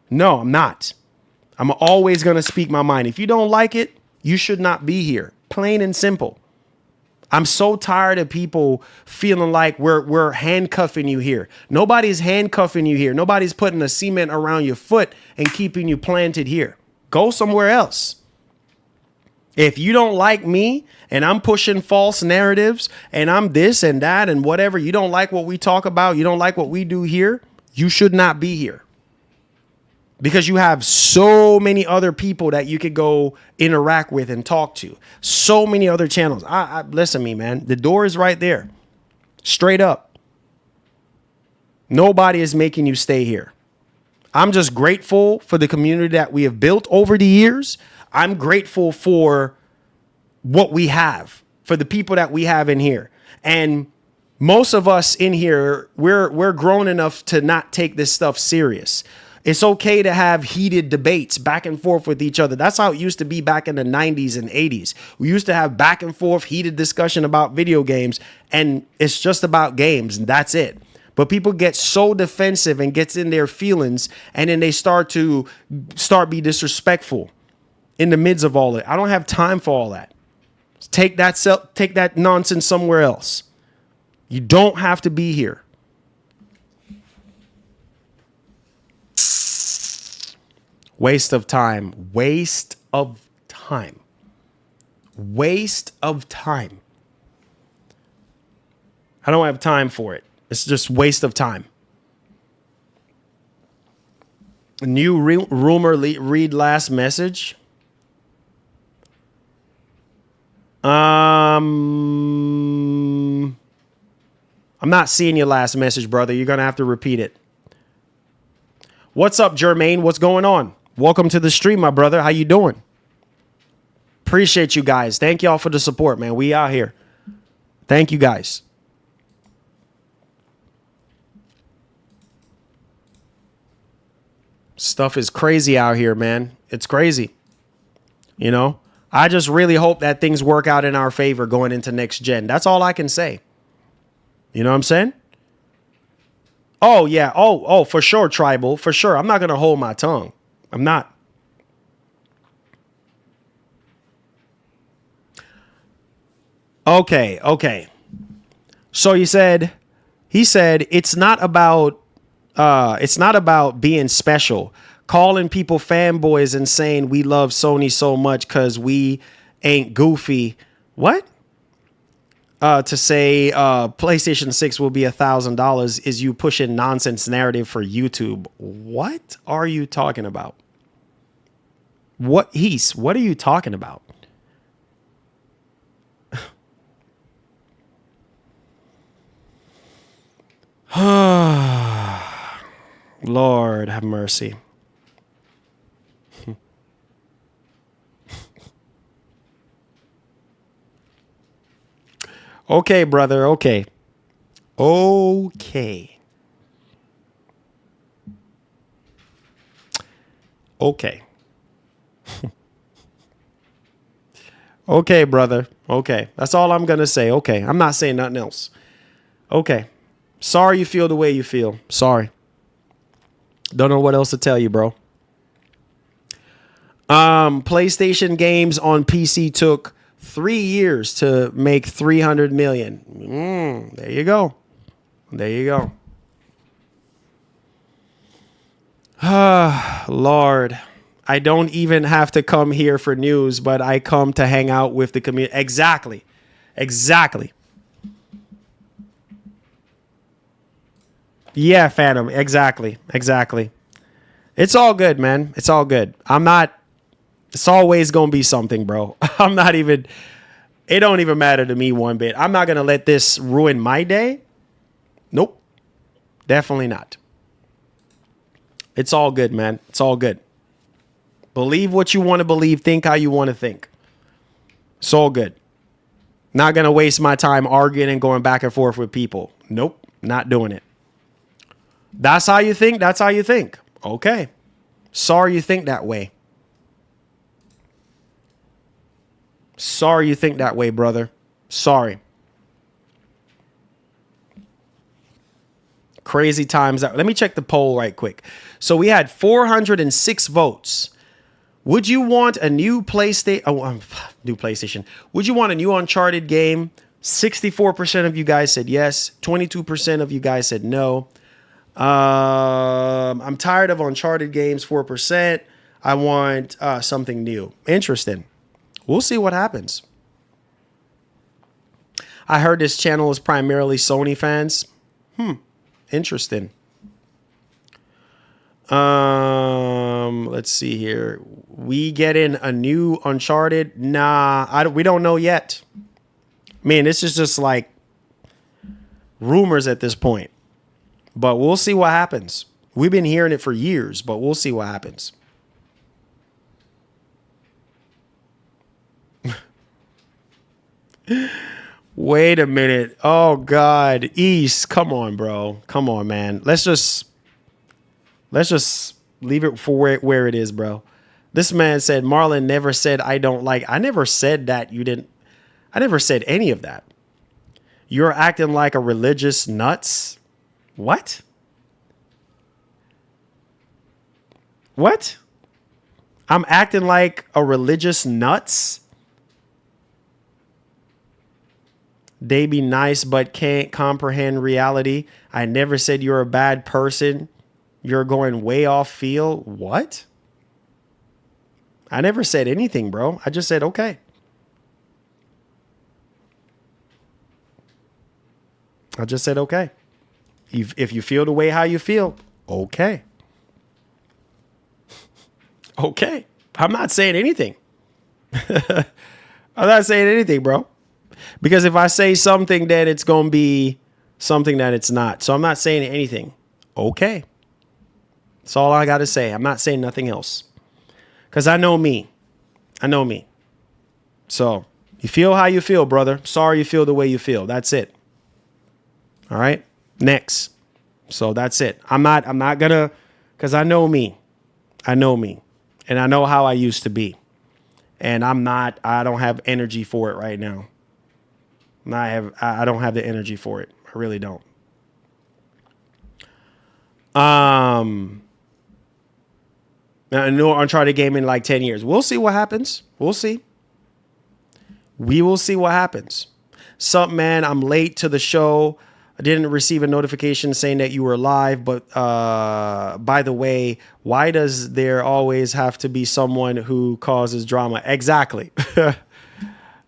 No, I'm not. I'm always going to speak my mind. If you don't like it, you should not be here. Plain and simple. I'm so tired of people feeling like we're handcuffing you here. Nobody's handcuffing you here. Nobody's putting a cement around your foot and keeping you planted here. Go somewhere else. If you don't like me and I'm pushing false narratives and I'm this and that and whatever, you don't like what we talk about, you don't like what we do here, you should not be here. Because you have so many other people that you could go interact with and talk to. So many other channels. Listen to me, man. The door is right there. Straight up. Nobody is making you stay here. I'm just grateful for the community that we have built over the years. I'm grateful for what we have, for the people that we have in here. And most of us in here, we're grown enough to not take this stuff serious. It's okay to have heated debates back and forth with each other. That's how it used to be back in the 90s and 80s. We used to have back and forth heated discussion about video games, and it's just about games, and that's it. But people get so defensive and gets in their feelings, and then they start be disrespectful in the midst of all it. I don't have time for all that. Take that nonsense somewhere else. You don't have to be here. Waste of time. Waste of time. Waste of time. I don't have time for it. It's just waste of time. New rumor read last message. I'm not seeing your last message, brother. You're going to have to repeat it. What's up, Jermaine? What's going on? Welcome to the stream, my brother. How you doing? Appreciate you guys. Thank y'all for the support, man. We out here. Thank you, guys. Stuff is crazy out here, man. It's crazy. I just really hope that things work out in our favor going into next gen. That's all I can say. You know what I'm saying? Oh, yeah. Oh, for sure, Tribal. For sure. I'm not going to hold my tongue. I'm not. Okay. So he said it's not about being special, calling people fanboys and saying we love Sony so much because we ain't goofy. What? To say PlayStation 6 will be $1,000 is you pushing nonsense narrative for YouTube. What are you talking about? What are you talking about? Lord have mercy. Okay, brother. Okay. Okay. Okay, brother. Okay. That's all I'm going to say. Okay. I'm not saying nothing else. Okay. Sorry you feel the way you feel. Sorry. Don't know what else to tell you, bro. PlayStation games on PC took 3 years to make 300 million. There you go. There you go. Lord, I don't even have to come here for news, but I come to hang out with the community. Exactly. Exactly. Yeah, Phantom. Exactly. Exactly. It's all good, man. It's all good. It's always going to be something, bro. It don't even matter to me one bit. I'm not going to let this ruin my day. Nope. Definitely not. It's all good, man. It's all good. Believe what you want to believe. Think how you want to think. It's all good. Not going to waste my time arguing and going back and forth with people. Nope. Not doing it. That's how you think. That's how you think. Okay. Sorry you think that way. Sorry you think that way, brother. Sorry. Crazy times. Let me check the poll right quick. So we had 406 votes. Would you want a new PlayStation? New PlayStation. Would you want a new Uncharted game? 64% of you guys said yes. 22% of you guys said no. I'm tired of Uncharted games. 4%. I want something new. Interesting. We'll see what happens. I heard this channel is primarily Sony fans. Interesting. Let's see here. We getting a new Uncharted? Nah, we don't know yet. Man, this is just like rumors at this point. But we'll see what happens. We've been hearing it for years, but we'll see what happens. Wait a minute. Oh, God. East. Come on, bro. Come on, man. Let's just leave it for where it is, bro. This man said, Marlon never said I don't like. I never said that you didn't. I never said any of that. You're acting like a religious nuts. What? What? I'm acting like a religious nuts? They be nice but can't comprehend reality. I never said you're a bad person. You're going way off field. What? I never said anything, bro. I just said, okay. I just said, okay. If you feel the way how you feel, okay. Okay. I'm not saying anything. I'm not saying anything, bro. Because if I say something, then it's going to be something that it's not. So I'm not saying anything. Okay. That's all I got to say. I'm not saying nothing else. Because I know me. I know me. So you feel how you feel, brother. Sorry you feel the way you feel. That's it. All right. Next. So that's it. I'm not going to, because I know me. I know me. And I know how I used to be. And I don't have energy for it right now. I don't have the energy for it. I really don't. Now, a new Uncharted game in like 10 years. We'll see what happens. We'll see. We will see what happens. Sup, man, I'm late to the show. I didn't receive a notification saying that you were live, but by the way, why does there always have to be someone who causes drama? Exactly.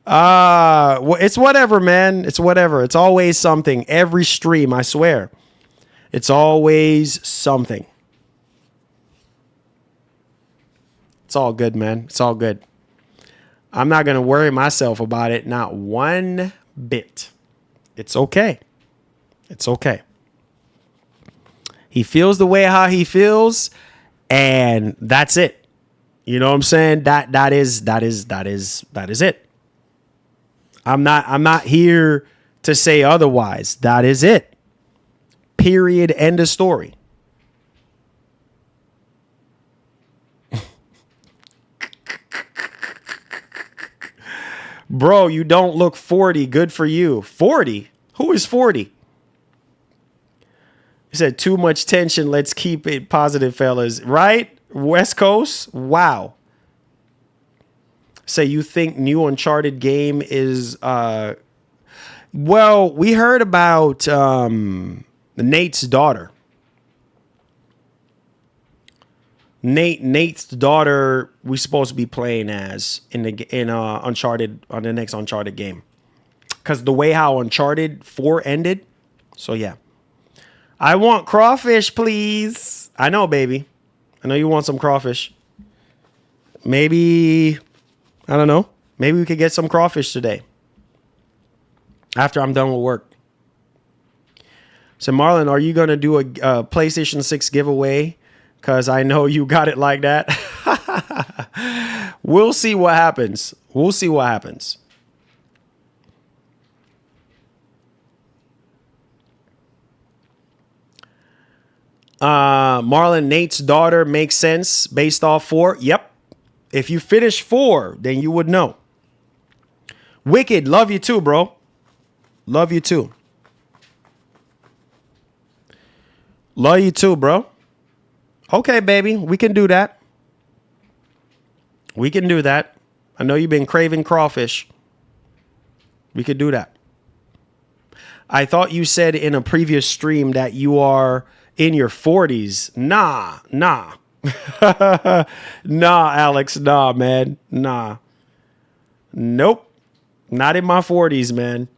It's whatever, man. It's whatever. It's always something. Every stream, I swear. It's always something. It's all good, man. It's all good. I'm not going to worry myself about it. Not one bit. It's okay. It's okay. He feels the way how he feels, and that's it. You know what I'm saying? That is it. I'm not here to say otherwise. That is it. Period. End of story. Bro, you don't look 40. Good for you. 40? Who is 40? He said, too much tension. Let's keep it positive, fellas. Right? West Coast? Wow. Say, you think new Uncharted game is... Well, we heard about Nate's daughter. Nate's daughter we're supposed to be playing as in Uncharted, on the next Uncharted game. Because the way how Uncharted 4 ended. So yeah. I want crawfish, please. I know, baby. I know you want some crawfish. Maybe, I don't know. Maybe we could get some crawfish today. After I'm done with work. So Marlon, are you going to do a PlayStation 6 giveaway? Because I know you got it like that. We'll see what happens. We'll see what happens. Marlon, Nate's daughter makes sense based off 4. Yep. If you finish 4, then you would know. Wicked, love you too, bro. Love you too. Love you too, bro. Okay, baby, we can do that. We can do that. I know you've been craving crawfish. We could do that. I thought you said in a previous stream that you are in your 40s. Nah. Nah, Alex. Nah, man. Nah. Nope. Not in my 40s, man.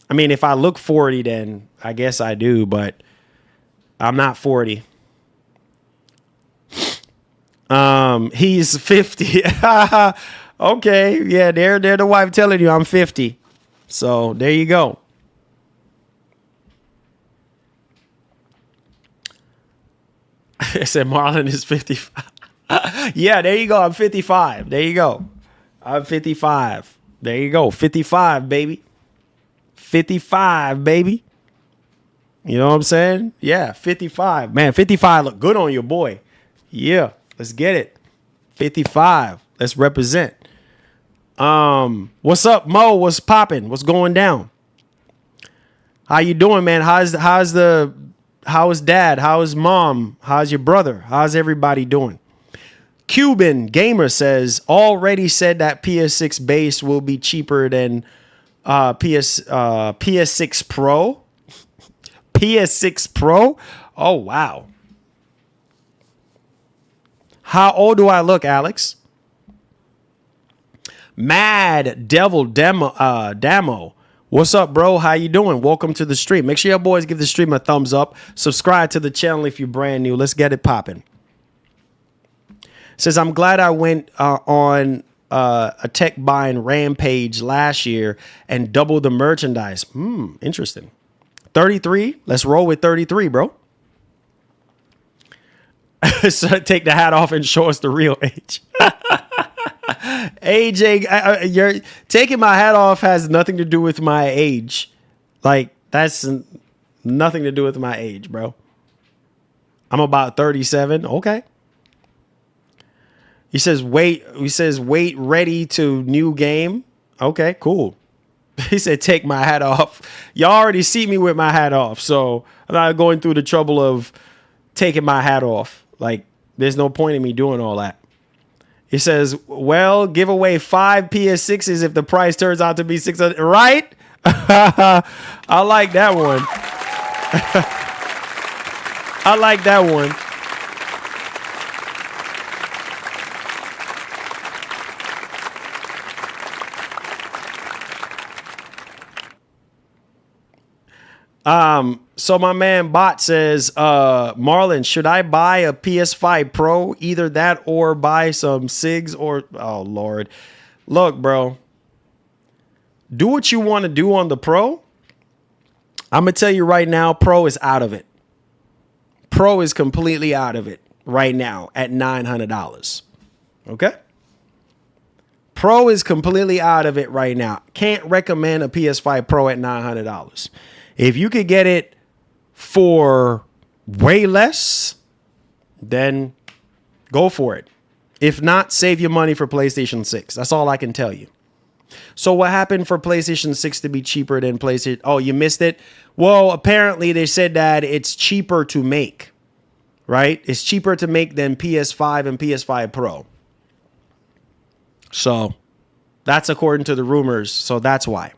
I mean, if I look 40, then I guess I do, but I'm not 40. He's 50. Okay, yeah, they're the wife telling you I'm 50. So there you go. I said Marlon is 55. Yeah, there you go. I'm 55. There you go. I'm 55. There you go. 55, baby. 55, baby. You know what I'm saying? Yeah, 55. Man, 55 look good on your boy. Yeah, let's get it. 55. Let's represent. What's up, Mo? What's popping? What's going down? How you doing, man? How's dad? How's mom? How's your brother? How's everybody doing? Cuban Gamer says, already said that PS6 base will be cheaper than PS6 Pro. PS6 Pro? Oh, wow. How old do I look, Alex? Mad Devil Damo. What's up, bro? How you doing? Welcome to the stream. Make sure your boys give the stream a thumbs up. Subscribe to the channel if you're brand new. Let's get it popping. Says, I'm glad I went on a tech buying rampage last year and doubled the merchandise. Interesting. 33. Let's roll with 33, bro. So take the hat off and show us the real age. AJ, you're taking my hat off has nothing to do with my age. Like, that's nothing to do with my age, bro. I'm about 37. Okay. He says, wait, ready to new game. Okay, cool. He said, take my hat off. Y'all already see me with my hat off. So I'm not going through the trouble of taking my hat off. Like, there's no point in me doing all that. He says, well, give away 5 PS6s if the price turns out to be 600. Right? I like that one. I like that one. So my man Bot says, Marlon, should I buy a PS5 Pro? Either that or buy some SIGs or, oh Lord. Look, bro, do what you want to do on the Pro. I'm going to tell you right now, Pro is out of it. Pro is completely out of it right now at $900. Okay. Pro is completely out of it right now. Can't recommend a PS5 Pro at $900. If you could get it for way less, then go for it. If not, save your money for PlayStation 6. That's all I can tell you. So what happened for PlayStation 6 to be cheaper than PlayStation? Oh, you missed it? Well, apparently they said that it's cheaper to make, right? It's cheaper to make than PS5 and PS5 Pro. So that's according to the rumors. So that's why.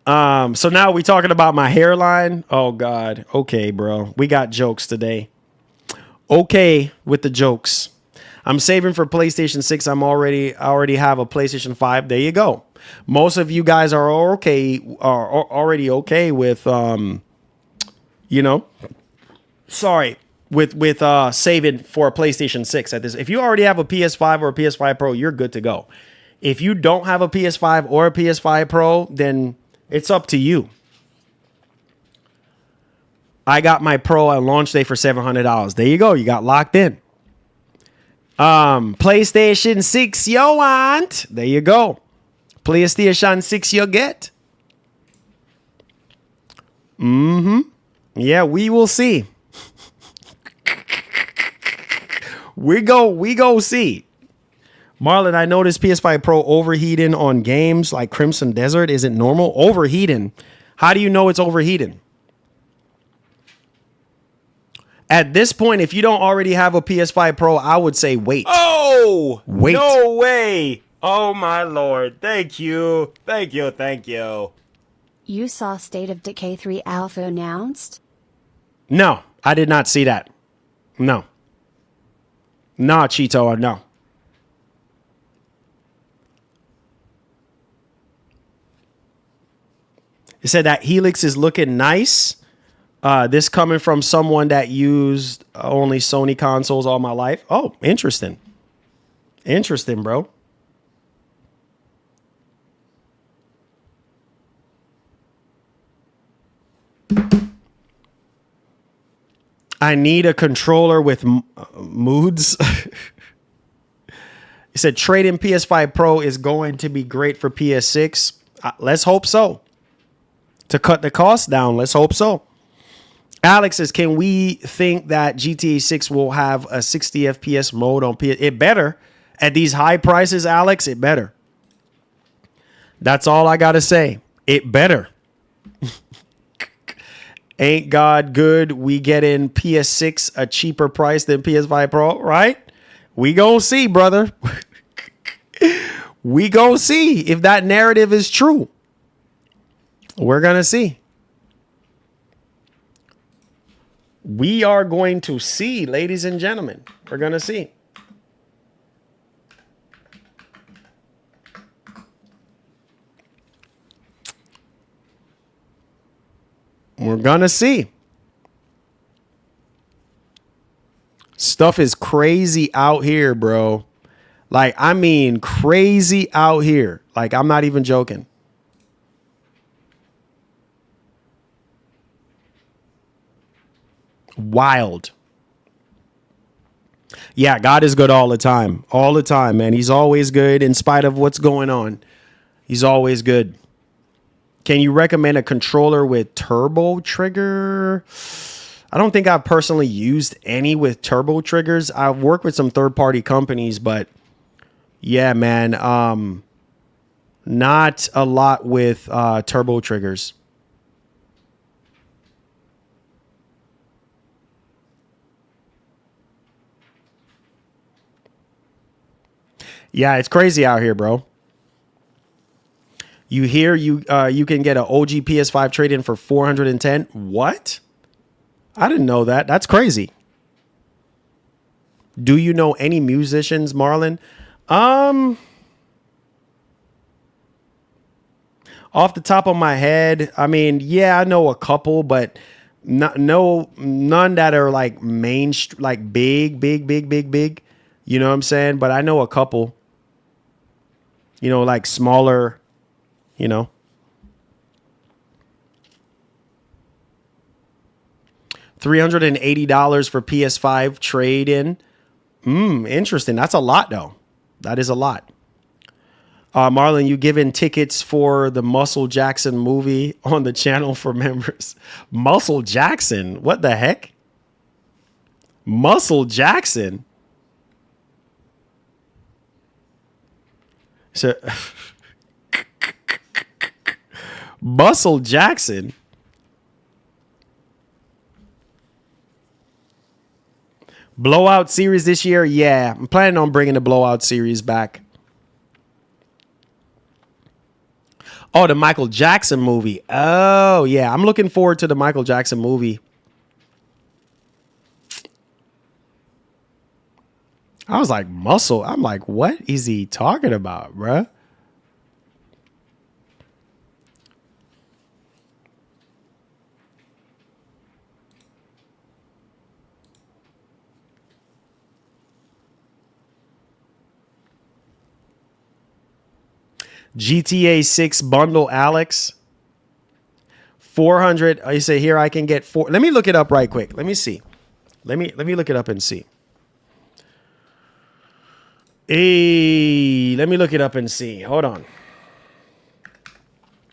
So now we talking about my hairline. Oh God. Okay, bro. We got jokes today. Okay with the jokes. I'm saving for PlayStation 6. I already have a PlayStation 5. There you go. Most of you guys are already okay with with saving for a PlayStation 6 at this. If you already have a PS5 or a PS5 Pro, you're good to go. If you don't have a PS5 or a PS5 Pro, then it's up to you. I got my Pro on launch day for $700. There you go. You got locked in. PlayStation 6 you want. There you go. PlayStation 6 you get. Yeah, we will see. We go see. Marlon, I noticed PS5 Pro overheating on games like Crimson Desert. Is it normal? Overheating. How do you know it's overheating? At this point, if you don't already have a PS5 Pro, I would say wait. Oh! Wait. No way! Oh my lord. Thank you. Thank you. Thank you. You saw State of Decay 3 Alpha announced? No, I did not see that. No. Nah, Cheeto, no. It said that Helix is looking nice. This coming from someone that used only Sony consoles all my life. Oh, interesting. Interesting, bro. I need a controller with moods. He said trading PS5 Pro is going to be great for PS6. Let's hope so. To cut the cost down, let's hope so. Alex says, can we think that GTA 6 will have a 60 FPS mode on PS? It better. At these high prices, Alex, it better. That's all I got to say. It better. Ain't God good? We get in PS6 a cheaper price than PS5 Pro, right? We gonna see, brother. We gonna see if that narrative is true. We're gonna see. We are going to see, ladies and gentlemen. We're gonna see. We're gonna see. Stuff is crazy out here, bro. Like, I mean, crazy out here. Like, I'm not even joking. Wild. Yeah, God is good all the time. All the time, man. He's always good in spite of what's going on. He's always good. Can you recommend a controller with turbo trigger? I don't think I've personally used any with turbo triggers. I've worked with some third-party companies, but yeah, man, not a lot with turbo triggers. Yeah, it's crazy out here, bro. You hear you can get an OG PS5 trade-in for $410. What? I didn't know that. That's crazy. Do you know any musicians, Marlon? Off the top of my head, I mean, yeah, I know a couple, but none that are like like big. You know what I'm saying? But I know a couple. You know, like smaller, you know. $380 for PS5 trade-in. Interesting. That's a lot, though. That is a lot. Marlon, you giving tickets for the Muscle Jackson movie on the channel for members. Muscle Jackson? What the heck? Muscle Jackson. So, Muscle Jackson. Blowout series this year? Yeah, I'm planning on bringing the Blowout series back. Oh, the Michael Jackson movie. Oh, yeah. I'm looking forward to the Michael Jackson movie. I was like, muscle. I'm like, what is he talking about, bruh? GTA 6 bundle, Alex. 400. You say here I can get 4. Let me look it up right quick. Let me see. Let me look it up and see. Hey, let me look it up and see. Hold on.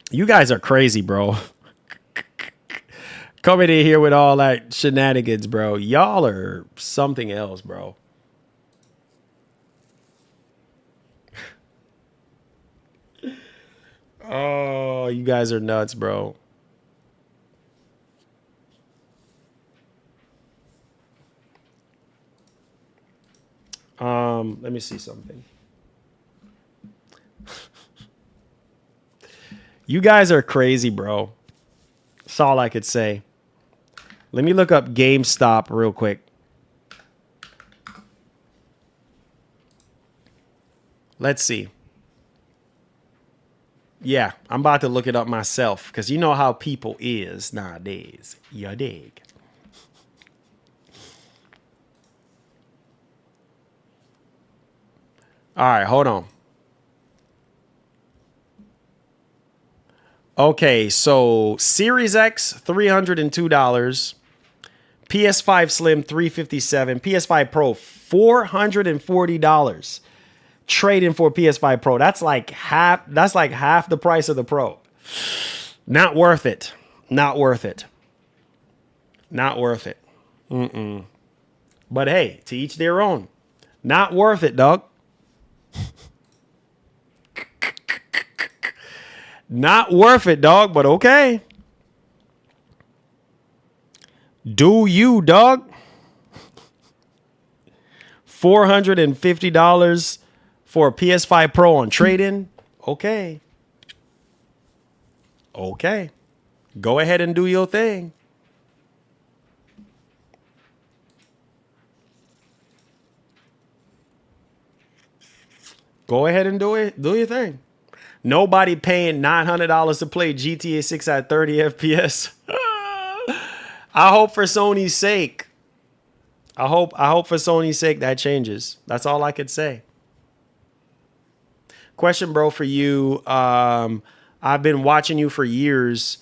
You guys are crazy, bro. Coming in here with all that shenanigans, bro. Y'all are something else, bro. Oh, you guys are nuts, bro. Let me see something. You guys are crazy, bro. That's all I could say. Let me look up GameStop real quick. Let's see. Yeah, I'm about to look it up myself because you know how people is nowadays. You dig? All right, hold on. Okay, so Series X, $302. PS5 Slim, $357. PS5 Pro, $440. Trading for PS5 Pro. That's like half the price of the Pro. Not worth it. Not worth it. Not worth it. But hey, to each their own. Not worth it, dog. Not worth it, dog, but okay. Do you, dog? $450 for a PS5 Pro on trade-in? Okay. Okay. Go ahead and do your thing. Go ahead and do it. Do your thing. Nobody paying $900 to play GTA 6 at 30 FPS. I hope for Sony's sake. I hope for Sony's sake that changes. That's all I could say. Question, bro, for you. I've been watching you for years,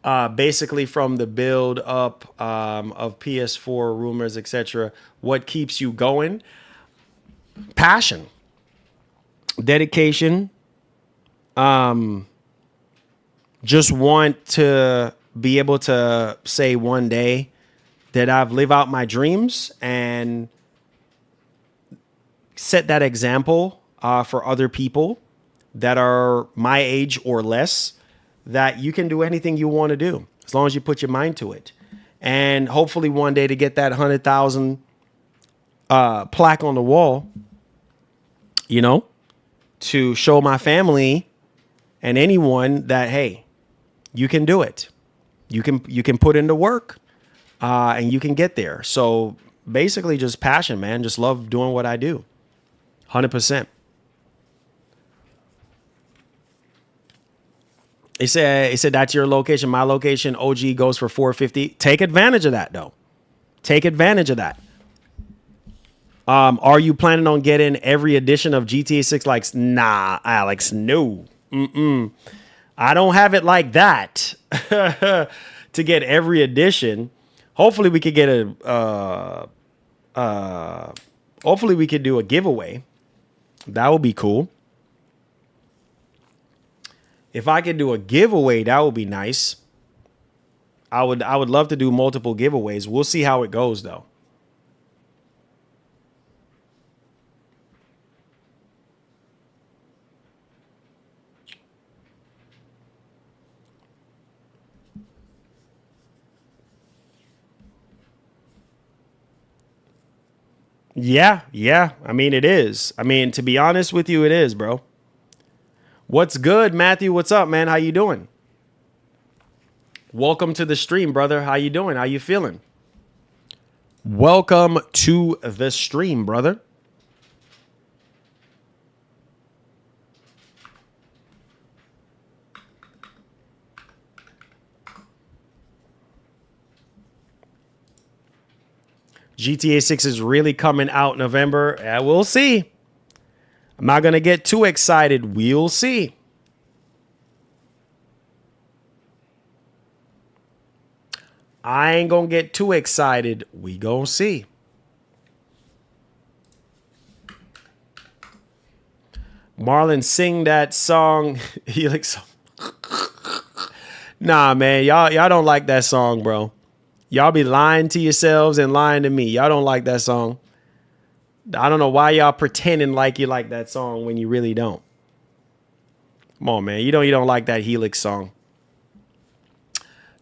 basically from the build up of PS4 rumors, etc. What keeps you going? Passion, dedication. Just want to be able to say one day that I've lived out my dreams and set that example for other people that are my age or less, that you can do anything you want to do as long as you put your mind to it. And hopefully one day to get that 100,000 plaque on the wall, you know, to show my family and anyone that, hey, you can do it. You can put in the work and you can get there. So basically just passion, man. Just love doing what I do. 100%. He said that's your location. My location, OG, goes for $450. Take advantage of that, though. Take advantage of that. Are you planning on getting every edition of GTA 6? Like, nah, Alex, no. I don't have it like that to get every edition. Hopefully we could get hopefully we could do a giveaway. That would be cool. If I could do a giveaway, that would be nice. I would love to do multiple giveaways. We'll see how it goes, though. Yeah. I mean, it is. I mean, to be honest with you, it is, bro. What's good, Matthew? What's up, man? How you doing? Welcome to the stream, brother. How you doing? How you feeling? Welcome to the stream, brother. GTA 6 is really coming out November. We'll see. I'm not going to get too excited. We'll see. I ain't going to get too excited. We going to see. Marlon, sing that song. Helix. Nah, man. Y'all don't like that song, bro. Y'all be lying to yourselves and lying to me. Y'all don't like that song. I don't know why y'all pretending like you like that song when you really don't. Come on, man. You don't like that Helix song.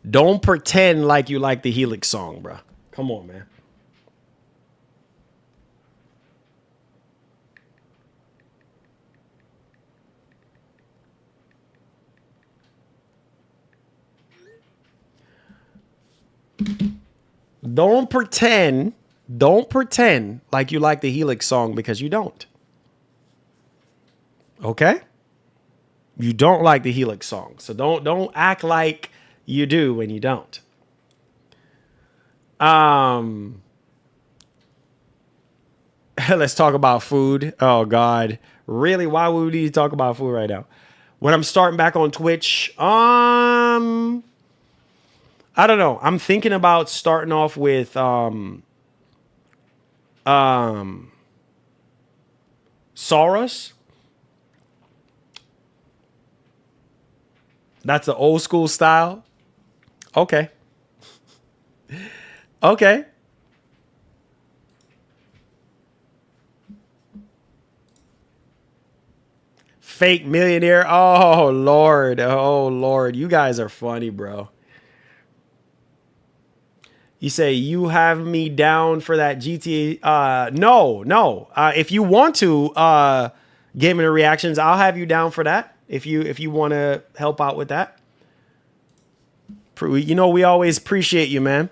Don't pretend like you like the Helix song, bro. Come on, man. Don't pretend like you like the Helix song because you don't. Okay? You don't like the Helix song. So don't act like you do when you don't. Let's talk about food. Oh God. Really? Why would we need to talk about food right now? When I'm starting back on Twitch, I don't know. I'm thinking about starting off with Saurus. That's the old school style. Okay. Okay. Fake millionaire. Oh Lord. Oh Lord. You guys are funny, bro. You say you have me down for that GTA. No. If you want to gaming reactions, I'll have you down for that. If you want to help out with that. You know, we always appreciate you, man.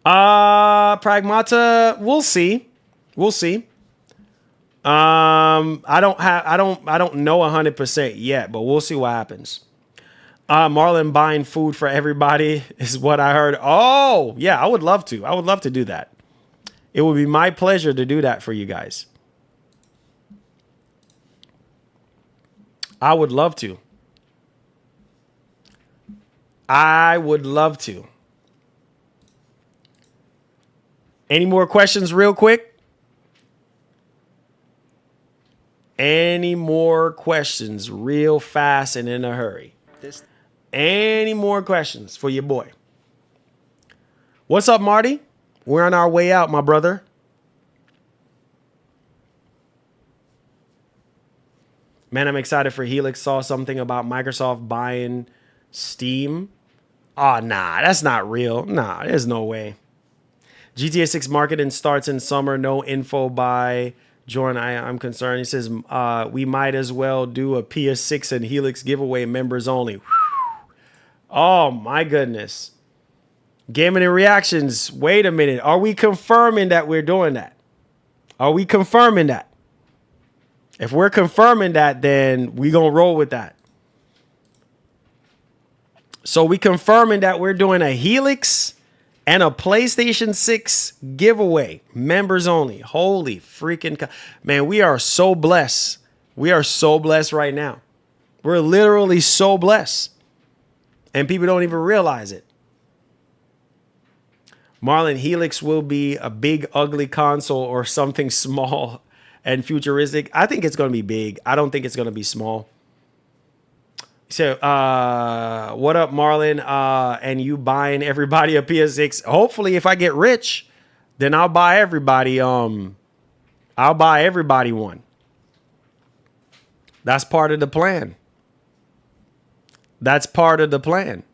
Pragmata, we'll see. I don't know 100% yet, but we'll see what happens. Marlon buying food for everybody is what I heard. Oh, yeah, I would love to. I would love to do that. It would be my pleasure to do that for you guys. I would love to. Any more questions real quick? Any more questions real fast and in a hurry? Any more questions for your boy? What's up, Marty? We're on our way out, my brother. Man, I'm excited for Helix. Saw something about Microsoft buying Steam. Oh, nah, that's not real. Nah, there's no way. GTA 6 marketing starts in summer. No info by Jordan. I'm concerned. He says we might as well do a PS6 and Helix giveaway, members only. Whew. Oh, my goodness. Gaming and reactions. Wait a minute. Are we confirming that we're doing that? Are we confirming that? If we're confirming that, then we going to roll with that. So we confirming that we're doing a Helix and a PlayStation 6 giveaway. Members only. Holy freaking... Man, we are so blessed. We are so blessed right now. We're literally so blessed. And people don't even realize it. Marlon, Helix will be a big, ugly console or something small and futuristic. I think it's going to be big. I don't think it's going to be small. So, what up, Marlon? And you buying everybody a PS6? Hopefully, if I get rich, then I'll buy everybody. I'll buy everybody one. That's part of the plan. That's part of the plan.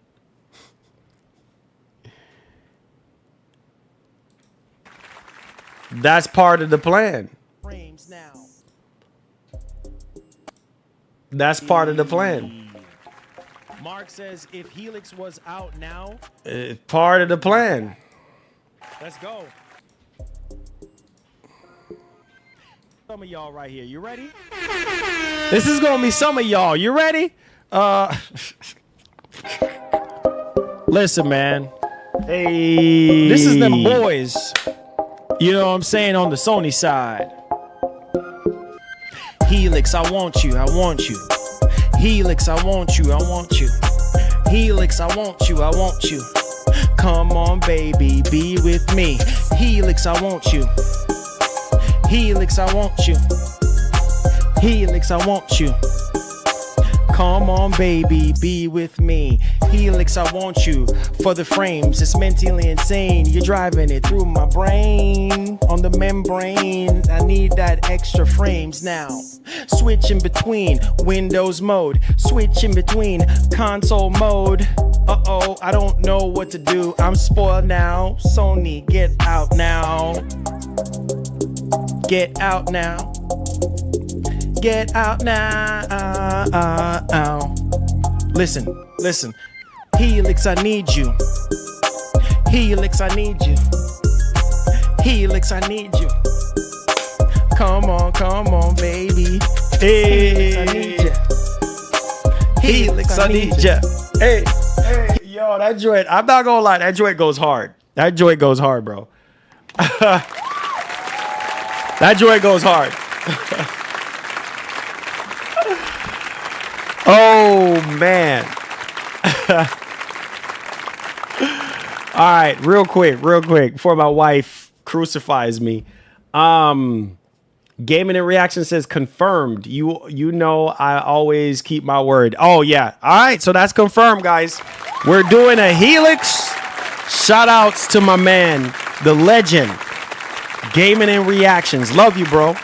That's part of the plan. Frames now. That's part of the plan. Mark says if Helix was out now, It's part of the plan. let's go. Some of y'all right here. You ready? This is gonna be some of y'all. You ready? Listen, man. Hey. This is them boys. You know what I'm saying, on the Sony side. Helix, I want you, I want you. Helix, I want you, I want you. Helix, I want you, I want you. Come on, baby, be with me. Helix, I want you. Helix, I want you. Helix, I want you. Come on, baby, be with me. Helix, I want you. For the frames, it's mentally insane. You're driving it through my brain. On the membrane, I need that extra frames now. Switch in between Windows mode. Switch in between console mode. Uh-oh, I don't know what to do. I'm spoiled now. Sony, get out now. Get out now. Get out now. Listen, listen. Helix, I need you. Helix, I need you. Helix, I need you. Come on, baby. Helix, I need you. Helix, I need you. Hey, yo, that joint, I'm not gonna lie, that joint goes hard. That joint goes hard, bro. That joint goes hard. Oh, man. All right, real quick, before my wife crucifies me. Gaming and Reaction says confirmed. You know I always keep my word. Oh, yeah. All right, so that's confirmed, guys. We're doing a Helix. Shout outs to my man, the legend. Gaming and Reactions. Love you, bro.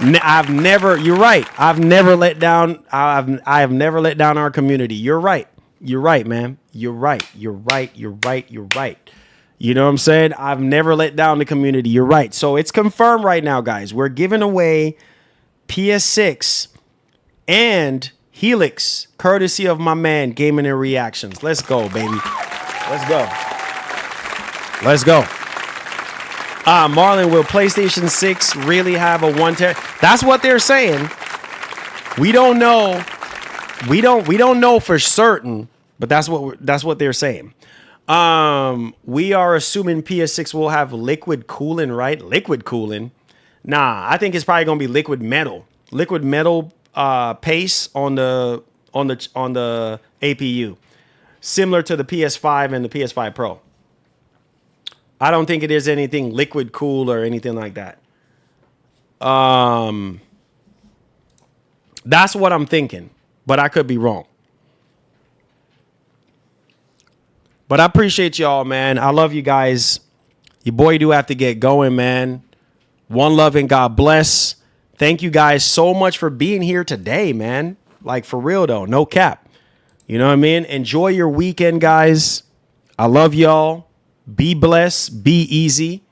You're right. I've never let down. I have never let down our community. You're right. You're right, man. You're right. You're right. You know what I'm saying? I've never let down the community. You're right. So it's confirmed right now, guys. We're giving away PS6 and Helix, courtesy of my man, Gaming and Reactions. Let's go, baby. Let's go. Let's go. Marlon, will PlayStation 6 really have a 1 terabyte? That's what they're saying. We don't know. We don't know for certain, but that's what they're saying. We are assuming PS6 will have liquid cooling, right? Liquid cooling. Nah, I think it's probably gonna be liquid metal. Liquid metal paste on the APU, similar to the PS5 and the PS5 Pro. I don't think it is anything liquid cool or anything like that. That's what I'm thinking, but I could be wrong. But I appreciate y'all, man. I love you guys. Your boy do have to get going, man. One love and God bless. Thank you guys so much for being here today, man. Like, for real, though. No cap. You know what I mean? Enjoy your weekend, guys. I love y'all. Be blessed. Be easy.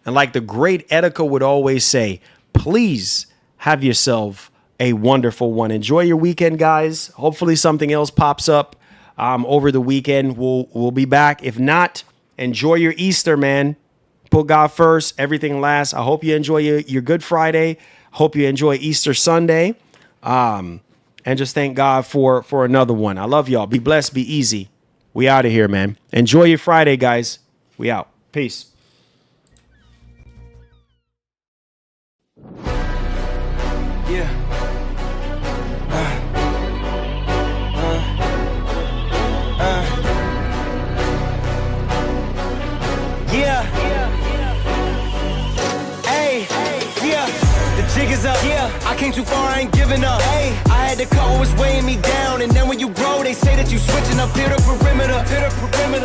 And like the great Etika would always say, please have yourself a wonderful one. Enjoy your weekend, guys. Hopefully something else pops up over the weekend. We'll be back. If not, enjoy your Easter, man. Put God first. Everything last. I hope you enjoy your Good Friday. Hope you enjoy Easter Sunday. And just thank God for another one. I love y'all. Be blessed. Be easy. We out of here, man. Enjoy your Friday, guys. We out. Peace. Yeah. Yeah. Hey, yeah. The jig is up. Yeah, I came too far, I ain't giving up. Hey, I had to cut what was weighing me down, and then when you grow, they say that you switching up. Hit the perimeter,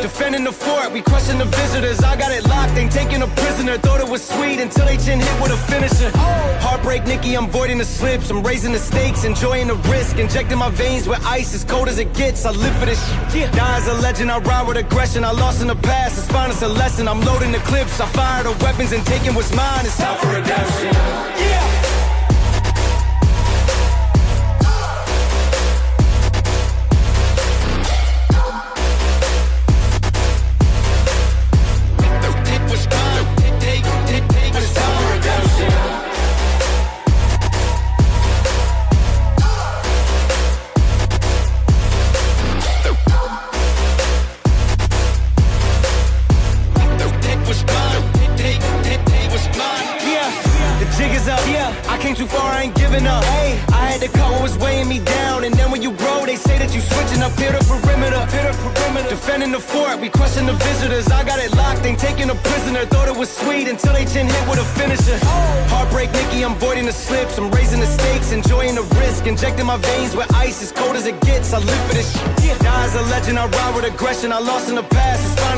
defending the fort. We crushing the visitors. I got it locked, ain't taking a prisoner. Thought it was sweet until they chin hit with a finisher. Heartbreak, Nicky, I'm voiding the slips. I'm raising the stakes, enjoying the risk, injecting my veins with ice as cold as it gets. I live for this. Yeah, die as a legend. I ride with aggression. I lost in the past. It's fine, it's a lesson. I'm loading the clips. I fire the weapons and taking what's mine. It's time for redemption. Yeah. Came too far, I ain't giving up. Hey, I had to cut what was weighing me down, and then when you grow, they say that you switching up. Hit the perimeter, defending the fort. We crushing the visitors. I got it locked, ain't taking a prisoner. Thought it was sweet until they chin hit with a finisher. Heartbreak, Nicky, I'm voiding the slips. I'm raising the stakes, enjoying the risk, injecting my veins with ice as cold as it gets. I live for this. Die as a legend. I ride with aggression. I lost in the past. It's fine.